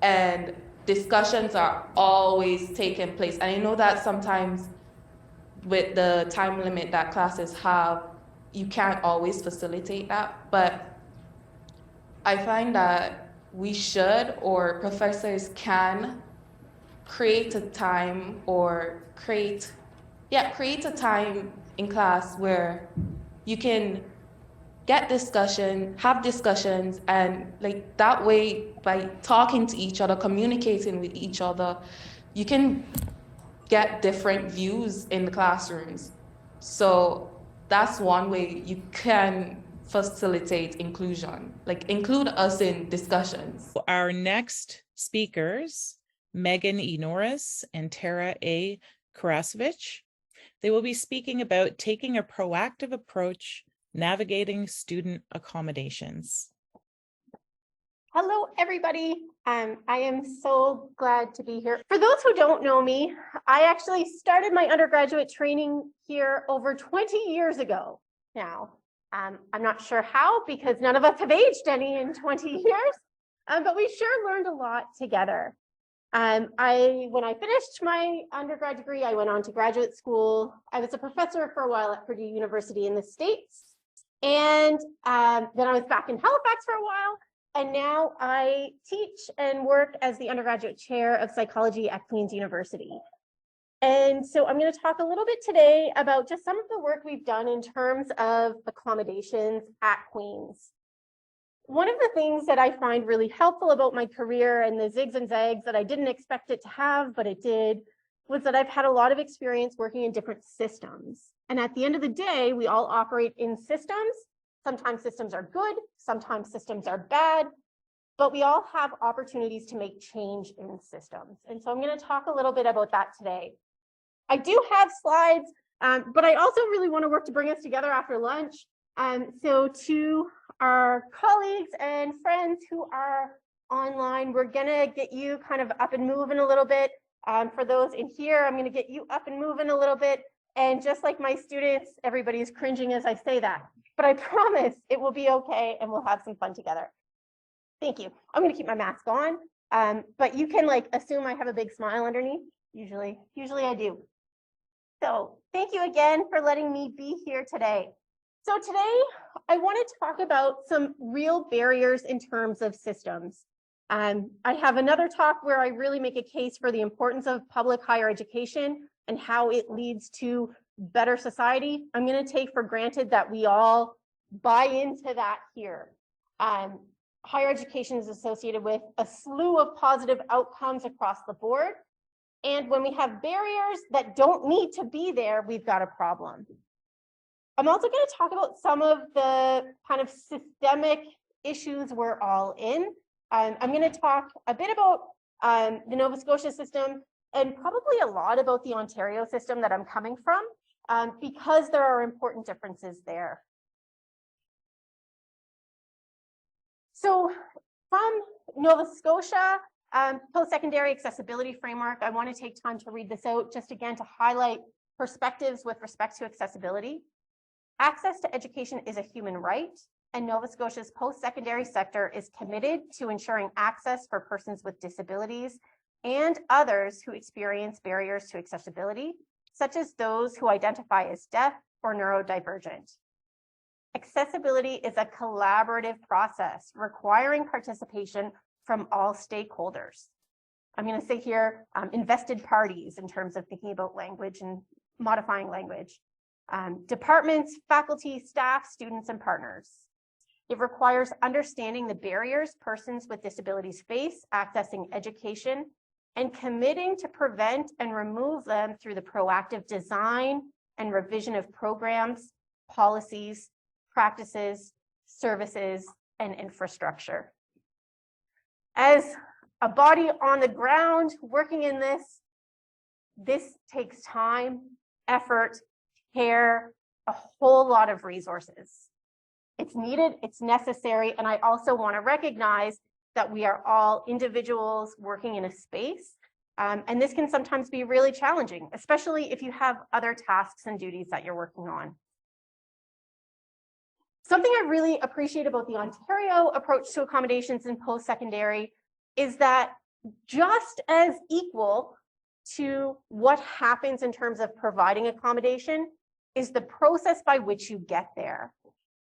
And discussions are always taking place. And I know that sometimes with the time limit that classes have, you can't always facilitate that, but I find that we should, or professors can, create a time or create a time in class where you can have discussions, and like that way, by talking to each other, communicating with each other, you can get different views in the classrooms. So that's one way you can facilitate inclusion, like include us in discussions. Our next speakers, Meghan E. Norris and Tara A. Karasewich. They will be speaking about taking a proactive approach, navigating student accommodations. Hello, everybody. I am so glad to be here. For those who don't know me, I actually started my undergraduate training here over 20 years ago now. I'm not sure how, because none of us have aged any in 20 years, but we sure learned a lot together. When I finished my undergrad degree, I went on to graduate school. I was a professor for a while at Purdue University in the States. And then I was back in Halifax for a while. And now I teach and work as the undergraduate chair of psychology at Queen's University. And so I'm going to talk a little bit today about just some of the work we've done in terms of accommodations at Queen's. One of the things that I find really helpful about my career and the zigs and zags that I didn't expect it to have, but it did, was that I've had a lot of experience working in different systems. And at the end of the day, we all operate in systems. Sometimes systems are good, sometimes systems are bad, but we all have opportunities to make change in systems. And so I'm going to talk a little bit about that today. I do have slides, but I also really want to work to bring us together after lunch. So to our colleagues and friends who are online, we're going to get you kind of up and moving a little bit. For those in here, I'm going to get you up and moving a little bit. And just like my students, everybody's cringing as I say that. But I promise it will be okay and we'll have some fun together. Thank you. I'm going to keep my mask on, but you can like assume I have a big smile underneath. Usually I do. So thank you again for letting me be here today. So today I want to talk about some real barriers in terms of systems. I have another talk where I really make a case for the importance of public higher education and how it leads to better society. I'm going to take for granted that we all buy into that here. Higher education is associated with a slew of positive outcomes across the board. And when we have barriers that don't need to be there, we've got a problem. I'm also going to talk about some of the kind of systemic issues we're all in. I'm going to talk a bit about the Nova Scotia system and probably a lot about the Ontario system that I'm coming from. Because there are important differences there. So from Nova Scotia post-secondary accessibility framework, I want to take time to read this out just again to highlight perspectives with respect to accessibility. Access to education is a human right, and Nova Scotia's post-secondary sector is committed to ensuring access for persons with disabilities and others who experience barriers to accessibility, such as those who identify as deaf or neurodivergent. Accessibility is a collaborative process requiring participation from all stakeholders. I'm going to say here, invested parties in terms of thinking about language and modifying language. Departments, faculty, staff, students, and partners. It requires understanding the barriers persons with disabilities face accessing education and committing to prevent and remove them through the proactive design and revision of programs, policies, practices, services, and infrastructure. As a body on the ground working in this takes time, effort, care, a whole lot of resources. It's needed, it's necessary, and I also want to recognize that we are all individuals working in a space, and this can sometimes be really challenging, especially if you have other tasks and duties that you're working on. Something I really appreciate about the Ontario approach to accommodations in post-secondary is that just as equal to what happens in terms of providing accommodation is the process by which you get there.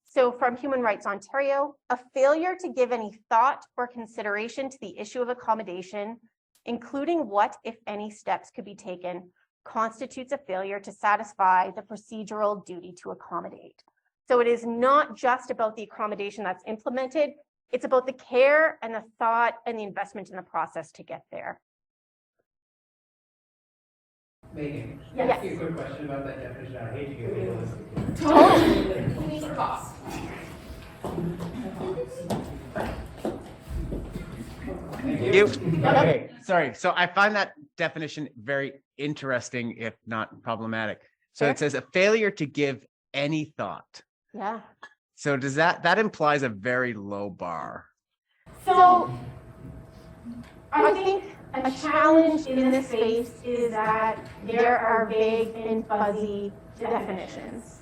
So from Human Rights Ontario, a failure to give any thought or consideration to the issue of accommodation, including what, if any, steps could be taken, constitutes a failure to satisfy the procedural duty to accommodate. So it is not just about the accommodation that's implemented, it's about the care and the thought and the investment in the process to get there. Megan, yes. Ask you a quick question about that definition. I hate to give you a list. Totally. Thank you. Okay, sorry. So I find that definition very interesting, if not problematic. So Sure. it says a failure to give any thought. Yeah. So does that implies a very low bar? So I think a challenge in this space is that there are vague and fuzzy definitions.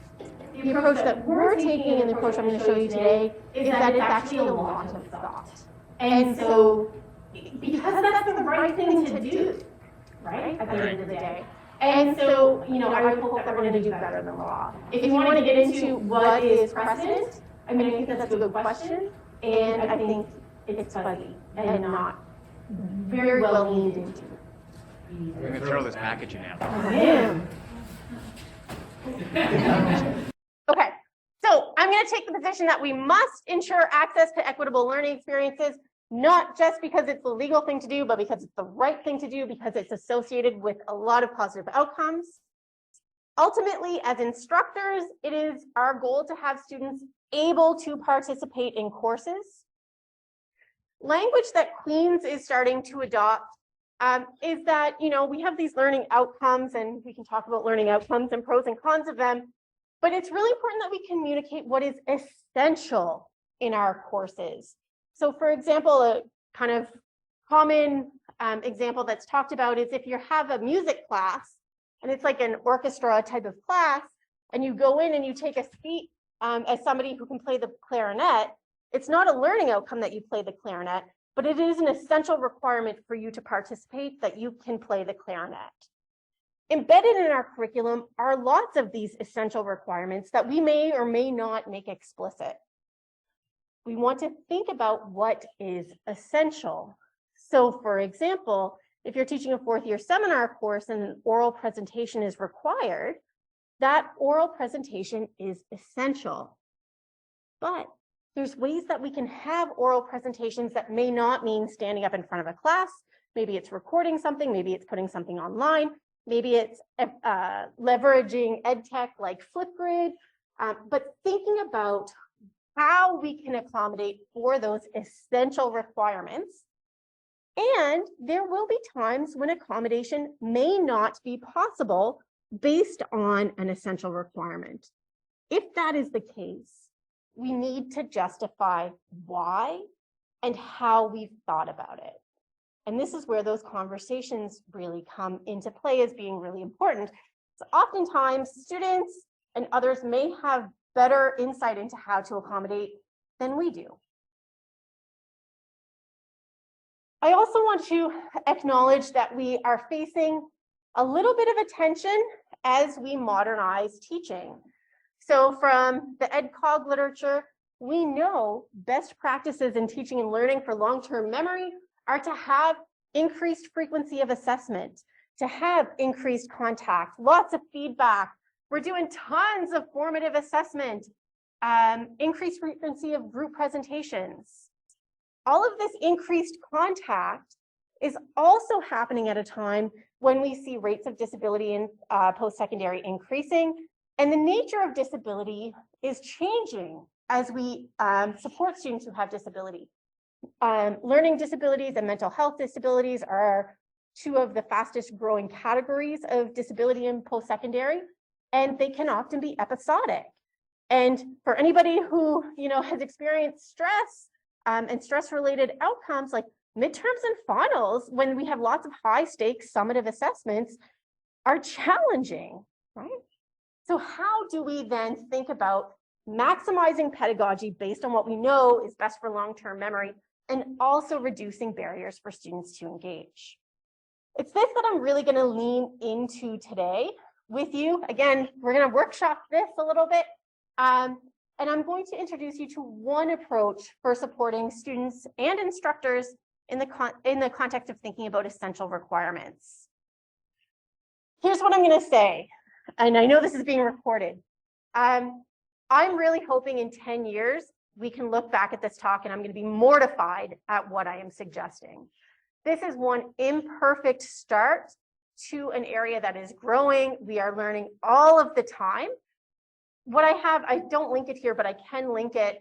The approach that we're taking and the approach I'm going to show you today is that it's actually a lot of thought. And so because that's the right thing to do, right, at the end of the day. And so, I would hope that we're going to do better than law. If you want to get into what is precedent, I think that's a good question, and I think it's fuzzy and not very well leaned into. I'm going to throw this package in now. Okay, so I'm going to take the position that we must ensure access to equitable learning experiences, not just because it's the legal thing to do, but because it's the right thing to do, because it's associated with a lot of positive outcomes. Ultimately, as instructors, it is our goal to have students able to participate in courses. Language that Queen's is starting to adopt is that, we have these learning outcomes, and we can talk about learning outcomes and pros and cons of them, but it's really important that we communicate what is essential in our courses. So for example, a kind of common example that's talked about is if you have a music class and it's like an orchestra type of class, and you go in and you take a seat as somebody who can play the clarinet, it's not a learning outcome that you play the clarinet, but it is an essential requirement for you to participate that you can play the clarinet. Embedded in our curriculum are lots of these essential requirements that we may or may not make explicit. We want to think about what is essential. So for example, if you're teaching a fourth-year seminar course and an oral presentation is required, that oral presentation is essential. But there's ways that we can have oral presentations that may not mean standing up in front of a class. Maybe it's recording something, maybe it's putting something online, maybe it's leveraging ed tech like Flipgrid, but thinking about how we can accommodate for those essential requirements. And there will be times when accommodation may not be possible based on an essential requirement. If that is the case, we need to justify why and how we've thought about it. And this is where those conversations really come into play as being really important. So oftentimes students and others may have better insight into how to accommodate than we do. I also want to acknowledge that we are facing a little bit of a tension as we modernize teaching. So from the EdCog literature, we know best practices in teaching and learning for long-term memory are to have increased frequency of assessment, to have increased contact, lots of feedback. We're doing tons of formative assessment, increased frequency of group presentations. All of this increased contact is also happening at a time when we see rates of disability in post-secondary increasing, and the nature of disability is changing as we support students who have disability. Learning disabilities and mental health disabilities are two of the fastest growing categories of disability in post-secondary, and they can often be episodic. And for anybody who has experienced stress and stress-related outcomes like midterms and finals, when we have lots of high-stakes summative assessments, are challenging, right? So how do we then think about maximizing pedagogy based on what we know is best for long-term memory and also reducing barriers for students to engage? It's this that I'm really going to lean into today with you. Again, we're going to workshop this a little bit. And I'm going to introduce you to one approach for supporting students and instructors in the context of thinking about essential requirements. Here's what I'm going to say, and I know this is being recorded. I'm really hoping in 10 years, we can look back at this talk and I'm going to be mortified at what I am suggesting. This is one imperfect start to an area that is growing. We are learning all of the time. What I have, I don't link it here, but I can link it.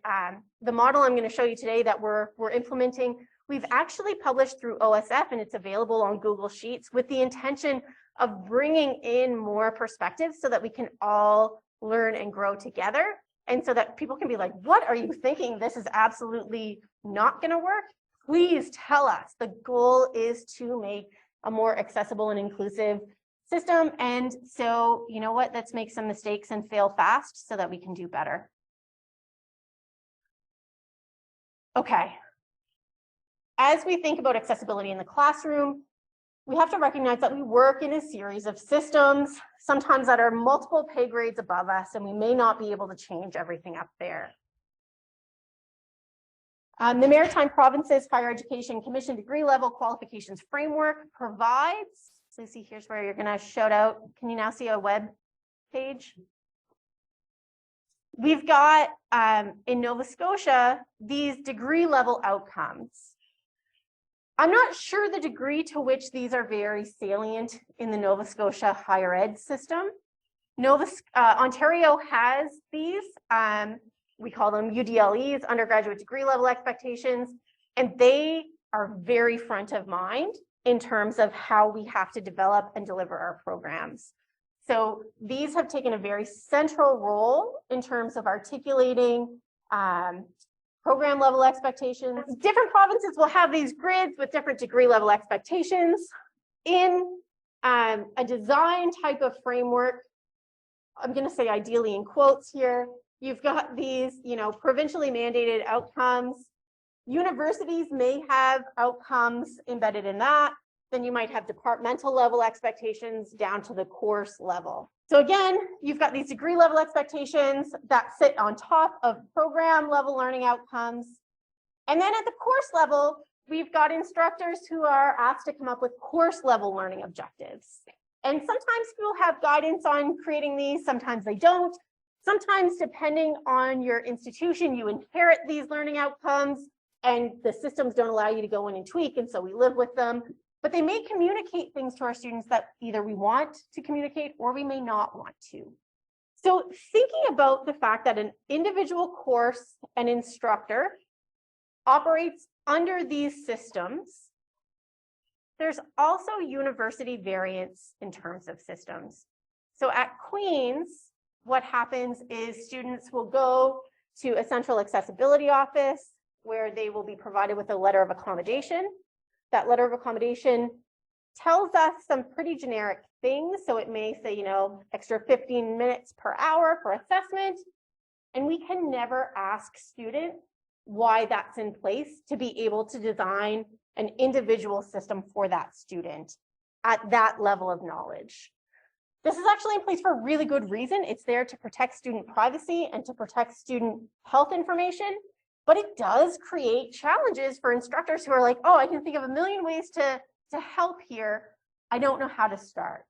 The model I'm going to show you today that we're implementing, we've actually published through OSF and it's available on Google Sheets with the intention of bringing in more perspectives so that we can all learn and grow together. And so that people can be like, what are you thinking? This is absolutely not going to work. Please tell us. The goal is to make a more accessible and inclusive system. And so, you know what, let's make some mistakes and fail fast so that we can do better. Okay. as we think about accessibility in the classroom, we have to recognize that we work in a series of systems, sometimes that are multiple pay grades above us, and we may not be able to change everything up there. The Maritime Provinces Higher Education Commission degree level qualifications framework provides, Lucie, here's where you're going to shout out. Can you now see a web page? We've got in Nova Scotia, these degree level outcomes. I'm not sure the degree to which these are very salient in the Nova Scotia higher ed system. Ontario has these. We call them UDLEs, undergraduate degree level expectations, and they are very front of mind in terms of how we have to develop and deliver our programs. So these have taken a very central role in terms of articulating program level expectations. Different provinces will have these grids with different degree level expectations. In a design type of framework, I'm going to say ideally in quotes here, you've got these, provincially mandated outcomes. Universities may have outcomes embedded in that. Then you might have departmental level expectations down to the course level. So again, you've got these degree level expectations that sit on top of program level learning outcomes. And then at the course level, we've got instructors who are asked to come up with course level learning objectives. And sometimes people have guidance on creating these, sometimes they don't. Sometimes, depending on your institution, you inherit these learning outcomes and the systems don't allow you to go in and tweak, and so we live with them. But they may communicate things to our students that either we want to communicate or we may not want to. So thinking about the fact that an individual course and instructor operates under these systems, there's also university variance in terms of systems. So at Queen's, what happens is students will go to a central accessibility office where they will be provided with a letter of accommodation. That letter of accommodation tells us some pretty generic things. So it may say, extra 15 minutes per hour for assessment. And we can never ask students why that's in place to be able to design an individual system for that student at that level of knowledge. This is actually in place for a really good reason. It's there to protect student privacy and to protect student health information, but it does create challenges for instructors who are like, oh, I can think of a million ways to help here. I don't know how to start.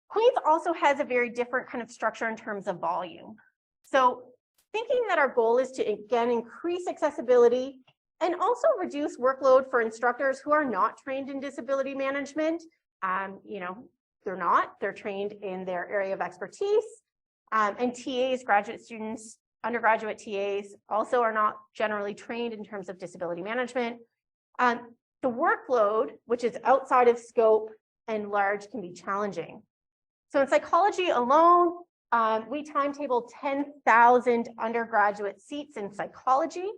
Queen's also has a very different kind of structure in terms of volume. So thinking that our goal is to, again, increase accessibility and also reduce workload for instructors who are not trained in disability management. They're trained in their area of expertise. And TAs, graduate students, undergraduate TAs also are not generally trained in terms of disability management. The workload, which is outside of scope and large, can be challenging. So in psychology alone, we timetable 10,000 undergraduate seats in psychology.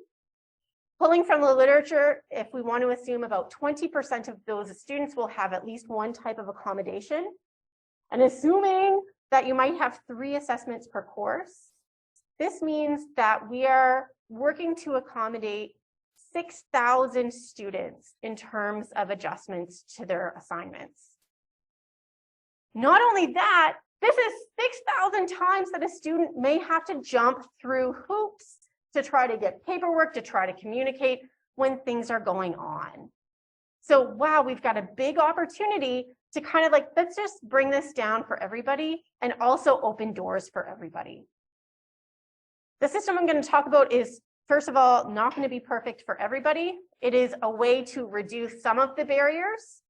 Pulling from the literature, if we want to assume about 20% of those students will have at least one type of accommodation, and assuming that you might have 3 assessments per course, this means that we are working to accommodate 6,000 students in terms of adjustments to their assignments. Not only that, this is 6,000 times that a student may have to jump through hoops to try to get paperwork, to try to communicate when things are going on. So wow, we've got a big opportunity to kind of let's just bring this down for everybody and also open doors for everybody. The system I'm going to talk about is, first of all, not going to be perfect for everybody. It is a way to reduce some of the barriers.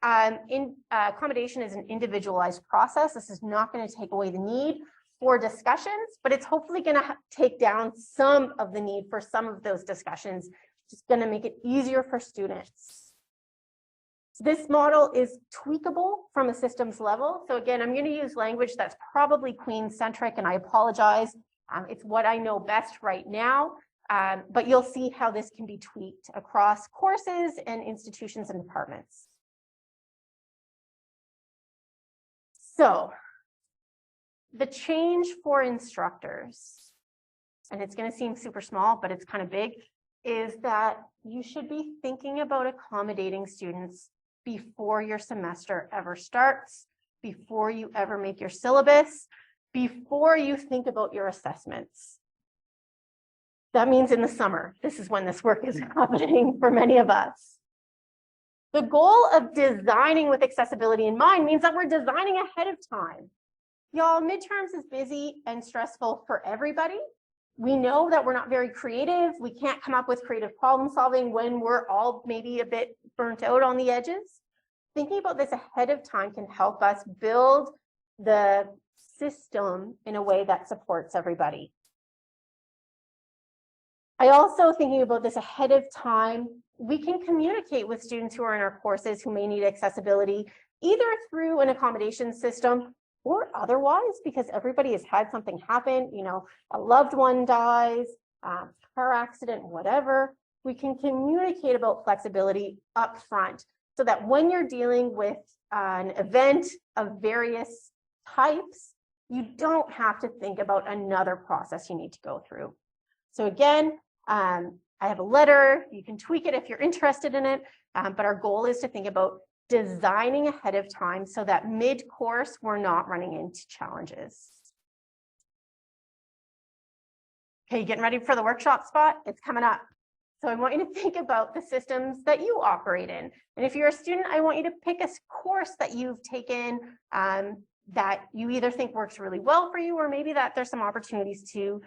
Accommodation is an individualized process. This is not going to take away the need for discussions, but it's hopefully going to take down some of the need for some of those discussions. It's going to make it easier for students. This model is tweakable from a systems level. So again, I'm going to use language that's probably Queen-centric, and I apologize. It's what I know best right now, but you'll see how this can be tweaked across courses and institutions and departments. So the change for instructors, and it's going to seem super small, but it's kind of big, is that you should be thinking about accommodating students before your semester ever starts, before you ever make your syllabus, before you think about your assessments. That means in the summer, this is when this work is happening for many of us. The goal of designing with accessibility in mind means that we're designing ahead of time. Y'all, midterms is busy and stressful for everybody. We know that we're not very creative. We can't come up with creative problem solving when we're all maybe a bit burnt out on the edges. Thinking about this ahead of time can help us build the system in a way that supports everybody. I also, thinking about this ahead of time, we can communicate with students who are in our courses who may need accessibility, either through an accommodation system or otherwise, because everybody has had something happen, you know, a loved one dies, car accident, whatever. We can communicate about flexibility up front so that when you're dealing with an event of various types, you don't have to think about another process you need to go through. So again, I have a letter, you can tweak it if you're interested in it, but our goal is to think about designing ahead of time so that mid-course we're not running into challenges. Okay, you getting ready for the workshop spot? It's coming up. So I want you to think about the systems that you operate in. And if you're a student, I want you to pick a course that you've taken that you either think works really well for you, or maybe that there's some opportunities to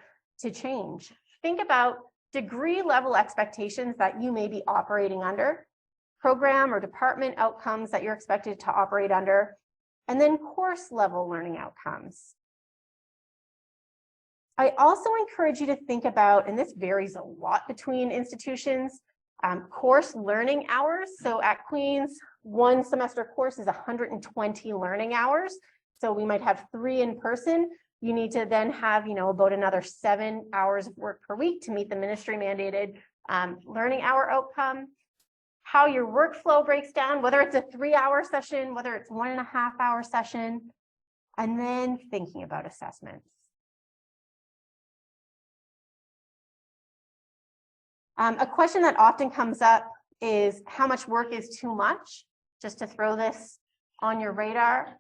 change. Think about degree level expectations that you may be operating under, program or department outcomes that you're expected to operate under, and then course level learning outcomes. I also encourage you to think about, and this varies a lot between institutions, course learning hours. So at Queen's, one semester course is 120 learning hours. So we might have 3 in person. You need to then have, you know, about another 7 hours of work per week to meet the ministry mandated learning hour outcome. How your workflow breaks down, whether it's a 3-hour session, whether it's 1.5-hour session, and then thinking about assessments. A question that often comes up is how much work is too much, just to throw this on your radar.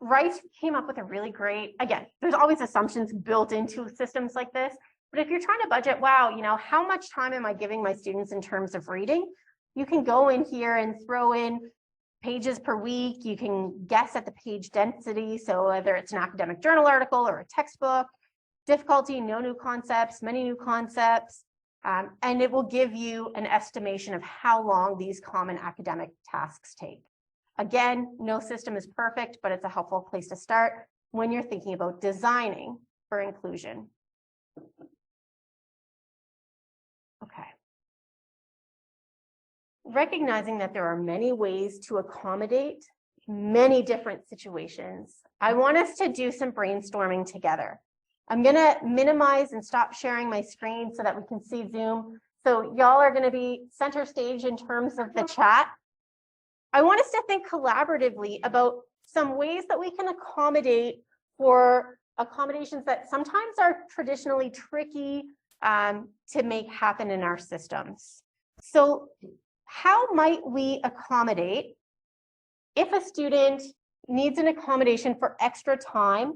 Rice came up with a really great, again, there's always assumptions built into systems like this, but if you're trying to budget, wow, you know, how much time am I giving my students in terms of reading? You can go in here and throw in pages per week. You can guess at the page density. So whether it's an academic journal article or a textbook, difficulty, no new concepts, many new concepts, and it will give you an estimation of how long these common academic tasks take. Again, no system is perfect, but it's a helpful place to start when you're thinking about designing for inclusion. Okay. Recognizing that there are many ways to accommodate many different situations, I want us to do some brainstorming together. I'm going to minimize and stop sharing my screen so that we can see Zoom. So y'all are going to be center stage in terms of the chat. I want us to think collaboratively about some ways that we can accommodate for accommodations that sometimes are traditionally tricky to make happen in our systems. So how might we accommodate if a student needs an accommodation for extra time,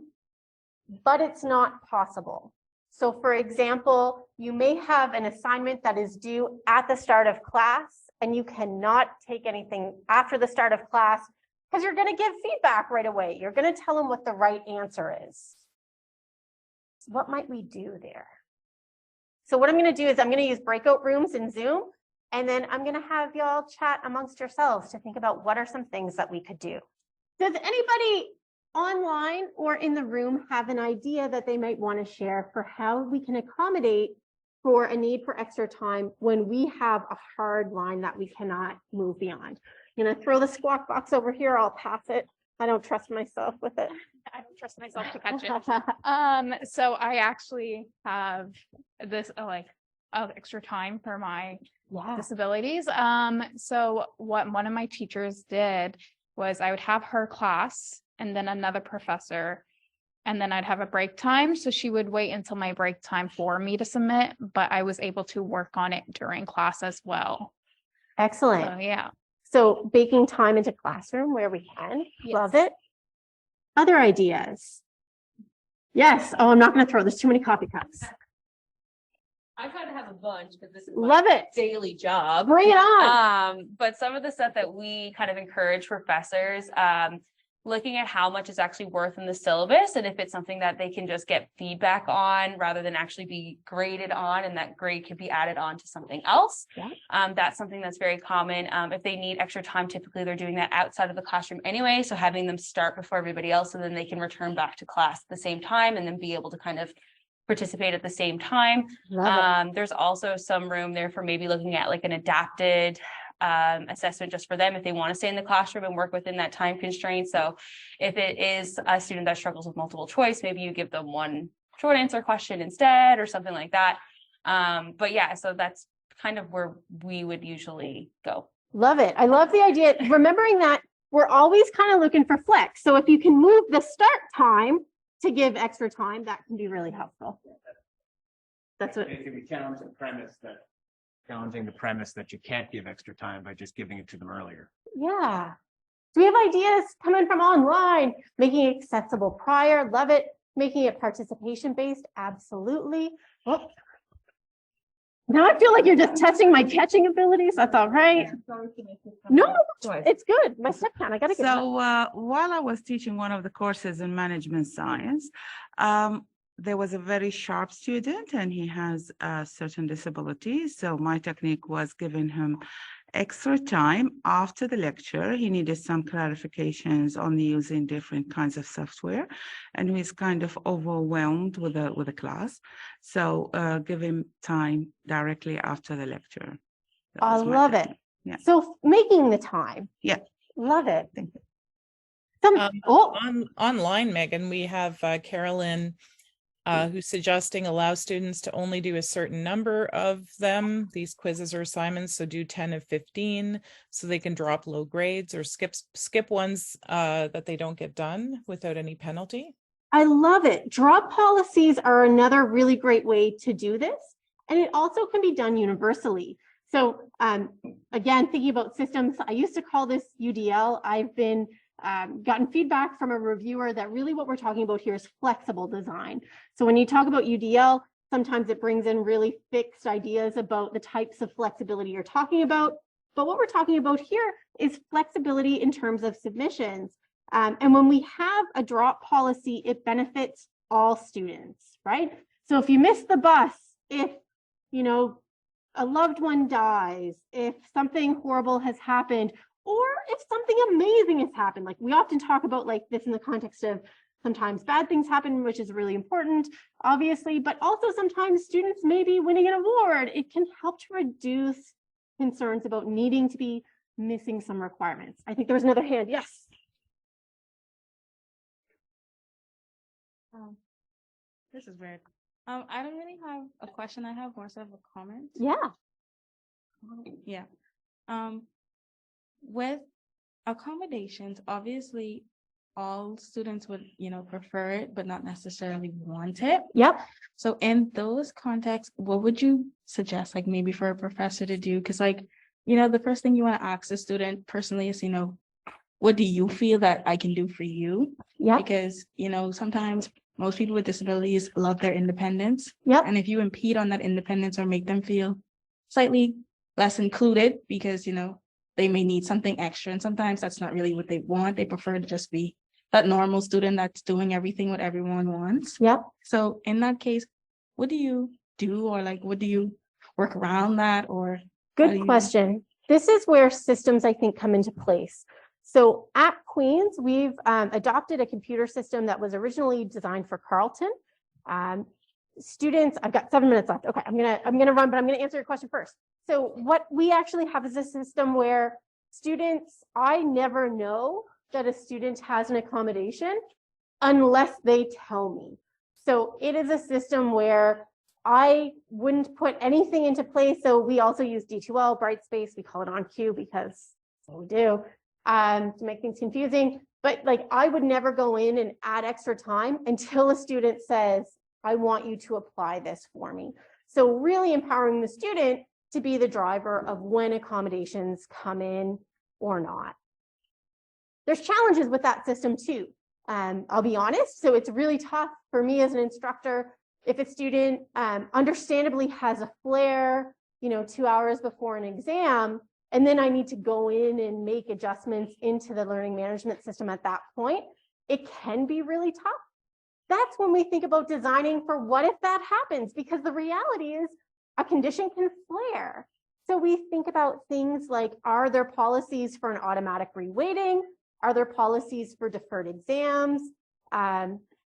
but it's not possible? So for example, you may have an assignment that is due at the start of class and you cannot take anything after the start of class because you're going to give feedback right away. You're going to tell them what the right answer is. What might we do there? So what I'm going to do is I'm going to use breakout rooms in Zoom, and then I'm going to have y'all chat amongst yourselves to think about what are some things that we could do. Does anybody online or in the room have an idea that they might want to share for how we can accommodate for a need for extra time when we have a hard line that we cannot move beyond? I'm going to throw the squawk box over here. I'll pass it. I don't trust myself with it. I don't trust myself to catch it. So I actually have this extra time for my disabilities. So what one of my teachers did was I would have her class and then another professor, and then I'd have a break time. So she would wait until my break time for me to submit, but I was able to work on it during class as well. Excellent. So, yeah. So baking time into classroom where we can. Love it. Other ideas? Yes. Oh, I'm not going to throw. There's too many coffee cups. I kind of have a bunch because this is Love it. daily job. Bring it on. But some of the stuff that we kind of encourage professors, looking at how much is actually worth in the syllabus, and if it's something that they can just get feedback on rather than actually be graded on, and that grade could be added on to something else. Yeah. That's something that's very common. If they need extra time, typically they're doing that outside of the classroom anyway. So having them start before everybody else, so then they can return back to class at the same time and then be able to kind of participate at the same time. There's also some room there for maybe looking at like an adapted assessment just for them if they want to stay in the classroom and work within that time constraint. So if it is a student that struggles with multiple choice, maybe you give them one short answer question instead or something like that. But yeah, so that's kind of where we would usually go. Love it. I love the idea. Remembering that we're always kind of looking for flex. So if you can move the start time to give extra time, that can be really helpful. That's what. It can be challenging the premise that you can't give extra time by just giving it to them earlier. Yeah. Do we have ideas coming from online? Making it accessible prior, love it. Making it participation based, absolutely. Oh. Now I feel like you're just testing my catching abilities. That's all right. No, it's good. My step count, I gotta get So while I was teaching one of the courses in management science, there was a very sharp student and he has certain disabilities. So my technique was giving him extra time after the lecture. He needed some clarifications on using different kinds of software, and he's kind of overwhelmed with the class. So give him time directly after the lecture. I love it. Yeah. So making the time. Yeah. Love it. Thank you. Online, Megan, we have Carolyn who's suggesting allow students to only do a certain number of them, these quizzes or assignments, so do 10 of 15, so they can drop low grades or skip ones that they don't get done without any penalty. I love it. Drop policies are another really great way to do this, and it also can be done universally. So again, thinking about systems, I used to call this UDL. I've been gotten feedback from a reviewer that really what we're talking about here is flexible design. So when you talk about UDL, sometimes it brings in really fixed ideas about the types of flexibility you're talking about. But what we're talking about here is flexibility in terms of submissions. And when we have a drop policy, it benefits all students, right? So if you miss the bus, if, you know, a loved one dies, if something horrible has happened, or if something amazing has happened, like we often talk about like this in the context of sometimes bad things happen, which is really important, obviously, but also sometimes students may be winning an award. It can help to reduce concerns about needing to be missing some requirements. I think there was another hand. Yes. This is weird. I don't really have a question. I have more so of a comment. Yeah. Yeah. With accommodations, obviously all students would, you know, prefer it, but not necessarily want it. Yep. So in those contexts, what would you suggest, like maybe for a professor to do? Because like, you know, the first thing you want to ask the student personally is, you know, what do you feel that I can do for you? Yeah. Because, you know, sometimes most people with disabilities love their independence. Yep. And if you impede on that independence or make them feel slightly less included because, you know, they may need something extra, and sometimes that's not really what they want. They prefer to just be that normal student that's doing everything what everyone wants. Yep. So in that case, what do you do, or like, what do you work around that? Or good question. This is where systems, I think, come into place. So at Queen's, we've adopted a computer system that was originally designed for Carleton. Students, I've got 7 minutes left. Okay, I'm gonna run, but I'm gonna answer your question first. So what we actually have is a system where students, I never know that a student has an accommodation unless they tell me. So it is a system where I wouldn't put anything into place. So we also use D2L, Brightspace, we call it on cue because that's what we do, to make things confusing. But like, I would never go in and add extra time until a student says, I want you to apply this for me. So really empowering the student to be the driver of when accommodations come in or not. There's challenges with that system too. I'll be honest. So it's really tough for me as an instructor if a student understandably has a flare, 2 hours before an exam, and then I need to go in and make adjustments into the learning management system at that point. It can be really tough. That's when we think about designing for what if that happens, because the reality is a condition can flare. So we think about things like, are there policies for an automatic reweighting? Are there policies for deferred exams?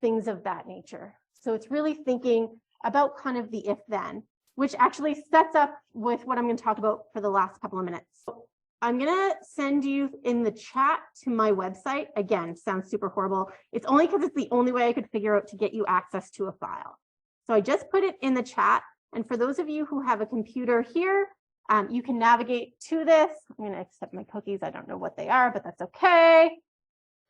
Things of that nature. So it's really thinking about kind of the if then, which actually sets up with what I'm going to talk about for the last couple of minutes. So I'm going to send you in the chat to my website. Again, sounds super horrible. It's only because it's the only way I could figure out to get you access to a file. So I just put it in the chat. And for those of you who have a computer here, you can navigate to this. I'm going to accept my cookies. I don't know what they are, but that's okay.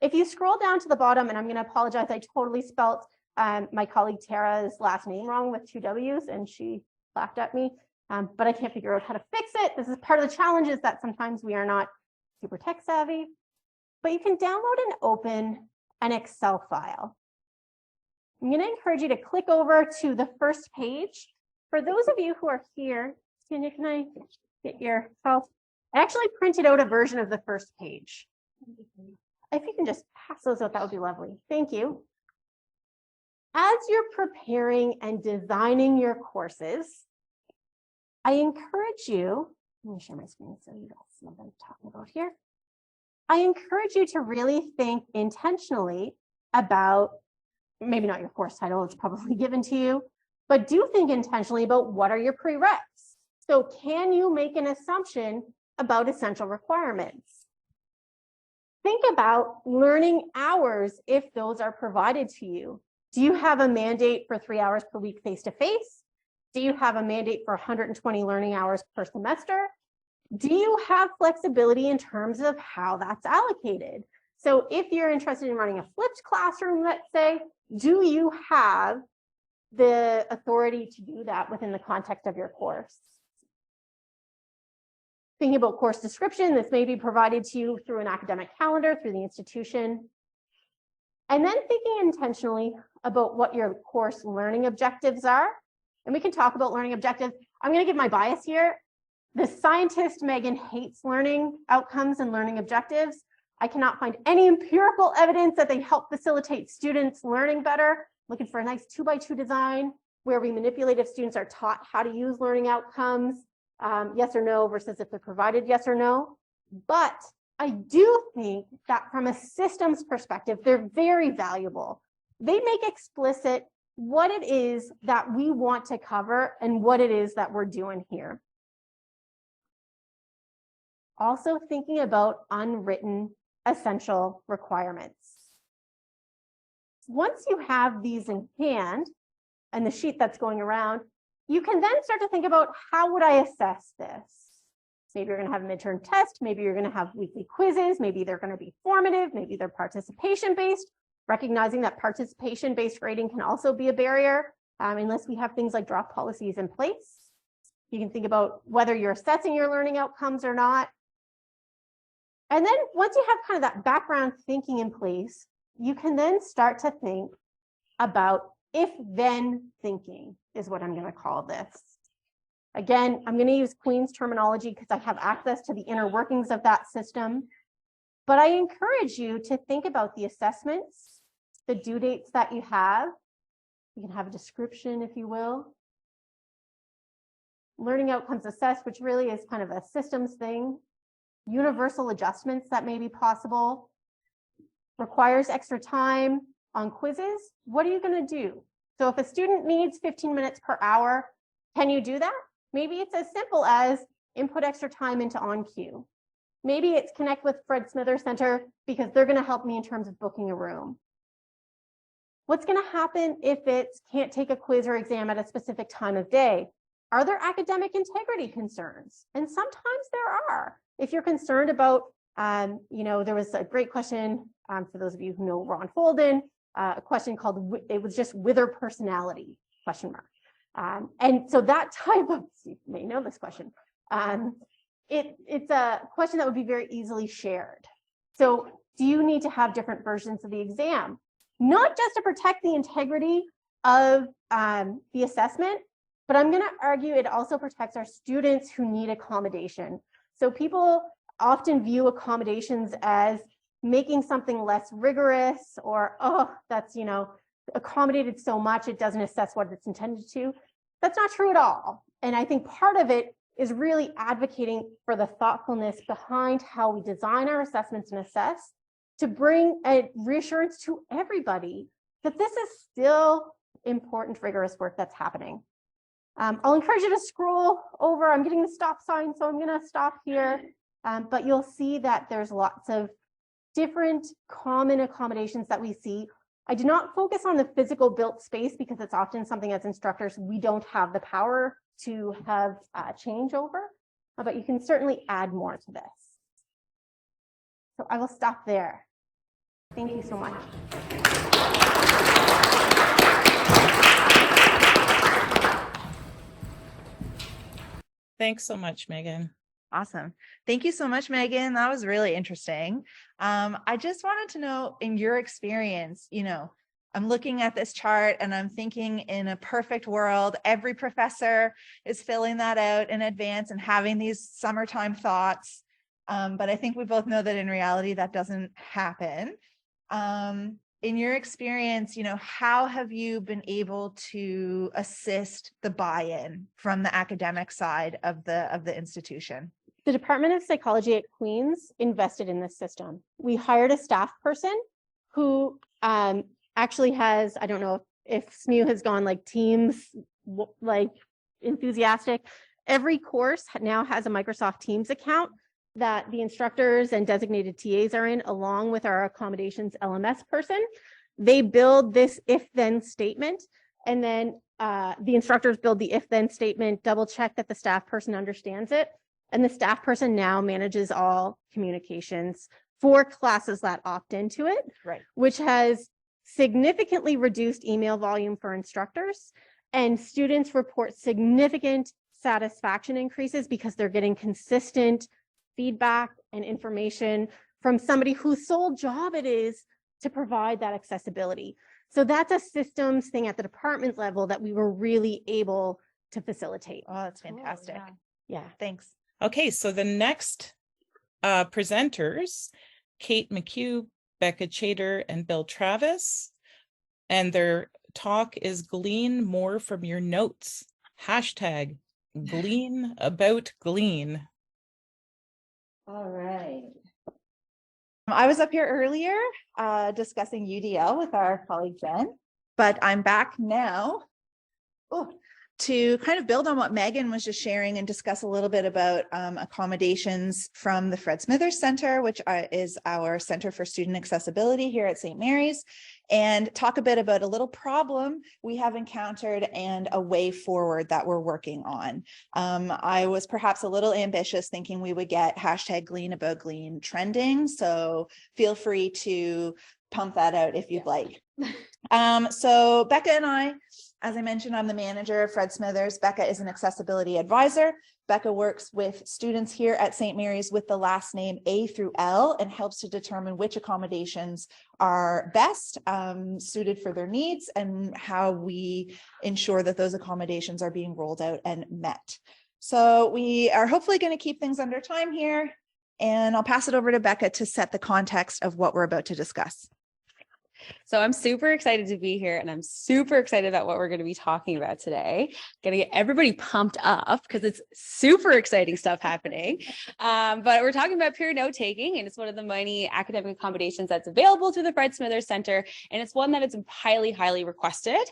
If you scroll down to the bottom, and I'm going to apologize, I totally spelt my colleague Tara's last name wrong with 2 W's, and she laughed at me, but I can't figure out how to fix it. This is part of the challenge, is that sometimes we are not super tech savvy, but you can download and open an Excel file. I'm going to encourage you to click over to the first page. For those of you who are here, can I get your help? I actually printed out a version of the first page. If you can just pass those out, that would be lovely. Thank you. As you're preparing and designing your courses, I encourage you, let me share my screen so you don't see what I'm talking about here. I encourage you to really think intentionally about, maybe not your course title, it's probably given to you, but do think intentionally about what are your prereqs. So can you make an assumption about essential requirements? Think about learning hours if those are provided to you. Do you have a mandate for 3 hours per week face-to-face? Do you have a mandate for 120 learning hours per semester? Do you have flexibility in terms of how that's allocated? So if you're interested in running a flipped classroom, let's say, do you have the authority to do that within the context of your course? Thinking about course description, this may be provided to you through an academic calendar, through the institution. And then thinking intentionally about what your course learning objectives are. And we can talk about learning objectives. I'm going to give my bias here. The scientist Meghan hates learning outcomes and learning objectives. I cannot find any empirical evidence that they help facilitate students learning better. Looking for a nice 2x2 design where we manipulate if students are taught how to use learning outcomes, yes or no, versus if they're provided yes or no. But I do think that from a systems perspective, they're very valuable. They make explicit what it is that we want to cover and what it is that we're doing here. Also thinking about unwritten essential requirements. Once you have these in hand and the sheet that's going around, you can then start to think about, how would I assess this? Maybe you're going to have a midterm test. Maybe you're going to have weekly quizzes. Maybe they're going to be formative. Maybe they're participation-based, recognizing that participation-based grading can also be a barrier unless we have things like draft policies in place. You can think about whether you're assessing your learning outcomes or not. And then once you have kind of that background thinking in place, you can then start to think about if-then thinking is what I'm going to call this. Again, I'm going to use Queen's terminology because I have access to the inner workings of that system. But I encourage you to think about the assessments, the due dates that you have. You can have a description, if you will. Learning outcomes assessed, which really is kind of a systems thing. Universal adjustments that may be possible. Requires extra time on quizzes. What are you going to do? So if a student needs 15 minutes per hour, can you do that? Maybe it's as simple as input extra time into OnQ. Maybe it's connect with Fred Smither Center because they're going to help me in terms of booking a room. What's going to happen if it can't take a quiz or exam at a specific time of day? Are there academic integrity concerns? And sometimes there are. If you're concerned about, there was a great question for those of you who know Ron Folden, a question called, it was just wither personality, question mark. And so that type of, you may know this question, it's a question that would be very easily shared. So do you need to have different versions of the exam? Not just to protect the integrity of the assessment, but I'm going to argue it also protects our students who need accommodation. So people often view accommodations as making something less rigorous, or, oh, that's, accommodated so much it doesn't assess what it's intended to. That's not true at all. And I think part of it is really advocating for the thoughtfulness behind how we design our assessments and assess, to bring a reassurance to everybody that this is still important, rigorous work that's happening. I'll encourage you to scroll over. I'm getting the stop sign, so I'm going to stop here. But you'll see that there's lots of different common accommodations that we see. I do not focus on the physical built space because it's often something as instructors we don't have the power to have change over, but you can certainly add more to this. So I will stop there. Thank you so much. Thanks so much, Megan. Awesome. Thank you so much, Megan. That was really interesting. I just wanted to know, in your experience, I'm looking at this chart and I'm thinking, in a perfect world, every professor is filling that out in advance and having these summertime thoughts. But I think we both know that in reality, that doesn't happen. In your experience, how have you been able to assist the buy-in from the academic side of the institution? The Department of Psychology at Queen's invested in this system. We hired a staff person who actually has, I don't know if SMU has gone like Teams, like enthusiastic. Every course now has a Microsoft Teams account that the instructors and designated TAs are in, along with our accommodations LMS person. They build this if-then statement, and then the instructors build the if-then statement, double check that the staff person understands it. And the staff person now manages all communications for classes that opt into it, right, which has significantly reduced email volume for instructors, and students report significant satisfaction increases because they're getting consistent feedback and information from somebody whose sole job it is to provide that accessibility. So that's a systems thing at the department level that we were really able to facilitate. Oh, that's fantastic. Cool, yeah. Thanks. Okay, so the next presenters, Kate McHugh, Becca Chaytor, and Bill Travis, and their talk is Glean More from Your Notes, hashtag Gleanaboutglean. All right. I was up here earlier discussing UDL with our colleague Jen, but I'm back now to kind of build on what Megan was just sharing and discuss a little bit about accommodations from the Fred Smithers Center, which is our Center for Student Accessibility here at St. Mary's, and talk a bit about a little problem we have encountered and a way forward that we're working on. I was perhaps a little ambitious thinking we would get hashtag Gleanaboutglean trending, so feel free to pump that out if you'd like. So Becca and I, as I mentioned, I'm the manager of Fred Smithers. Becca is an accessibility advisor. Becca works with students here at St. Mary's with the last name A through L and helps to determine which accommodations are best suited for their needs and how we ensure that those accommodations are being rolled out and met. So we are hopefully going to keep things under time here, and I'll pass it over to Becca to set the context of what we're about to discuss. So I'm super excited to be here, and I'm super excited about what we're going to be talking about today. Going to get everybody pumped up because it's super exciting stuff happening. But we're talking about peer note taking, and it's one of the many academic accommodations that's available through the Fred Smithers Center, and it's one that is highly, highly requested.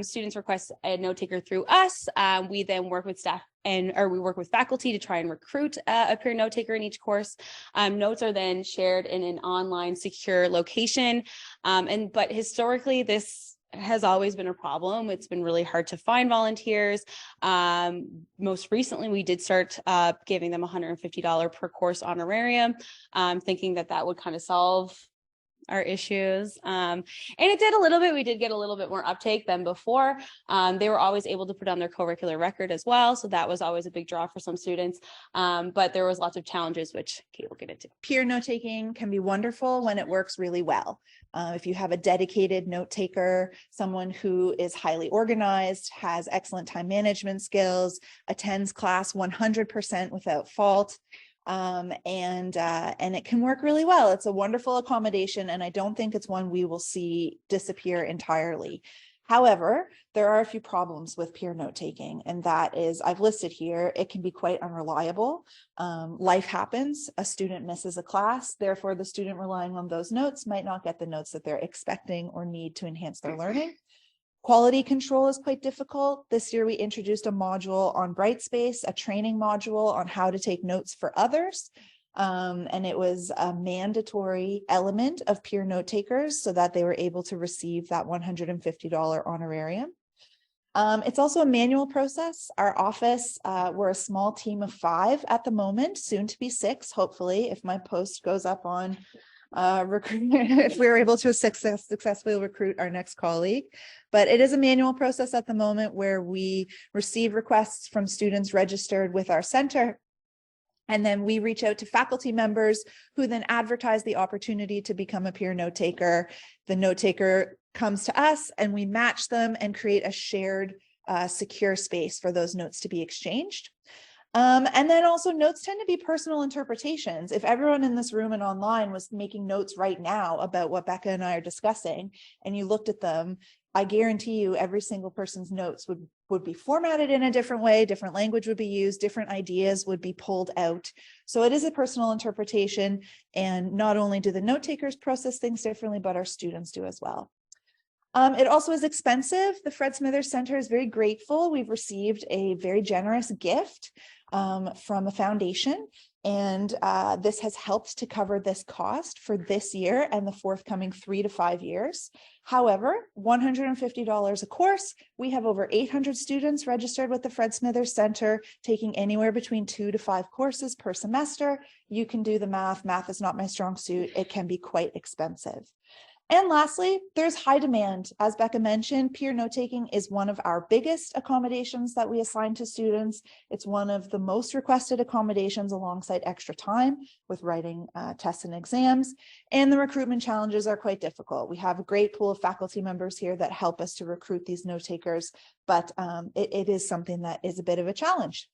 Students request a note taker through us. We then work with staff we work with faculty to try and recruit a peer note taker in each course. Notes are then shared in an online secure location. But historically, this has always been a problem. It's been really hard to find volunteers. Most recently, we did start giving them $150 per course honorarium, thinking that that would kind of solve our issues. And it did a little bit, we did get a little bit more uptake than before. They were always able to put on their co-curricular record as well. So that was always a big draw for some students. But there was lots of challenges, which Kate will get into. Peer note-taking can be wonderful when it works really well. If you have a dedicated note taker, someone who is highly organized, has excellent time management skills, attends class 100% without fault, and it can work really well. It's a wonderful accommodation, and I don't think it's one we will see disappear entirely. However, there are a few problems with peer note-taking, and that is, I've listed here, it can be quite unreliable. Life happens, a student misses a class, therefore the student relying on those notes might not get the notes that they're expecting or need to enhance their learning. Quality control is quite difficult. This year we introduced a module on Brightspace, a training module on how to take notes for others. And it was a mandatory element of peer note takers so that they were able to receive that $150 honorarium. It's also a manual process. Our office, we're a small team of 5 at the moment, soon to be 6, hopefully, if my post goes up on if we're able to successfully recruit our next colleague. But it is a manual process at the moment where we receive requests from students registered with our center. And then we reach out to faculty members who then advertise the opportunity to become a peer note taker. The note taker comes to us and we match them and create a shared secure space for those notes to be exchanged. And then also notes tend to be personal interpretations. If everyone in this room and online was making notes right now about what Becca and I are discussing, and you looked at them, I guarantee you every single person's notes would be formatted in a different way, different language would be used, different ideas would be pulled out. So it is a personal interpretation, and not only do the note takers process things differently, but our students do as well. It also is expensive. The Fred Smithers Center is very grateful. We've received a very generous gift from a foundation, and this has helped to cover this cost for this year and the forthcoming 3 to 5 years. However, $150 a course. We have over 800 students registered with the Fred Smithers Center, taking anywhere between 2 to 5 courses per semester. You can do the math. Math is not my strong suit. It can be quite expensive. And lastly, there's high demand. As Becca mentioned, peer note-taking is one of our biggest accommodations that we assign to students. It's one of the most requested accommodations alongside extra time with writing tests and exams. And the recruitment challenges are quite difficult. We have a great pool of faculty members here that help us to recruit these note-takers, but it is something that is a bit of a challenge.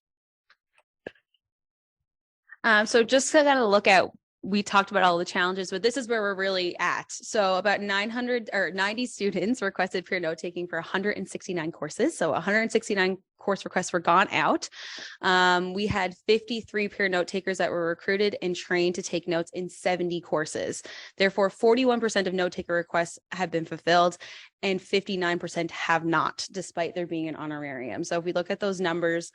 So just to kind of look at, we talked about all the challenges, but this is where we're really at. So about 90 students requested peer note taking for 169 courses. So 169 course requests were gone out. We had 53 peer note takers that were recruited and trained to take notes in 70 courses. Therefore, 41% of note taker requests have been fulfilled and 59% have not, despite there being an honorarium. So if we look at those numbers,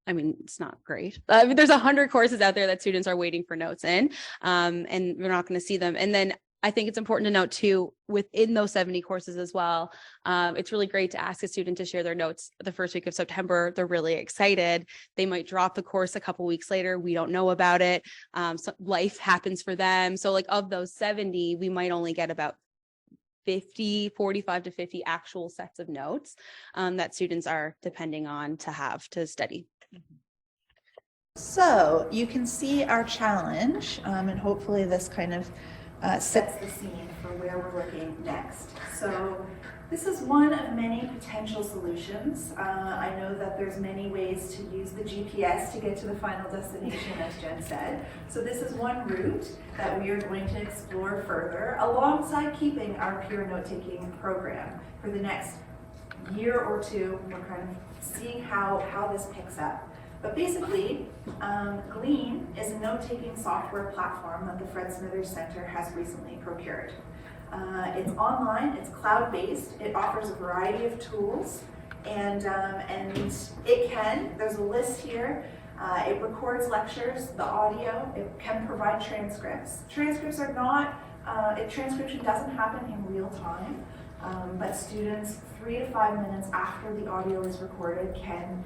I mean, it's not great. There's 100 courses out there that students are waiting for notes in, and we're not going to see them. And then I think it's important to note too, within those 70 courses as well, it's really great to ask a student to share their notes the first week of September. They're really excited. They might drop the course a couple weeks later. We don't know about it. So life happens for them. So like of those 70, we might only get about 45 to 50 actual sets of notes that students are depending on to have to study. So you can see our challenge, and hopefully this kind of sets the scene for where we're looking next. So this is one of many potential solutions. I know that there's many ways to use the GPS to get to the final destination, as Jen said. So this is one route that we are going to explore further, alongside keeping our peer note-taking program for the next year or two. We're kind of seeing how this picks up. But basically, Glean is a note-taking software platform that the Fred Smithers Center has recently procured. It's online, it's cloud-based, it offers a variety of tools, and there's a list here, it records lectures, the audio, it can provide transcripts. Transcription doesn't happen in real time. But students 3 to 5 minutes after the audio is recorded can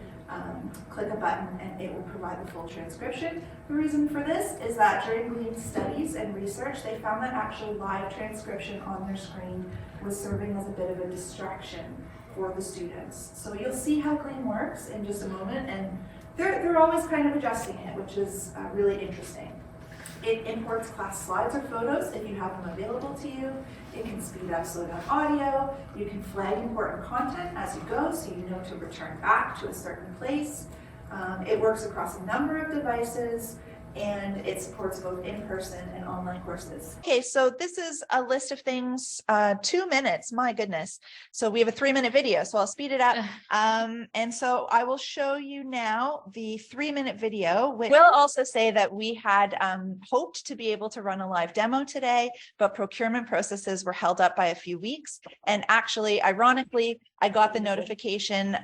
click a button and it will provide the full transcription. The reason for this is that during Glean studies and research, they found that actual live transcription on their screen was serving as a bit of a distraction for the students. So you'll see how Glean works in just a moment, and they're always kind of adjusting it, which is really interesting. It imports class slides or photos if you have them available to you. It can speed up, slow down audio. You can flag important content as you go so you know to return back to a certain place. It works across a number of devices, and it supports both in-person and online courses. Okay, so this is a list of things, 2 minutes, my goodness. So we have a 3-minute video, so I'll speed it up. And so I will show you now the 3-minute video. We'll also say that we had hoped to be able to run a live demo today, but procurement processes were held up by a few weeks. And actually, ironically, I got the notification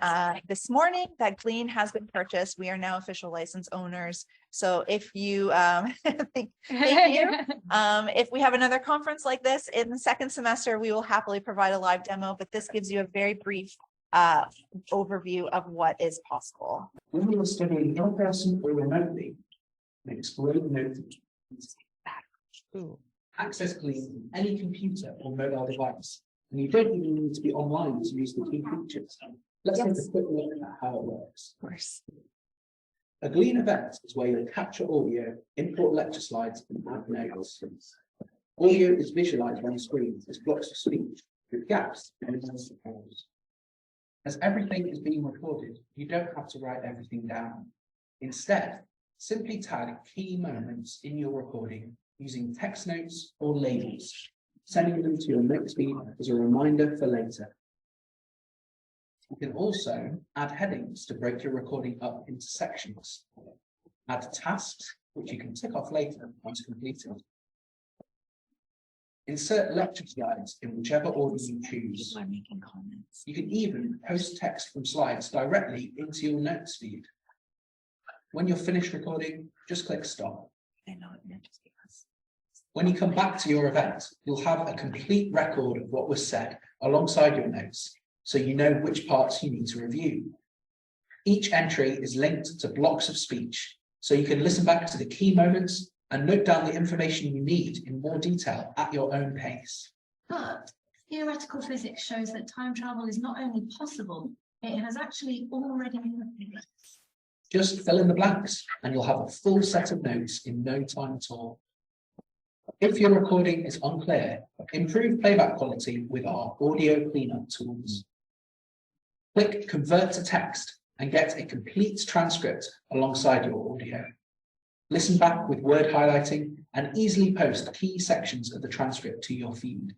this morning that Glean has been purchased. We are now official license owners. So if you, thank you. If we have another conference like this in the second semester, we will happily provide a live demo, but this gives you a very brief overview of what is possible. When you are studying in person or remotely, explore the notes. Access Glean on any computer or mobile device, and you don't even need to be online to use the key features. Let's take a quick look at how it works. Of course. A Glean event is where you'll capture audio, import lecture slides, and add notes. Audio is visualized on screen as blocks of speech with gaps and pause. As everything is being recorded, you don't have to write everything down. Instead, simply tag key moments in your recording using text notes or labels, sending them to your notes feed as a reminder for later. You can also add headings to break your recording up into sections. Add tasks, which you can tick off later once completed. Insert lecture slides in whichever order you choose. People are making comments. You can even post text from slides directly into your notes feed. When you're finished recording, just click stop. I know it meant just because. When you come back to your event, you'll have a complete record of what was said alongside your notes, so you know which parts you need to review. Each entry is linked to blocks of speech, so you can listen back to the key moments and note down the information you need in more detail at your own pace. But theoretical physics shows that time travel is not only possible, it has actually already been realized. Just fill in the blanks and you'll have a full set of notes in no time at all. If your recording is unclear, improve playback quality with our audio cleanup tools. Click Convert to Text and get a complete transcript alongside your audio. Listen back with word highlighting and easily post key sections of the transcript to your feed.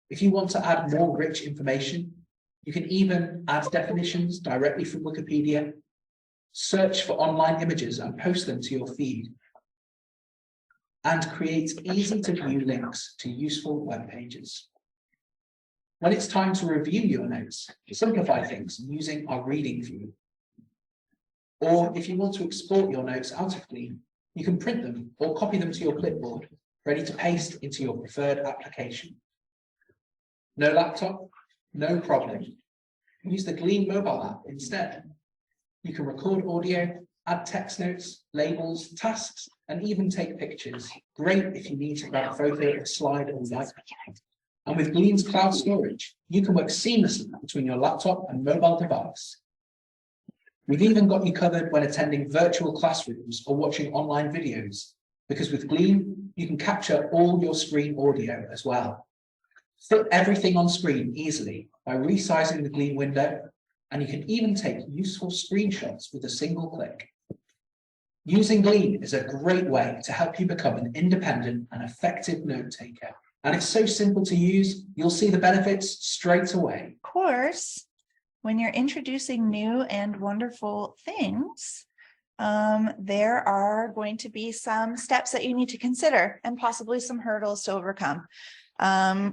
If you want to add more rich information, you can even add definitions directly from Wikipedia, search for online images and post them to your feed, and create easy-to-view links to useful web pages. When it's time to review your notes, simplify things using our reading view. Or if you want to export your notes out of Glean, you can print them or copy them to your clipboard, ready to paste into your preferred application. No laptop? No problem. Use the Glean mobile app instead. You can record audio, add text notes, labels, tasks, and even take pictures. Great if you need to grab a photo, a slide, or whiteboard. And with Glean's cloud storage, you can work seamlessly between your laptop and mobile device. We've even got you covered when attending virtual classrooms or watching online videos, because with Glean, you can capture all your screen audio as well. Fit everything on screen easily by resizing the Glean window, and you can even take useful screenshots with a single click. Using Glean is a great way to help you become an independent and effective note taker. And it's so simple to use, you'll see the benefits straight away. Of course, when you're introducing new and wonderful things, there are going to be some steps that you need to consider and possibly some hurdles to overcome,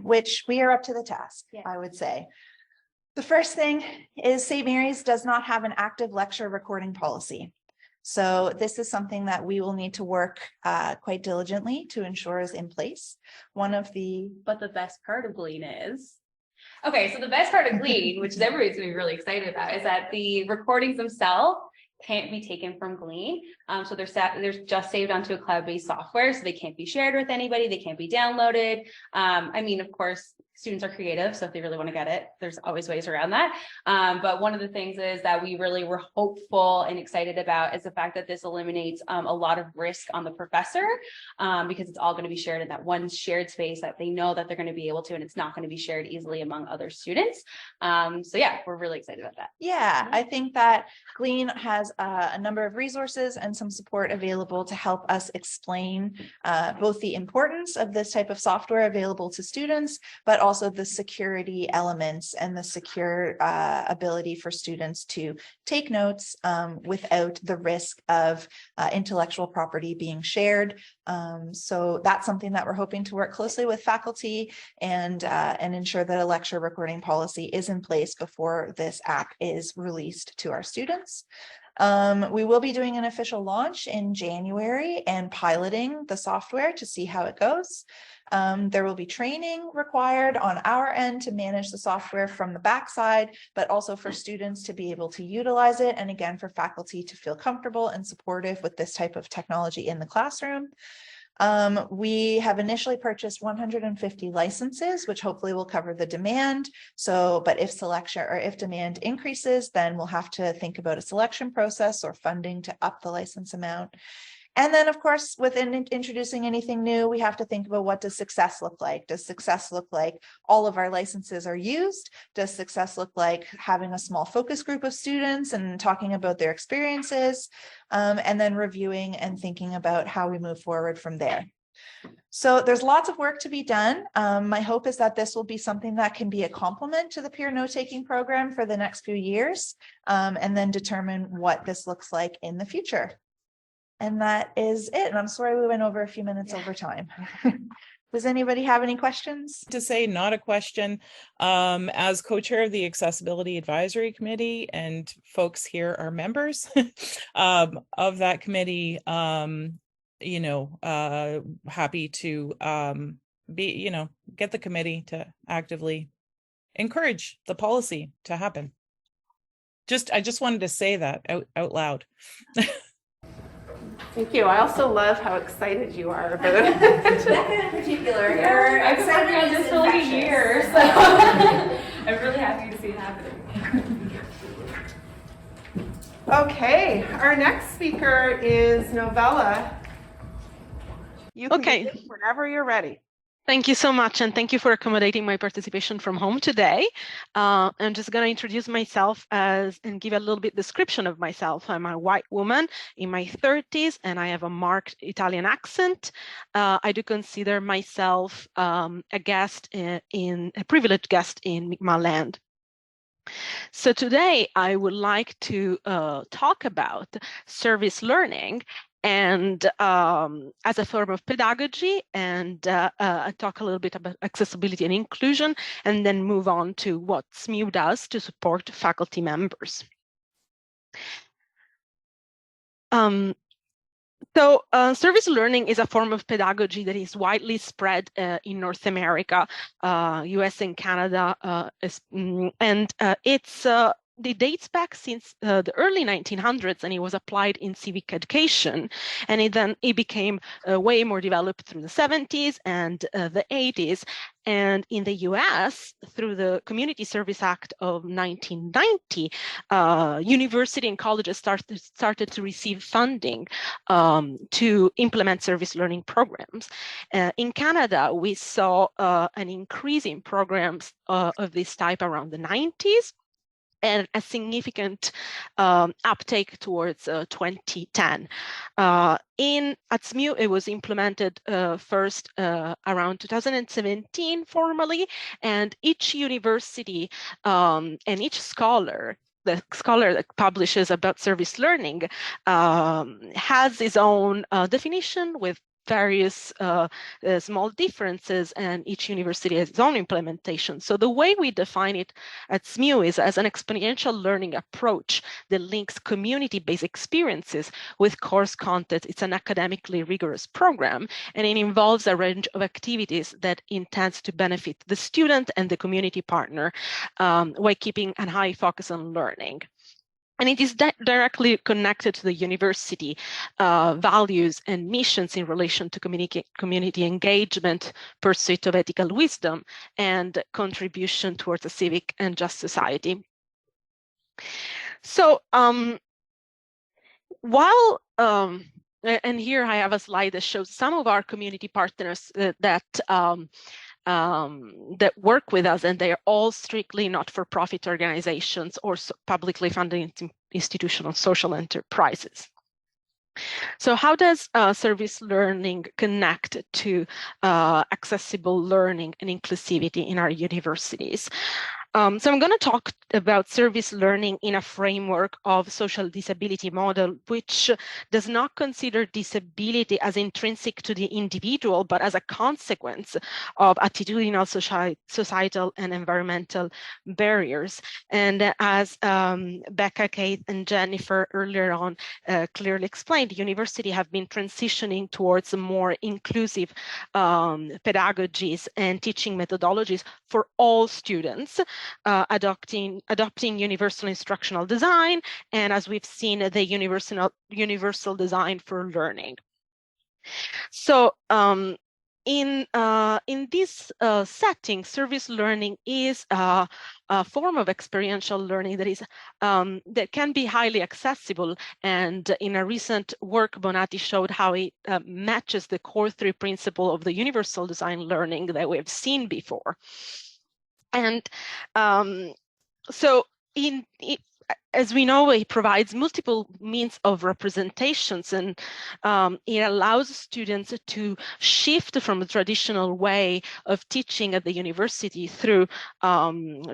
which we are up to the task, I would say. The first thing is St. Mary's does not have an active lecture recording policy. So this is something that we will need to work quite diligently to ensure is in place. But the best part of Glean is, okay, so the best part of Glean, which everybody's gonna be really excited about, is that the recordings themselves can't be taken from Glean. So they're just saved onto a cloud-based software, so they can't be shared with anybody, they can't be downloaded. I mean, of course, students are creative, so if they really want to get it, there's always ways around that. But one of the things is that we really were hopeful and excited about is the fact that this eliminates a lot of risk on the professor, because it's all going to be shared in that one shared space that they know that they're going to be able to, and it's not going to be shared easily among other students. So yeah, we're really excited about that. Yeah, I think that Glean has a number of resources and some support available to help us explain both the importance of this type of software available to students, but also the security elements and the secure ability for students to take notes without the risk of intellectual property being shared. So that's something that we're hoping to work closely with faculty and ensure that a lecture recording policy is in place before this app is released to our students. We will be doing an official launch in January and piloting the software to see how it goes. There will be training required on our end to manage the software from the backside, but also for students to be able to utilize it. And again, for faculty to feel comfortable and supportive with this type of technology in the classroom. We have initially purchased 150 licenses, which hopefully will cover the demand. So, but if selection or if demand increases, then we'll have to think about a selection process or funding to up the license amount. And then, of course, within introducing anything new, we have to think about what does success look like? Does success look like all of our licenses are used? Does success look like having a small focus group of students and talking about their experiences, and then reviewing and thinking about how we move forward from there? So there's lots of work to be done. My hope is that this will be something that can be a complement to the peer note-taking program for the next few years, and then determine what this looks like in the future. And that is it. And I'm sorry we went over a few minutes over time. Does anybody have any questions? To say not a question, as co-chair of the Accessibility Advisory Committee, and folks here are members of that committee, you know, happy to be, you know, get the committee to actively encourage the policy to happen. I just wanted to say that out loud. Thank you. I also love how excited you are about it. Becca in particular. I've been working on this for like a year, so I'm really happy to see it happening. Okay, our next speaker is Novella. You can begin whenever you're ready. Thank you so much, and thank you for accommodating my participation from home today. I'm just going to introduce myself and give a little bit description of myself. I'm a white woman in my 30s, and I have a marked Italian accent. I do consider myself a privileged guest in Mi'kmaq land. So today I would like to talk about service learning and as a form of pedagogy, and talk a little bit about accessibility and inclusion, and then move on to what SMU does to support faculty members. Service learning is a form of pedagogy that is widely spread in North America, US and Canada, it dates back since the early 1900s, and it was applied in civic education, and it became way more developed through the 70s and the 80s. And in the US, through the Community Service Act of 1990, university and colleges started to receive funding to implement service learning programs. In Canada, we saw an increase in programs of this type around the 90s, and a significant uptake towards 2010. At SMU, it was implemented first around 2017 formally, and each university and each scholar, the scholar that publishes about service learning, has his own definition with various small differences, and each university has its own implementation. So the way we define it at SMU is as an experiential learning approach that links community-based experiences with course content. It's an academically rigorous program, and it involves a range of activities that intends to benefit the student and the community partner while keeping a high focus on learning. And it is directly connected to the university values and missions in relation to community engagement, pursuit of ethical wisdom, and contribution towards a civic and just society. So while, and here I have a slide that shows some of our community partners that work with us, and they are all strictly not-for-profit organizations or publicly funded institutional social enterprises. So how does service learning connect to accessible learning and inclusivity in our universities? So I'm going to talk about service learning in a framework of social disability model, which does not consider disability as intrinsic to the individual, but as a consequence of attitudinal, societal, and environmental barriers. And as Becca, Kate, and Jennifer earlier on clearly explained, the university have been transitioning towards more inclusive pedagogies and teaching methodologies for all students, adopting universal instructional design, and as we've seen, the universal design for learning. So in this setting, service learning is a form of experiential learning that is that can be highly accessible. And in a recent work, Bonatti showed how it matches the core 3 principle of the universal design learning that we've seen before. And so as we know, it provides multiple means of representations, and it allows students to shift from a traditional way of teaching at the university through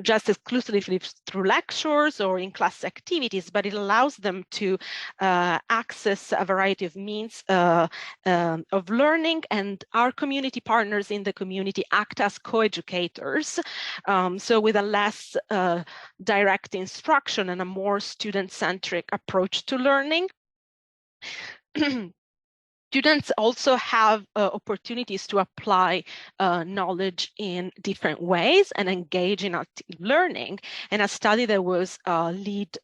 just exclusively through lectures or in class activities, but it allows them to access a variety of means of learning, and our community partners in the community act as co-educators. So with a less direct instruction and a more student-centric approach to learning. Students also have opportunities to apply knowledge in different ways and engage in active learning. And a study that was led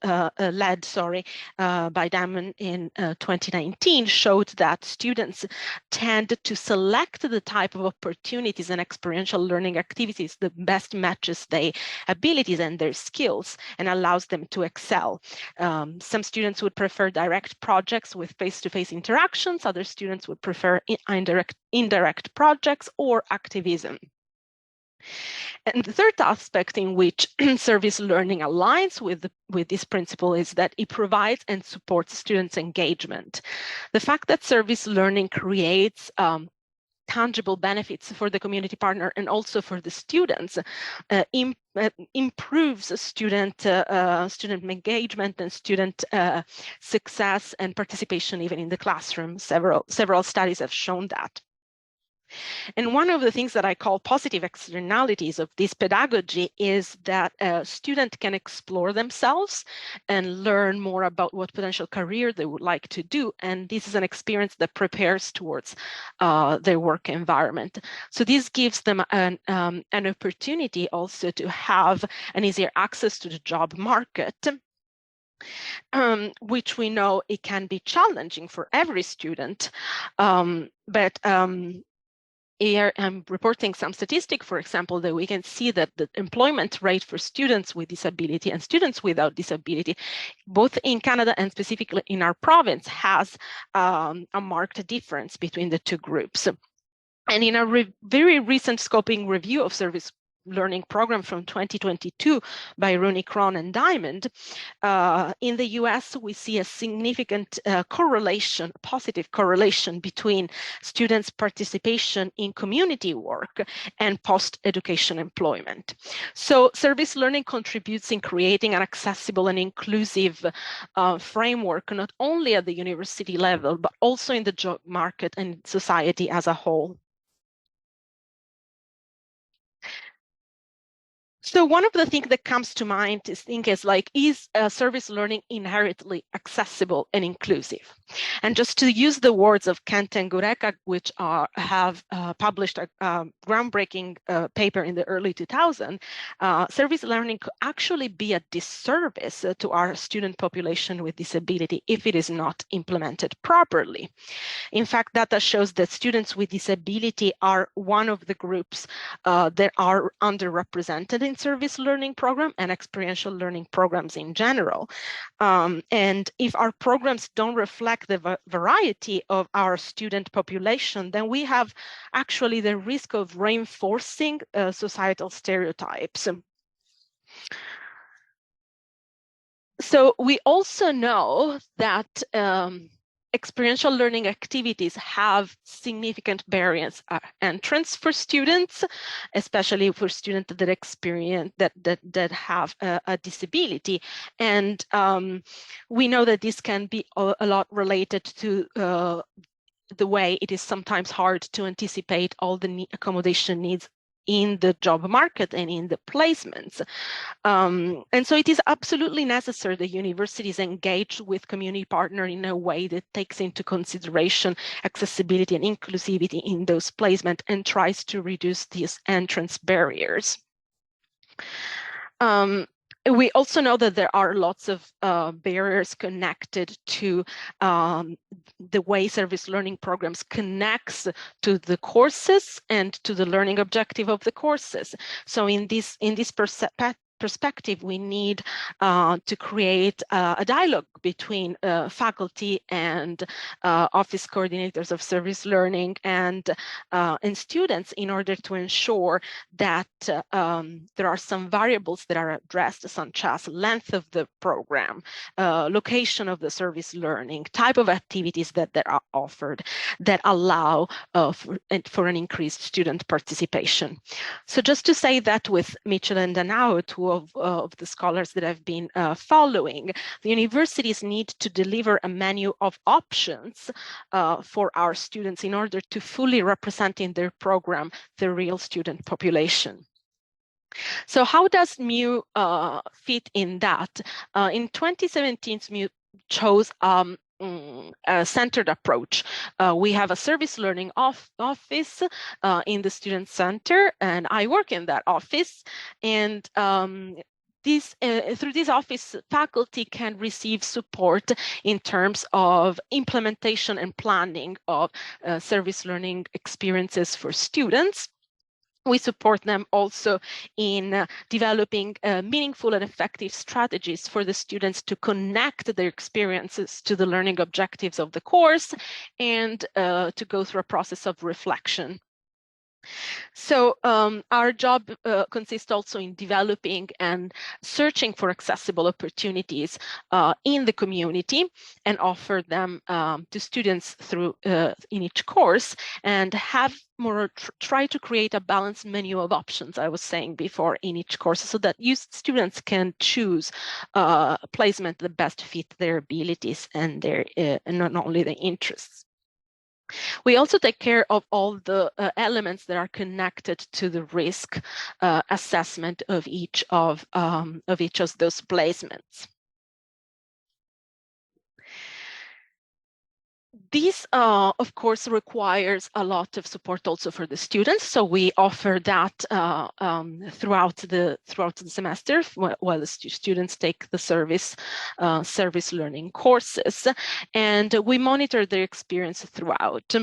by Damon in 2019 showed that students tend to select the type of opportunities and experiential learning activities that best matches their abilities and their skills and allows them to excel. Some students would prefer direct projects with face-to-face interactions. Other students would prefer indirect projects or activism. And the third aspect in which service learning aligns with this principle is that it provides and supports students' engagement. The fact that service learning creates tangible benefits for the community partner and also for the students improves student engagement and student success and participation even in the classroom. Several studies have shown that. And one of the things that I call positive externalities of this pedagogy is that a student can explore themselves and learn more about what potential career they would like to do. And this is an experience that prepares towards their work environment. So this gives them an opportunity also to have an easier access to the job market. Which we know it can be challenging for every student, here I'm reporting some statistic, for example, that we can see that the employment rate for students with disability and students without disability, both in Canada and specifically in our province, has a marked difference between the two groups. And in a very recent scoping review of service learning program from 2022 by Rooney, Cron, and Diamond. In the US, we see a significant correlation, positive correlation between students' participation in community work and post-education employment. So service learning contributes in creating an accessible and inclusive framework, not only at the university level, but also in the job market and society as a whole. So one of the things that comes to mind is service learning inherently accessible and inclusive? And just to use the words of Kent and Gureka, which have published a groundbreaking paper in the early 2000s, service learning could actually be a disservice to our student population with disability if it is not implemented properly. In fact, data shows that students with disability are one of the groups that are underrepresented in service learning program and experiential learning programs in general. And if our programs don't reflect the variety of our student population, then we have actually the risk of reinforcing societal stereotypes. So we also know that experiential learning activities have significant barriers entrance for students, especially for students that experience that have a disability. And we know that this can be a lot related to the way it is sometimes hard to anticipate all the accommodation needs in the job market and in the placements. And so it is absolutely necessary that universities engage with community partners in a way that takes into consideration accessibility and inclusivity in those placements and tries to reduce these entrance barriers. We also know that there are lots of barriers connected to the way service learning programs connects to the courses and to the learning objective of the courses. So in this perspective, we need to create a dialogue between faculty and office coordinators of service learning and students in order to ensure that there are some variables that are addressed, such as length of the program, location of the service learning, type of activities that are offered that allow for an increased student participation. So just to say that with Mitchell and Danao, two of the scholars that I've been following, the universities need to deliver a menu of options for our students in order to fully represent in their program the real student population. So how does SMU fit in that? In 2017, SMU chose a centered approach. We have a service learning office in the student center, and I work in that office. And through this office, faculty can receive support in terms of implementation and planning of service learning experiences for students. We support them also in developing meaningful and effective strategies for the students to connect their experiences to the learning objectives of the course and to go through a process of reflection. So our job consists also in developing and searching for accessible opportunities in the community and offer them to students through in each course, and have try to create a balanced menu of options, I was saying before, in each course, so that students can choose a placement that best fit their abilities and their not only their interests. We also take care of all the elements that are connected to the risk assessment of each of those placements. This, of course, requires a lot of support also for the students. So we offer that throughout the semester while the students take the service learning courses, and we monitor their experience throughout.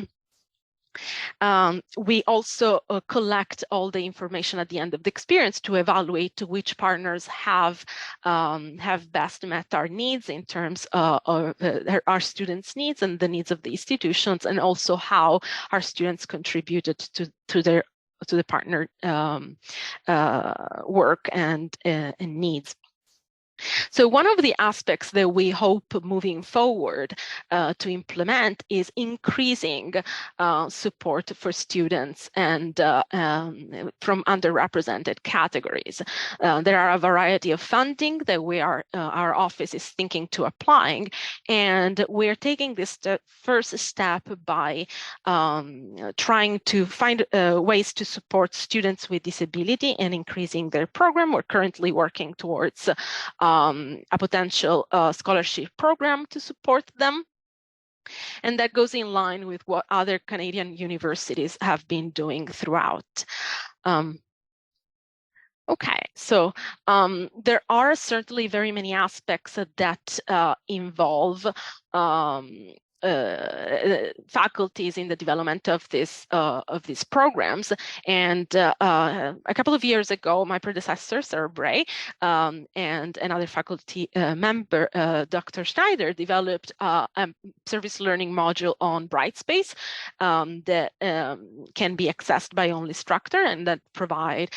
We also collect all the information at the end of the experience to evaluate which partners have best met our needs in terms of our students' needs and the needs of the institutions, and also how our students contributed to their the partner work and needs. So one of the aspects that we hope moving forward to implement is increasing support for students and from underrepresented categories. There are a variety of funding that our office is thinking to applying, and we're taking this first step by trying to find ways to support students with disability and increasing their program. We're currently working towards a potential scholarship program to support them. And that goes in line with what other Canadian universities have been doing throughout. Okay, so there are certainly very many aspects that involve faculties in the development of these programs, and a couple of years ago, my predecessor, Sarah Bray, and another faculty member, Dr. Schneider, developed a service learning module on Brightspace that can be accessed by only instructor, and that provide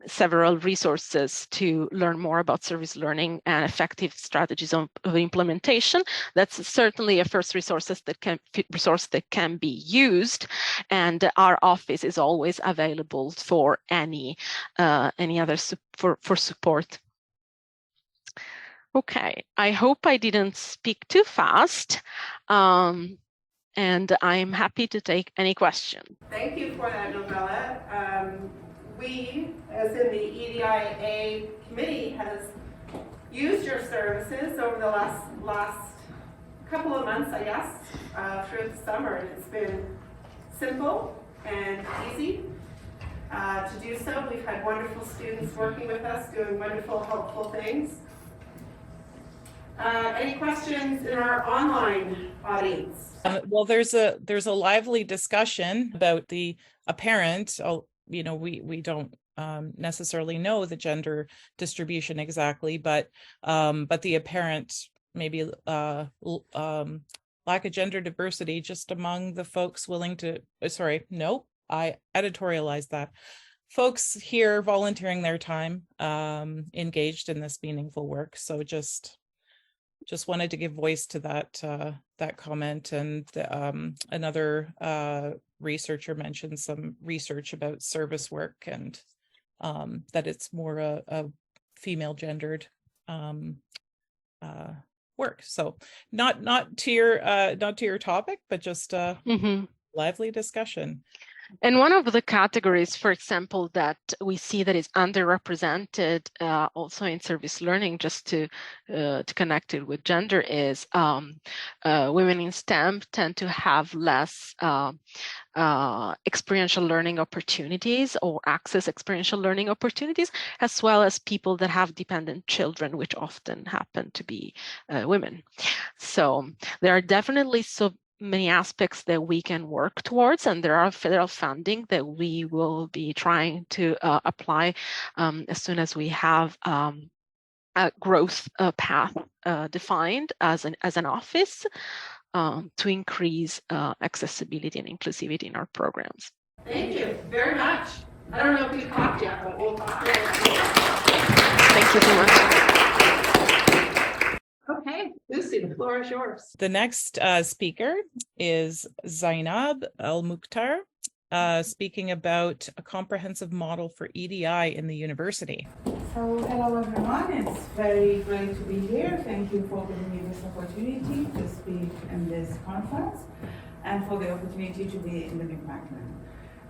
several resources to learn more about service learning and effective strategies of implementation. That's certainly a first resource that can be used, and our office is always available for any other for support. Okay, I hope I didn't speak too fast, and I'm happy to take any question. Thank you for that, Novella. We, as in the EDIA committee, has used your services over the last couple of months, I guess, through the summer. It's been simple and easy to do so. We've had wonderful students working with us, doing wonderful, helpful things. Any questions in our online audience? Well, there's a lively discussion about the apparent. We don't necessarily know the gender distribution exactly, but the apparent maybe lack of gender diversity just among the folks willing to. I editorialized that. Folks here volunteering their time, engaged in this meaningful work. So just wanted to give voice to that comment. And another researcher mentioned some research about service work and that it's more a female gendered work. So not to your topic, but just lively discussion. And one of the categories, for example, that we see that is underrepresented also in service learning, just to connect it with gender, is women in STEM tend to have less experiential learning opportunities or access experiential learning opportunities, as well as people that have dependent children, which often happen to be women. So there are definitely so many aspects that we can work towards, and there are federal funding that we will be trying to apply as soon as we have a growth path defined as an office to increase accessibility and inclusivity in our programs. Thank you very much. I don't know if we've talked yet, but we'll talk later. Thank you so much. Okay, Lucie, the floor is yours. The next speaker is Zainab Almukhtar, speaking about a comprehensive model for EDI in the university. So hello everyone, it's very great to be here. Thank you for giving me this opportunity to speak in this conference and for the opportunity to be in the Becca.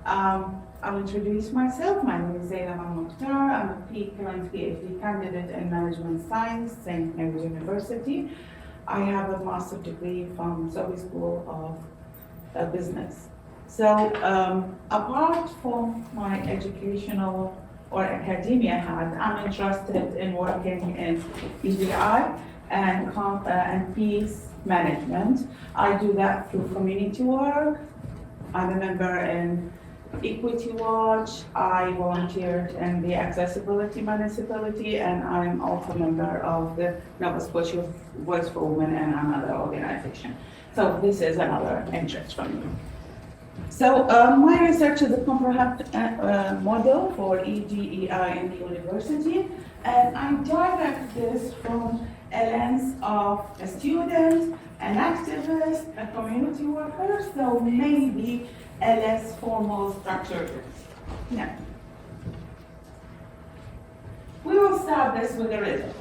I'll introduce myself. My name is Zainab Almukhtar. I'm a current PhD candidate in management science, St. Mary's University. I have a master's degree from Surrey School of Business. So apart from my educational or academia hat, I'm interested in working in EDI and peace management. I do that through community work. I'm a member in Equity Watch. I volunteered in the Accessibility Municipality, and I'm also a member of the Nova Scotia Voice for Women and another organization. So this is another interest from me. So my research is a comprehensive model for EDEI in the university, and I direct this from a lens of a student, an activist, a community worker, so maybe a less formal structure. Now, we will start this with a riddle.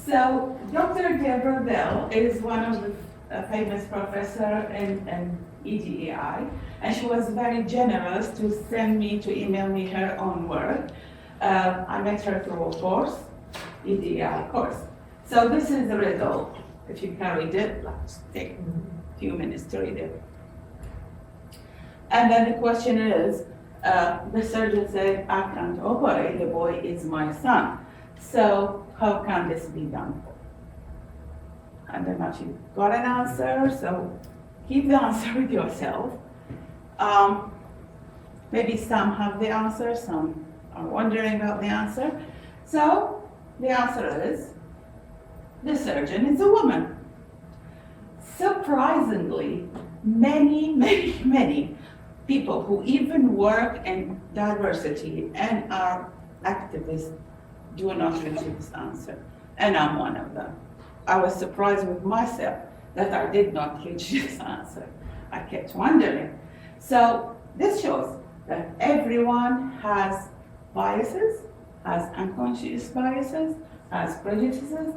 So Dr. Deborah Bell is one of the famous professor in EDEI, and she was very generous to email me her own work. I met her through a course, EDEI course. So this is the riddle. If you can read it, let's take a few minutes to read it. And then the question is, the surgeon said, I can't operate, the boy is my son. So how can this be done? And then she got an answer, so keep the answer with yourself. Maybe some have the answer, some are wondering about the answer. So the answer is, the surgeon is a woman. Surprisingly, many people who even work in diversity and are activists do not reach this answer, and I'm one of them. I was surprised with myself that I did not reach this answer. I kept wondering. So this shows that everyone has biases, has unconscious biases, has prejudices.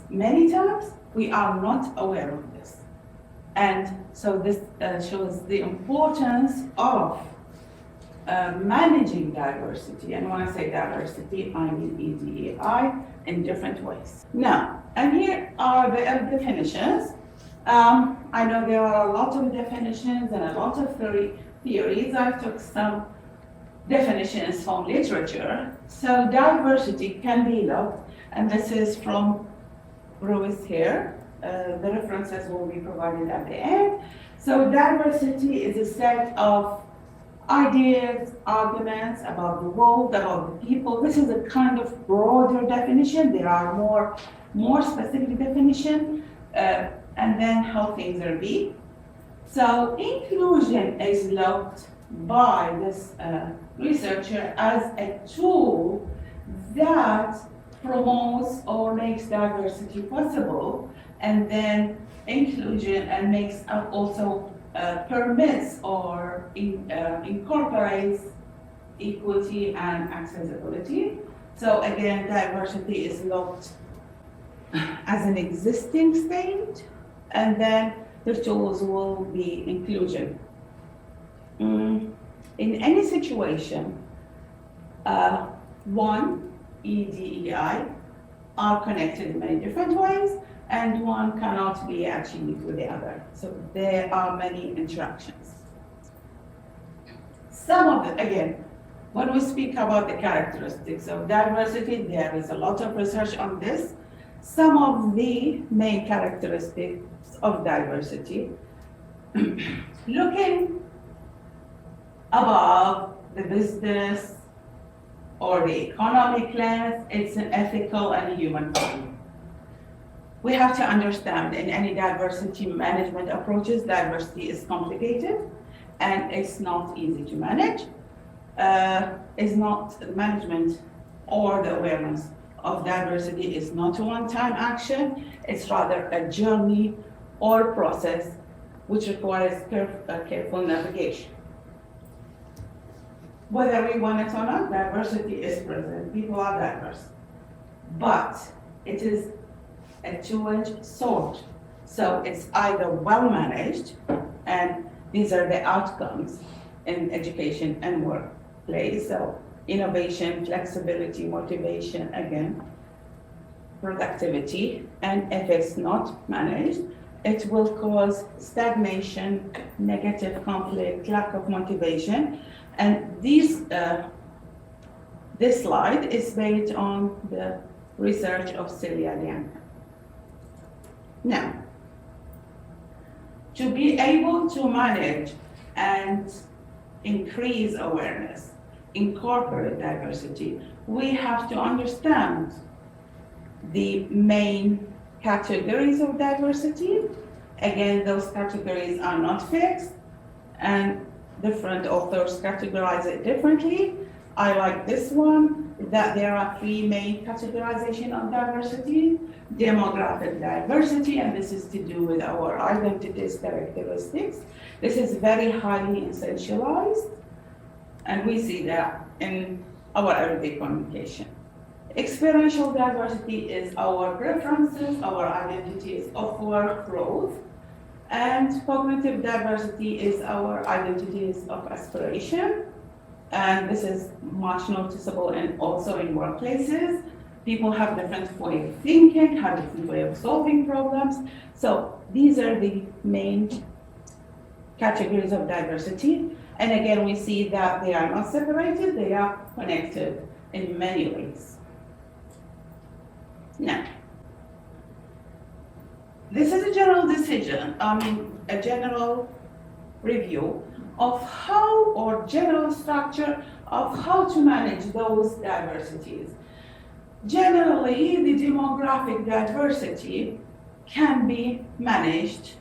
Many times we are not aware of this. And so this shows the importance of managing diversity. And when I say diversity, I mean EDEI in different ways. Now, and here are the definitions. I know there are a lot of definitions and a lot of theories. I took some definitions from literature. So diversity can be looked, and this is from Ruiz here. The references will be provided at the end. So diversity is a set of ideas, arguments about the world, about the people. This is a kind of broader definition. There are more specific definition, and then how things are be. So inclusion is looked by this researcher as a tool that promotes or makes diversity possible, and then inclusion and makes also permits or incorporates equity and accessibility. So again, diversity is looked as an existing state, and then the tools will be inclusion. In any situation, one, EDEI are connected in many different ways, and one cannot be achieved with the other. So there are many interactions. Some of them, again, when we speak about the characteristics of diversity, there is a lot of research on this. Some of the main characteristics of diversity, looking above the business or the economic lens, it's an ethical and human value. We have to understand in any diversity management approaches, diversity is complicated and it's not easy to manage. It's not the management or the awareness of diversity is not a one-time action. It's rather a journey or process which requires careful navigation. Whether we want it or not, diversity is present. People are diverse. But it is a two-edged sword. So it's either well managed, and these are the outcomes in education and workplace. So innovation, flexibility, motivation, again, productivity. And if it's not managed, it will cause stagnation, negative conflict, lack of motivation. And this slide is based on the research of Celia Liang. Now, to be able to manage and increase awareness, incorporate diversity, we have to understand the main categories of diversity. Again, those categories are not fixed, and different authors categorize it differently. I like this one, that there are three main categorization of diversity: demographic diversity, and this is to do with our identities, characteristics. This is very highly essentialized, and we see that in our everyday communication. Experiential diversity is our preferences, our identities of our growth, and cognitive diversity is our identities of aspiration. And this is much noticeable and also in workplaces. People have different way of thinking, have different way of solving problems. So these are the main categories of diversity. And again, we see that they are not separated, they are connected in many ways. Now, this is a general decision, a general review of how, or general structure of how to manage those diversities. Generally, the demographic diversity can be managed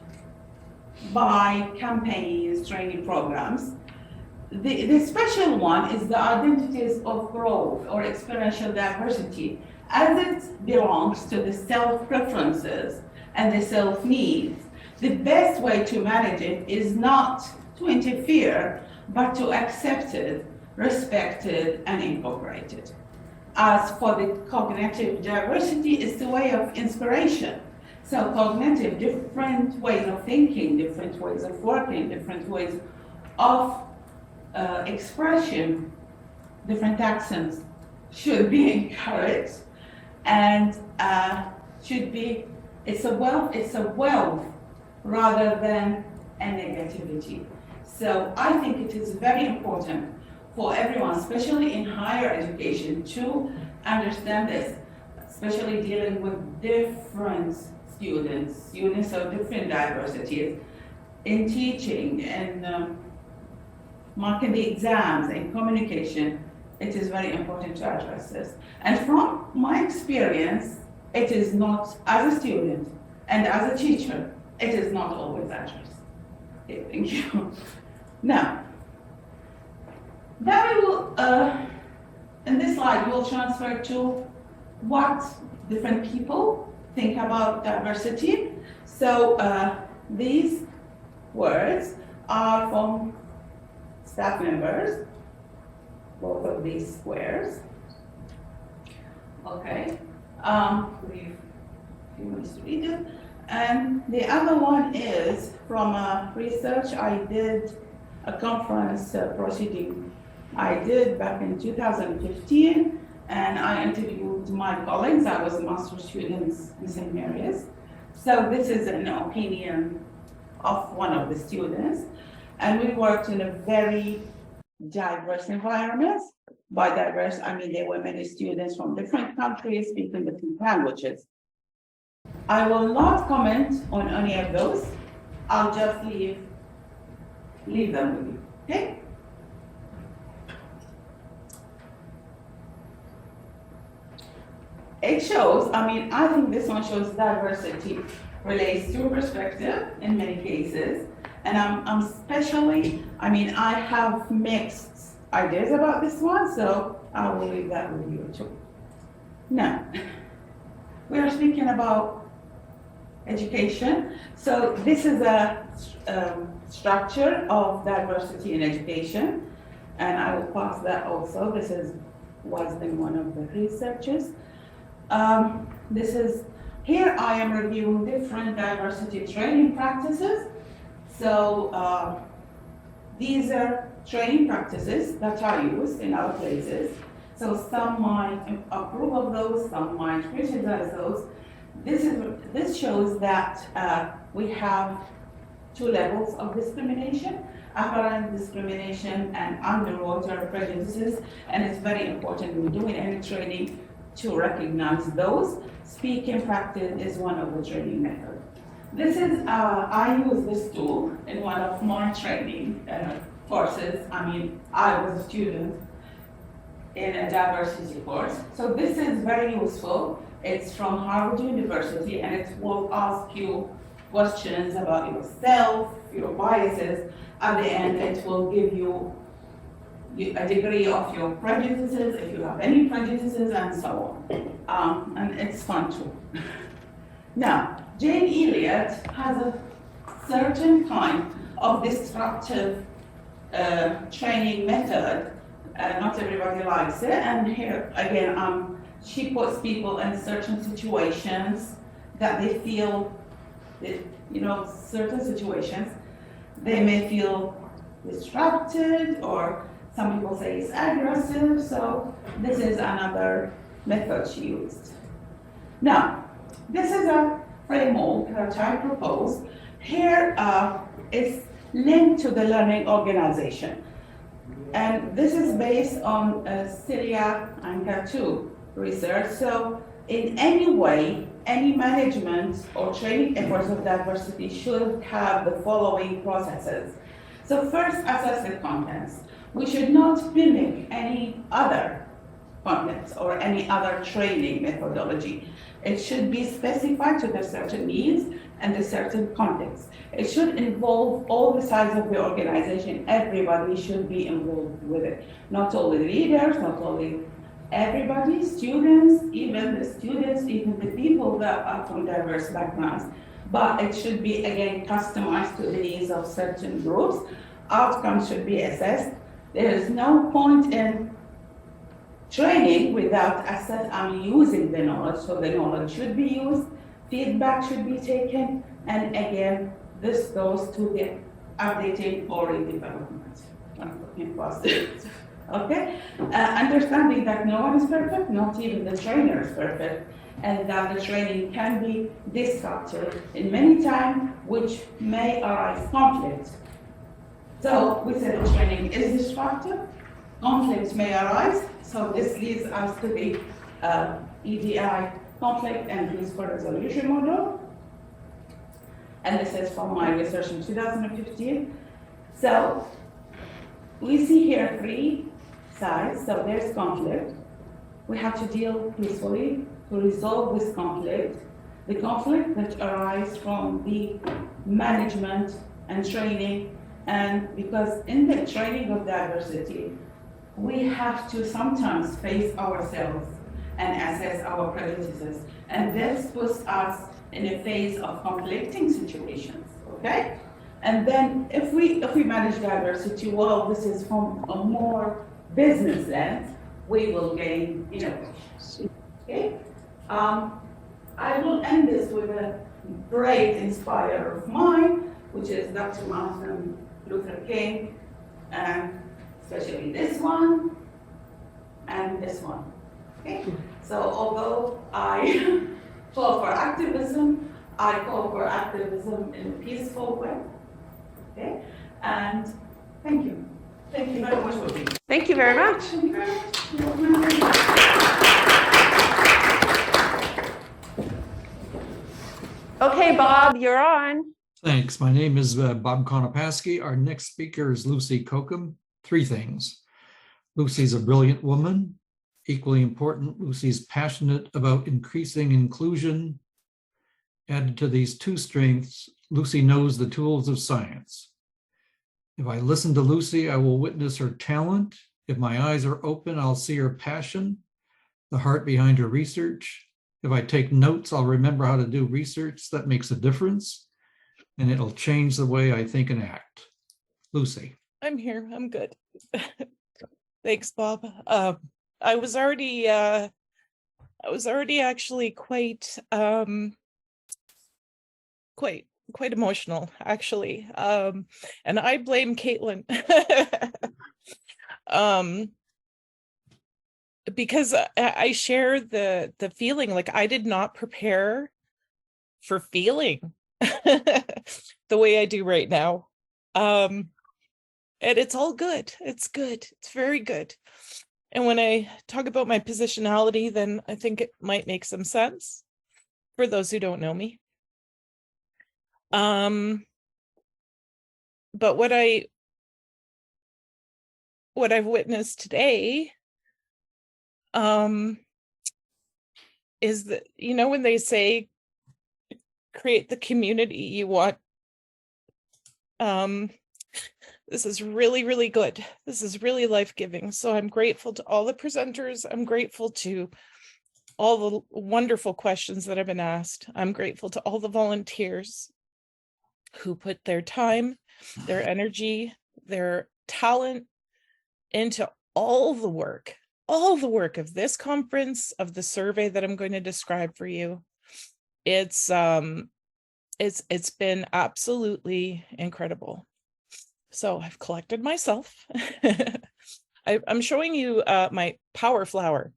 by campaigns, training programs. The special one is the identities of growth or experiential diversity, as it belongs to the self-preferences and the self-needs. The best way to manage it is not to interfere, but to accept it, respect it, and incorporate it. As for the cognitive diversity, it's the way of inspiration. So cognitive, different ways of thinking, different ways of working, different ways of expression, different accents should be encouraged, and should be, it's a wealth rather than a negativity. So I think it is very important for everyone, especially in higher education, to understand this, especially dealing with different students of different diversities in teaching and marking the exams and communication. It is very important to address this. And from my experience, it is not, as a student and as a teacher, it is not always addressed. Okay, thank you. Now, then we will, in this slide, we'll transfer to what different people think about diversity. So these words are from staff members, both of these squares. Okay, we have a few minutes to read it. And the other one is from research I did, a conference proceeding I did back in 2015, and I interviewed my colleagues. I was a master's student in St. Mary's. So this is an opinion of one of the students, and we worked in a very diverse environment. By diverse, I mean there were many students from different countries speaking different languages. I will not comment on any of those. I'll just leave them with you, okay? It shows, I think this one shows diversity relates to perspective in many cases. And I'm especially, I have mixed ideas about this one, so I will leave that with you too. Now, we are speaking about education. So this is a structure of diversity in education, and I will pass that also. This was in one of the researches. Here I am reviewing different diversity training practices. So these are training practices that are used in our places. So some might approve of those, some might criticize those. This shows that we have two levels of discrimination: apparent discrimination and underwater prejudices. And it's very important when doing any training to recognize those. Speaking practice is one of the training methods. This is, I use this tool in one of my training courses. I was a student in a diversity course. So this is very useful. It's from Harvard University, and it will ask you questions about yourself, your biases. At the end, it will give you a degree of your prejudices, if you have any prejudices, and so on. And it's fun too. Now, Jane Elliott has a certain kind of disruptive training method. Not everybody likes it, and here again, she puts people in certain situations that they feel, certain situations, they may feel disrupted, or some people say it's aggressive, so this is another method she used. Now, this is a framework that I proposed. Here it's linked to the learning organization. And this is based on Syria and Khartoum research. So in any way, any management or training efforts of diversity should have the following processes. So first, assess the contents. We should not mimic any other contents or any other training methodology. It should be specified to the certain needs and the certain context. It should involve all the sides of the organization. Everybody should be involved with it. Not only leaders, not only everybody, students, even the people that are from diverse backgrounds. But it should be, again, customized to the needs of certain groups. Outcomes should be assessed. There is no point in training without using the knowledge. So the knowledge should be used, feedback should be taken, and again, this goes to the updating or redevelopment. I'm looking positive. Okay? Understanding that no one is perfect, not even the trainer is perfect, and that the training can be disruptive in many times, which may arise conflict. So we said the training is disruptive, conflicts may arise, so this leads us to the EDI conflict and peaceful resolution model. And this is from my research in 2015. So we see here 3 sides. So there's conflict. We have to deal peacefully to resolve this conflict. The conflict that arises from the management and training, and because in the training of diversity, we have to sometimes face ourselves and assess our prejudices. And this puts us in a phase of conflicting situations, okay? And then if we manage diversity well, this is from a more business lens, we will gain innovation, okay? I will end this with a great inspirer of mine, which is Dr. Martin Luther King, and especially this one and this one, okay? So although I call for activism, I call for activism in a peaceful way, okay? And thank you. Thank you very much for being here. Thank you very much. Okay, Bob, you're on. Thanks. My name is Bob Konopaski. Our next speaker is Lucie Kocum. 3 things. Lucie's a brilliant woman. Equally important, Lucie's passionate about increasing inclusion. Added to these 2 strengths, Lucie knows the tools of science. If I listen to Lucie, I will witness her talent. If my eyes are open, I'll see her passion, the heart behind her research. If I take notes, I'll remember how to do research that makes a difference, and it'll change the way I think and act. Lucie. I'm here. I'm good. Thanks, Bob. I was already actually quite emotional, actually. And I blame Katelynn. Because I share the feeling, like I did not prepare for feeling the way I do right now. And it's all good. It's good. It's very good. And when I talk about my positionality, then I think it might make some sense for those who don't know me. But what I've witnessed today is that, when they say create the community you want. This is really, really good. This is really life-giving. So I'm grateful to all the presenters. I'm grateful to all the wonderful questions that have been asked. I'm grateful to all the volunteers who put their time, their energy, their talent into all the work of this conference, of the survey that I'm going to describe for you. It's been absolutely incredible. So I've collected myself. I'm showing you my power flower.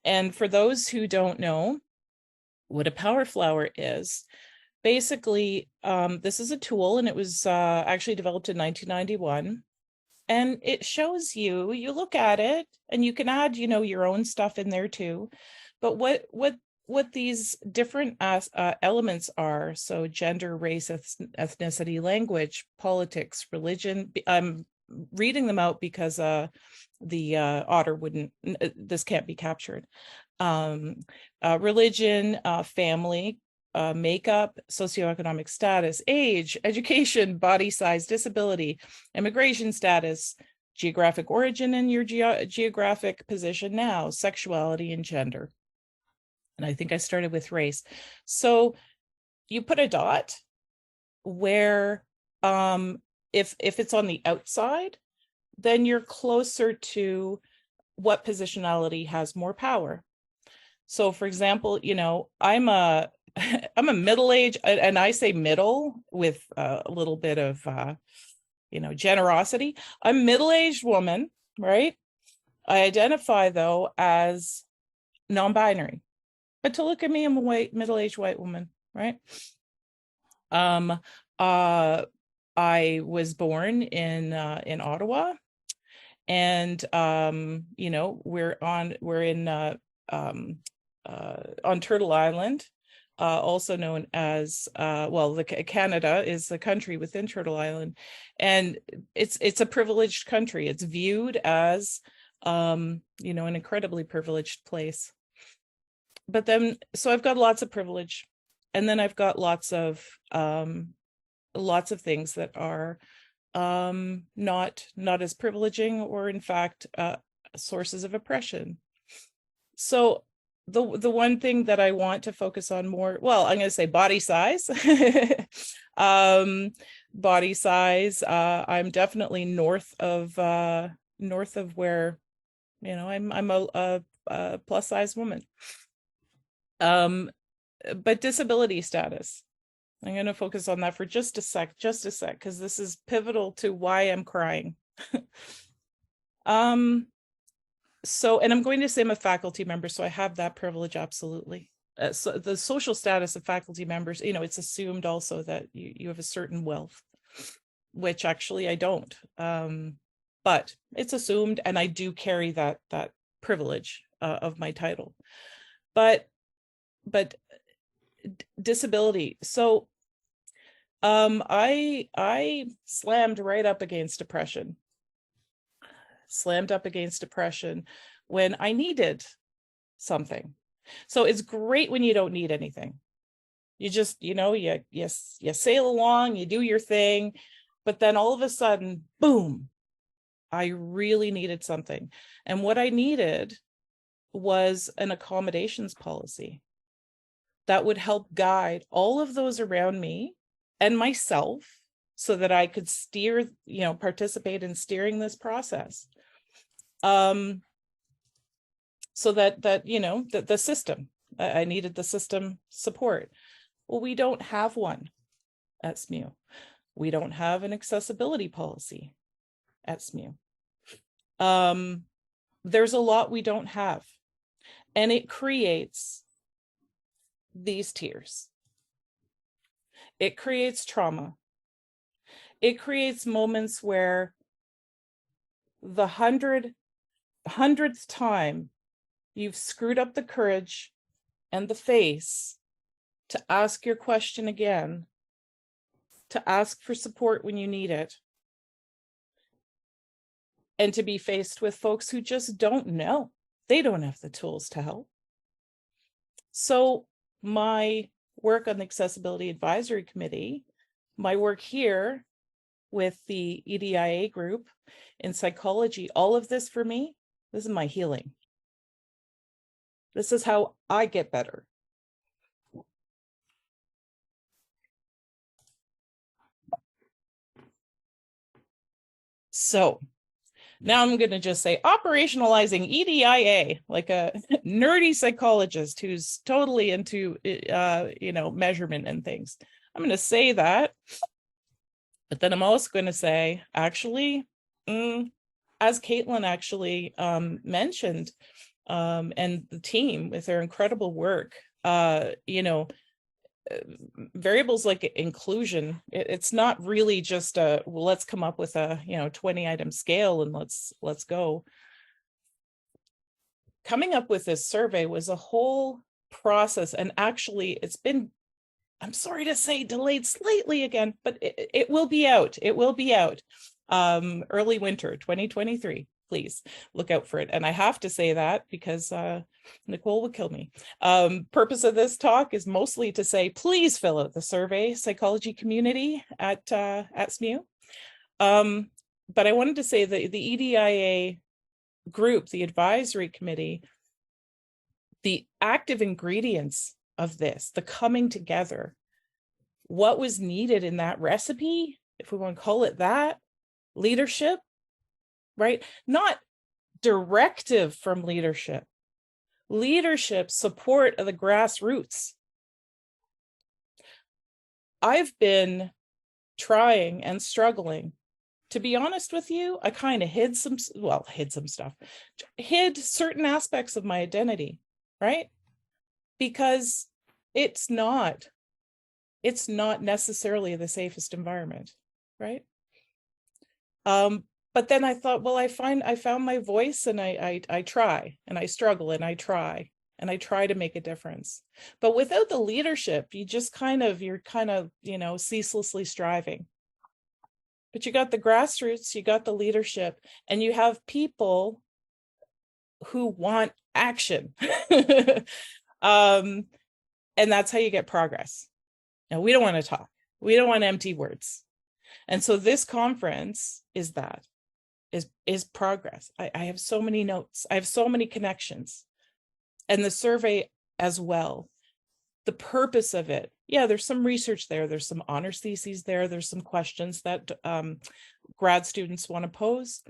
And for those who don't know what a power flower is, basically, this is a tool, and it was actually developed in 1991. And it shows you look at it, and you can add, your own stuff in there too. But what these different elements are, so gender, race, ethnicity, language, politics, religion. I'm reading them out because the otter wouldn't, this can't be captured. Religion, family, makeup, socioeconomic status, age, education, body size, disability, immigration status, geographic origin and your geographic position now, sexuality and gender. And I think I started with race. So you put a dot where if it's on the outside, then you're closer to what positionality has more power. So for example, I'm a middle-aged, and I say middle with a little bit of generosity. I'm a middle-aged woman, right? I identify though as non-binary. But to look at me, I'm a middle-aged white woman, right? I was born in Ottawa, and we're on Turtle Island, also known as Canada is the country within Turtle Island, and it's a privileged country. It's viewed as an incredibly privileged place. But then, so I've got lots of privilege, and then I've got lots of things that are not as privileging, or in fact sources of oppression. So the one thing that I want to focus on more, well, I'm going to say body size. Body size. I'm definitely north of where, I'm a plus size woman. But disability status, I'm going to focus on that for just a sec, because this is pivotal to why I'm crying. So, and I'm going to say I'm a faculty member, so I have that privilege, absolutely. So the social status of faculty members, it's assumed also that you have a certain wealth, which actually I don't. But it's assumed, and I do carry that privilege of my title. But disability. So I slammed right up against depression. When I needed something. So it's great when you don't need anything. You just, you sail along, you do your thing, but then all of a sudden, boom, I really needed something. And what I needed was an accommodations policy that would help guide all of those around me and myself so that I could steer, participate in steering this process. So that the system, I needed the system support. Well, we don't have one at SMU. We don't have an accessibility policy at SMU. There's a lot we don't have, and it creates these tiers. It creates trauma. It creates moments where the hundredth time you've screwed up the courage and the face to ask your question again, to ask for support when you need it, and to be faced with folks who just don't know. They don't have the tools to help. So my work on the Accessibility Advisory Committee, my work here with the EDIA group in psychology, all of this for me, this is my healing. This is how I get better. So now I'm going to just say operationalizing EDIA, like a nerdy psychologist who's totally into, measurement and things. I'm going to say that, but then I'm also going to say, actually, as Katelynn actually mentioned, and the team with their incredible work, variables like inclusion, it's not really just let's come up with a 20-item scale and let's go. Coming up with this survey was a whole process, and actually it's been, I'm sorry to say, delayed slightly again, but it will be out. It will be out early winter 2023. Please look out for it. And I have to say that because Nicole would kill me. Purpose of this talk is mostly to say, please fill out the survey, psychology community at SMU. But I wanted to say that the EDIA group, the advisory committee, the active ingredients of this, the coming together, what was needed in that recipe, if we want to call it that, leadership, right? Not directive from leadership. Leadership, support of the grassroots. I've been trying and struggling. To be honest with you, I kind of hid some stuff, hid certain aspects of my identity, right? Because it's not necessarily the safest environment, right? But then I thought, well, I found my voice, and I try, and I struggle, and I try to make a difference. But without the leadership, you're ceaselessly striving. But you got the grassroots, you got the leadership, and you have people who want action. And that's how you get progress. Now, we don't want to talk. We don't want empty words. And so this conference is progress. I have so many notes. I have so many connections. And the survey as well. The purpose of it. Yeah, there's some research there. There's some honors theses there. There's some questions that grad students want to pose.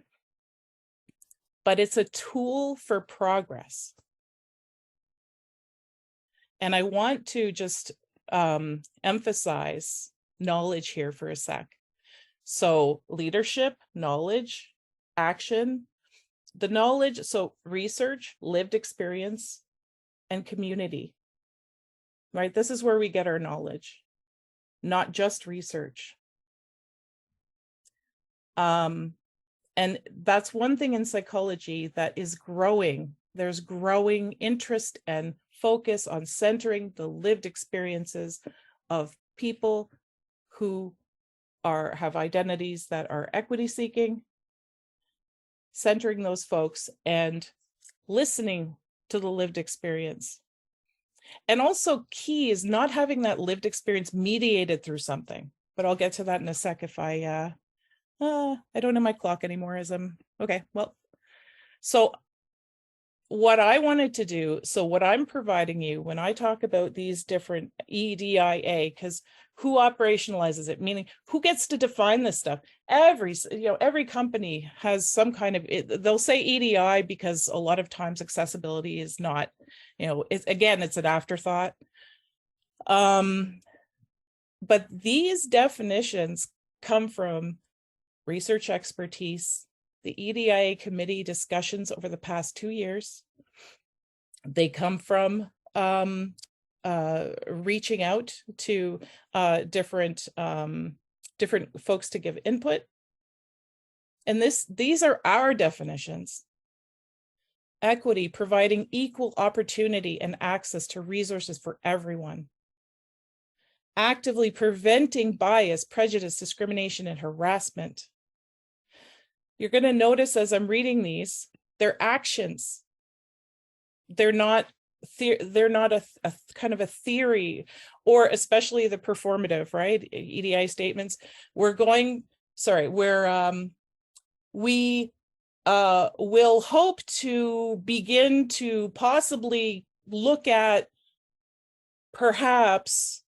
But it's a tool for progress. And I want to just emphasize knowledge here for a sec. So leadership, knowledge, action, the knowledge, so research, lived experience, and community, right? This is where we get our knowledge, not just research. And that's one thing in psychology that is growing. There's growing interest and focus on centering the lived experiences of people who have identities that are equity seeking, centering those folks and listening to the lived experience. And also key is not having that lived experience mediated through something, but I'll get to that in a sec if I don't know my clock anymore as I'm, okay, well, so what I wanted to do, so what I'm providing you when I talk about these different EDIA, because who operationalizes it, meaning who gets to define this stuff? Every company has some kind of, they'll say EDI because a lot of times accessibility is not, it's an afterthought. But these definitions come from research expertise, the EDIA committee discussions over the past 2 years. They come from reaching out to different folks to give input. And these are our definitions. Equity, providing equal opportunity and access to resources for everyone. Actively preventing bias, prejudice, discrimination, and harassment. You're going to notice as I'm reading these, they're actions. They're not they're not a kind of a theory, or especially the performative, right? EDI statements. We will hope to begin to possibly look at perhaps,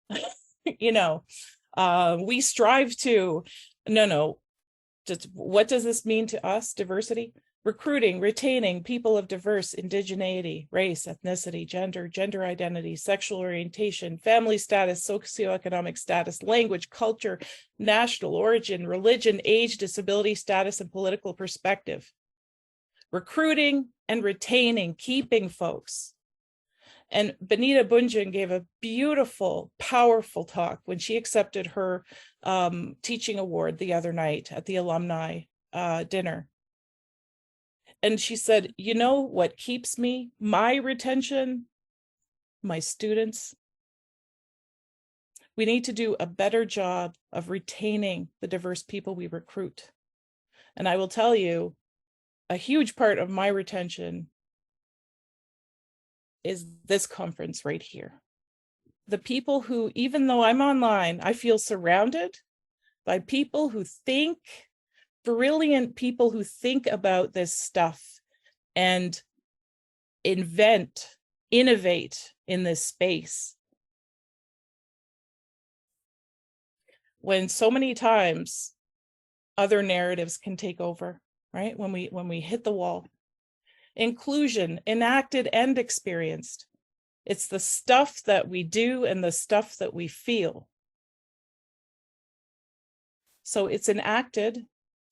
we strive to, just what does this mean to us? Diversity, recruiting, retaining people of diverse indigeneity, race, ethnicity, gender identity, sexual orientation, family status, socioeconomic status, language, culture, national origin, religion, age, disability status, and political perspective. Recruiting and retaining, keeping folks. And Benita Bunjin gave a beautiful, powerful talk when she accepted her teaching award the other night at the alumni dinner. And she said, you know what keeps me, my retention? My students. We need to do a better job of retaining the diverse people we recruit. And I will tell you, a huge part of my retention is this conference right here. The people who, even though I'm online, I feel surrounded by people who think, brilliant people who think about this stuff and innovate in this space. When so many times other narratives can take over, right? When we hit the wall. Inclusion, enacted and experienced. It's the stuff that we do and the stuff that we feel. So it's enacted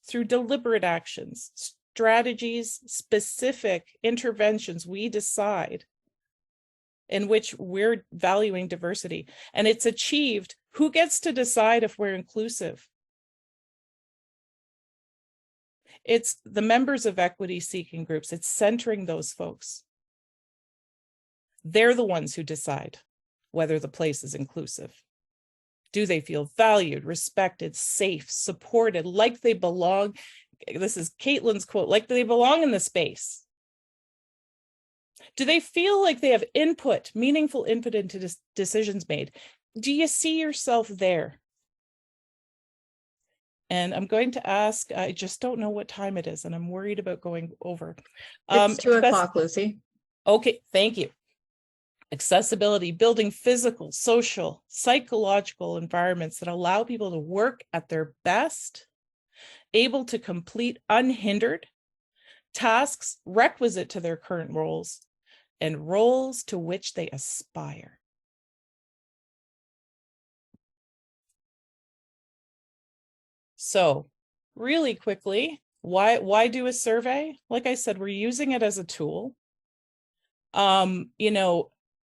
through deliberate actions, strategies, specific interventions we decide in which we're valuing diversity. And it's achieved. Who gets to decide if we're inclusive? It's the members of equity-seeking groups. It's centering those folks. They're the ones who decide whether the place is inclusive. Do they feel valued, respected, safe, supported, like they belong? This is Katelyn's quote, like they belong in the space. Do they feel like they have input, meaningful input into decisions made? Do you see yourself there? And I'm going to ask, I just don't know what time it is, and I'm worried about going over. It's 2 o'clock, Lucie. Okay, thank you. Accessibility, building physical, social, psychological environments that allow people to work at their best, able to complete unhindered tasks requisite to their current roles, and roles to which they aspire. So really quickly, why do a survey? Like I said, we're using it as a tool.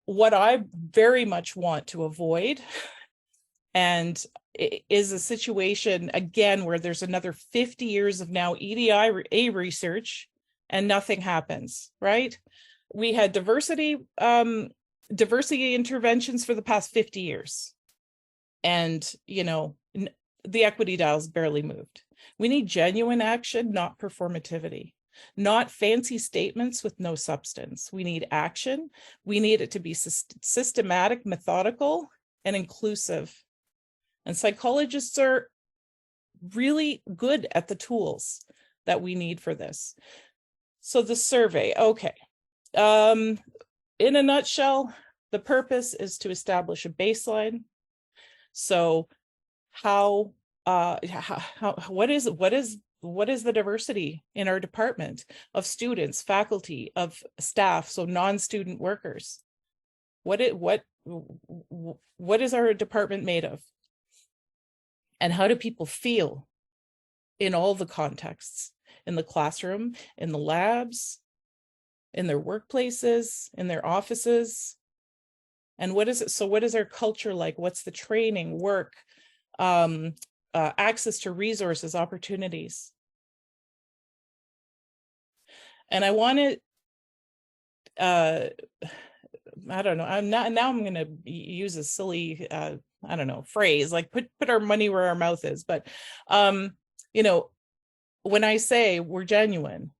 What I very much want to avoid and is a situation, again, where there's another 50 years of now EDIA research and nothing happens, right? We had diversity interventions for the past 50 years. And, the equity dial's barely moved. We need genuine action, not performativity, not fancy statements with no substance. We need action. We need it to be systematic, methodical, and inclusive. And psychologists are really good at the tools that we need for this. So the survey, okay. In a nutshell, the purpose is to establish a baseline. So what is the diversity in our department of students, faculty, of staff, so non-student workers? What is our department made of? And how do people feel in all the contexts, in the classroom, in the labs, in their workplaces, in their offices? And what is it? So what is our culture like? What's the training, work, access to resources, opportunities? And I wanted, I don't know, I'm going to use a silly, phrase, like put our money where our mouth is. But, when I say we're genuine,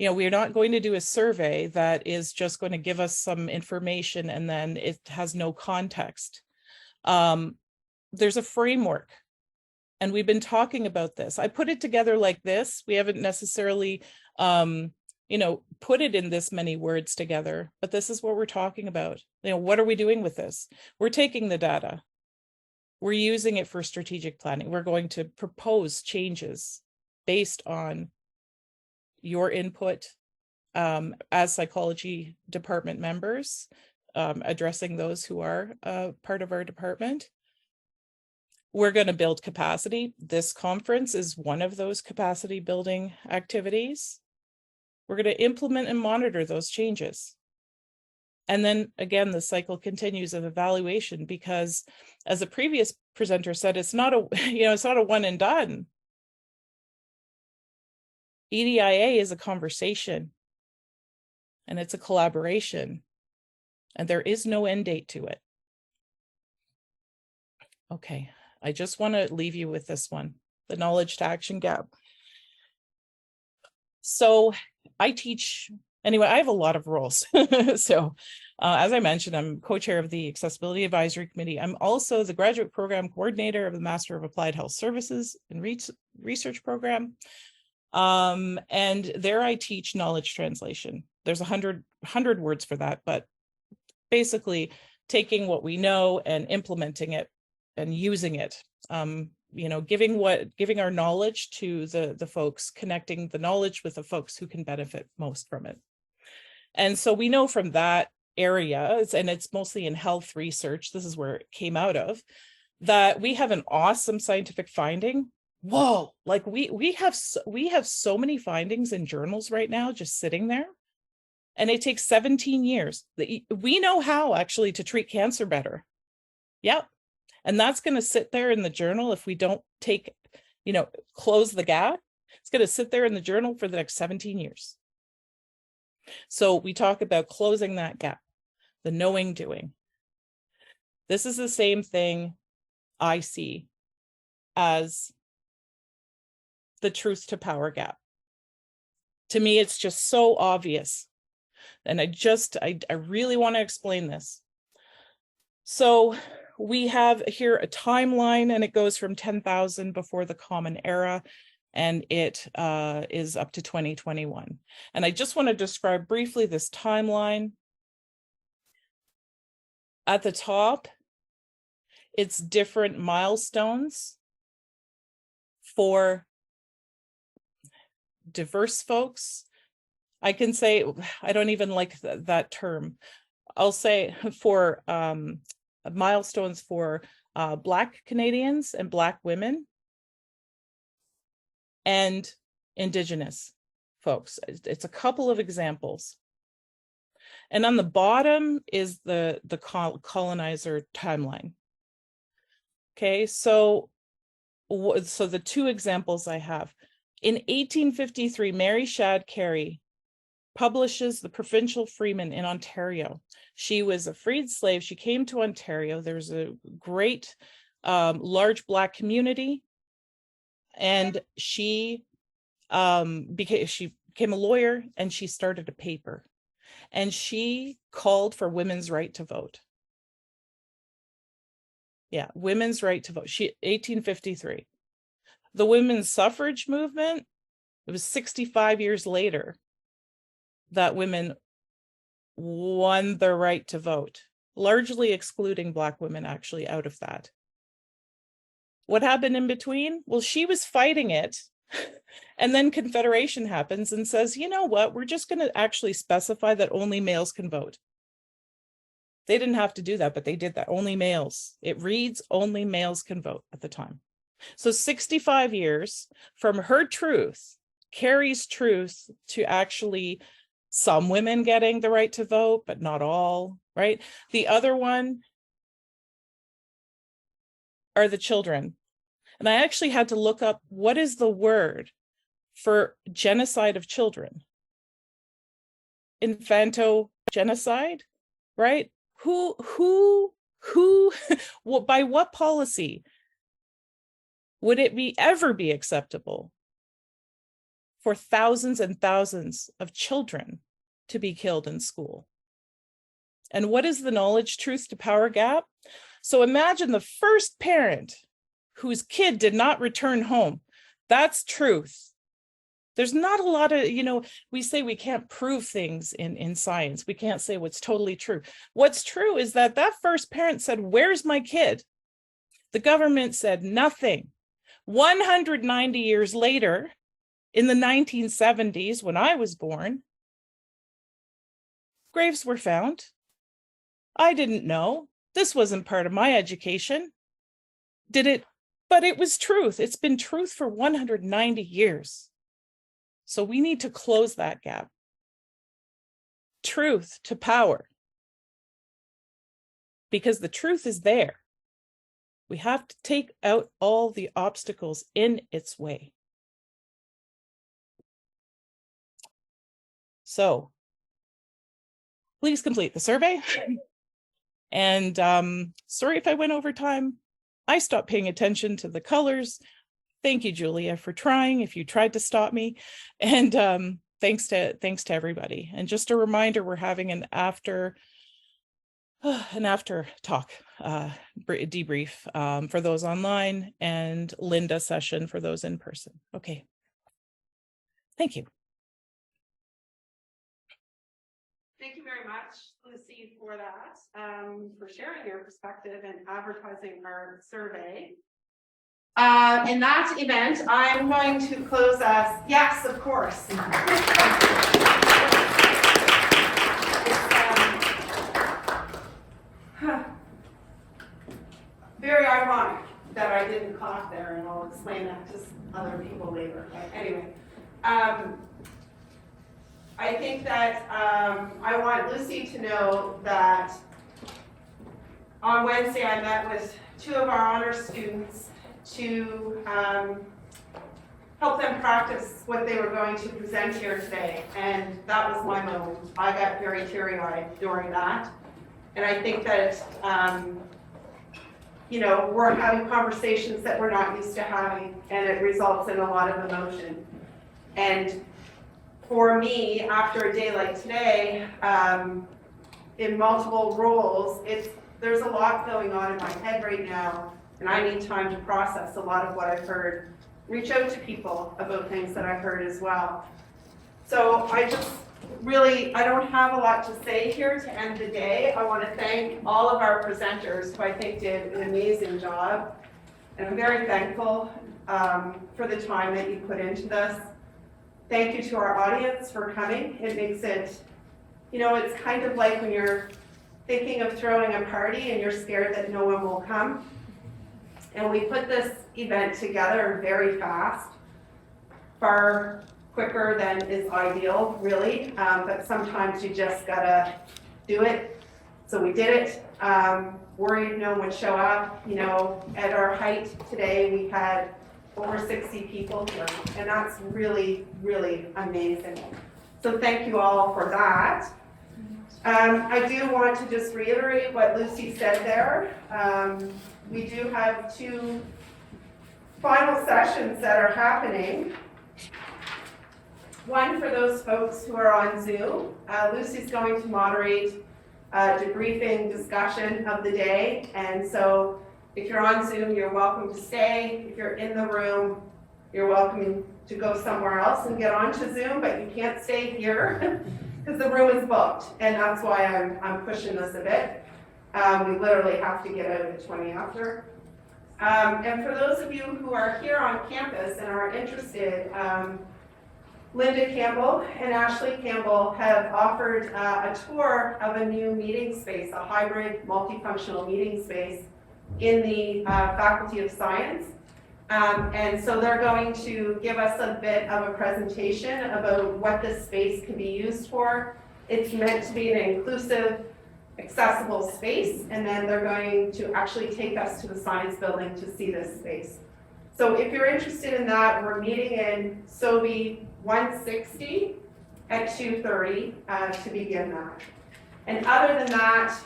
we're not going to do a survey that is just going to give us some information and then it has no context. There's a framework, and we've been talking about this. I put it together like this. We haven't necessarily, put it in this many words together, but this is what we're talking about. What are we doing with this? We're taking the data. We're using it for strategic planning. We're going to propose changes based on your input as psychology department members, addressing those who are part of our department. We're going to build capacity. This conference is one of those capacity building activities. We're going to implement and monitor those changes. And then again, the cycle continues of evaluation, because as the previous presenter said, it's not a, it's not a one and done. EDIA is a conversation, and it's a collaboration, and there is no end date to it. Okay, I just want to leave you with this one, the knowledge to action gap. So I teach, anyway, I have a lot of roles. So as I mentioned, I'm co-chair of the Accessibility Advisory Committee. I'm also the graduate program coordinator of the Master of Applied Health Services and Research Program. And there I teach knowledge translation. There's 100 words for that, but basically taking what we know and implementing it and using it, giving our knowledge to the folks, connecting the knowledge with the folks who can benefit most from it. And so we know from that area, and it's mostly in health research, this is where it came out of, that we have an awesome scientific finding. Whoa, like we have so many findings in journals right now just sitting there, and it takes 17 years. We know how actually to treat cancer better. Yep. And that's going to sit there in the journal if we don't close the gap. It's going to sit there in the journal for the next 17 years. So we talk about closing that gap, the knowing doing. This is the same thing I see as the truth to power gap. To me, it's just so obvious. And I really want to explain this. So we have here a timeline, and it goes from 10,000 before the Common Era, and it is up to 2021. And I just want to describe briefly this timeline. At the top, it's different milestones for diverse folks. I can say, I don't even like that term. I'll say for milestones for Black Canadians and Black women and Indigenous folks. It's a couple of examples. And on the bottom is the colonizer timeline. Okay, so the two examples I have. In 1853, Mary Shad Carey publishes The Provincial Freeman in Ontario. She was a freed slave. She came to Ontario. There's a great large Black community, and she became a lawyer, and she started a paper, and she called for women's right to vote. Yeah, women's right to vote. 1853. The women's suffrage movement, it was 65 years later that women won their right to vote, largely excluding Black women actually out of that. What happened in between? Well, she was fighting it, and then Confederation happens and says, you know what, we're just going to actually specify that only males can vote. They didn't have to do that, but they did that. Only males. It reads only males can vote at the time. So 65 years from her truth, Carey's truth, to actually some women getting the right to vote, but not all, right? The other one are the children. And I actually had to look up, what is the word for genocide of children? Infantogenocide, right? Who, well, by what policy would it ever be acceptable for thousands and thousands of children to be killed in school. And what is the knowledge truth to power gap? So imagine the first parent whose kid did not return home. That's truth. There's not a lot of, we say we can't prove things in science. We can't say what's totally true. What's true is that first parent said, "Where's my kid?" The government said nothing. 190 years later, in the 1970s, when I was born, graves were found. I didn't know. This wasn't part of my education. But it was truth. It's been truth for 190 years. So we need to close that gap. Truth to power. Because the truth is there. We have to take out all the obstacles in its way. So please complete the survey. And sorry if I went over time. I stopped paying attention to the colors. Thank you, Julia, for trying, if you tried to stop me. And thanks to everybody. And just a reminder, we're having an after talk debrief for those online, and Linda session for those in person. Okay. Thank you. Thank you very much, Lucie, for that, for sharing your perspective and advertising our survey. In that event, I'm going to close us. Yes, of course. Very ironic that I didn't clap there, and I'll explain that to other people later. But anyway, I think that I want Lucie to know that on Wednesday I met with 2 of our honors students to help them practice what they were going to present here today. And that was my moment. I got very teary-eyed during that. And I think that, we're having conversations that we're not used to having, and it results in a lot of emotion. And for me, after a day like today, in multiple roles, there's a lot going on in my head right now, and I need time to process a lot of what I've heard. Reach out to people about things that I've heard as well. So I don't have a lot to say here to end the day. I want to thank all of our presenters who I think did an amazing job. And I'm very thankful for the time that you put into this. Thank you to our audience for coming. It makes it, it's kind of like when you're thinking of throwing a party and you're scared that no one will come. And we put this event together very fast, far quicker than is ideal, really. But sometimes you just gotta do it. So we did it. Worried no one would show up. At our height today, we had over 60 people here, and that's really, really amazing. So thank you all for that. I do want to just reiterate what Lucie said there. We do have 2 final sessions that are happening. One for those folks who are on Zoom. Lucie's going to moderate a debriefing discussion of the day, and so if you're on Zoom, you're welcome to stay. If you're in the room, you're welcome to go somewhere else and get onto Zoom, but you can't stay here because the room is booked, and that's why I'm pushing this a bit. We literally have to get out at 20 after. And for those of you who are here on campus and are interested, Linda Campbell and Ashley Campbell have offered a tour of a new meeting space, a hybrid multifunctional meeting space in the Faculty of Science. And so they're going to give us a bit of a presentation about what this space can be used for. It's meant to be an inclusive, accessible space, and then they're going to actually take us to the science building to see this space. So if you're interested in that, we're meeting in SOBI 160 at 2:30 to begin that. And other than that,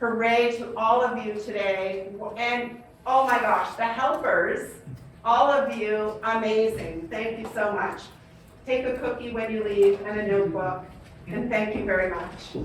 hooray to all of you today. And oh my gosh, the helpers, all of you, amazing. Thank you so much. take a cookie when you leave and a notebook. And thank you very much.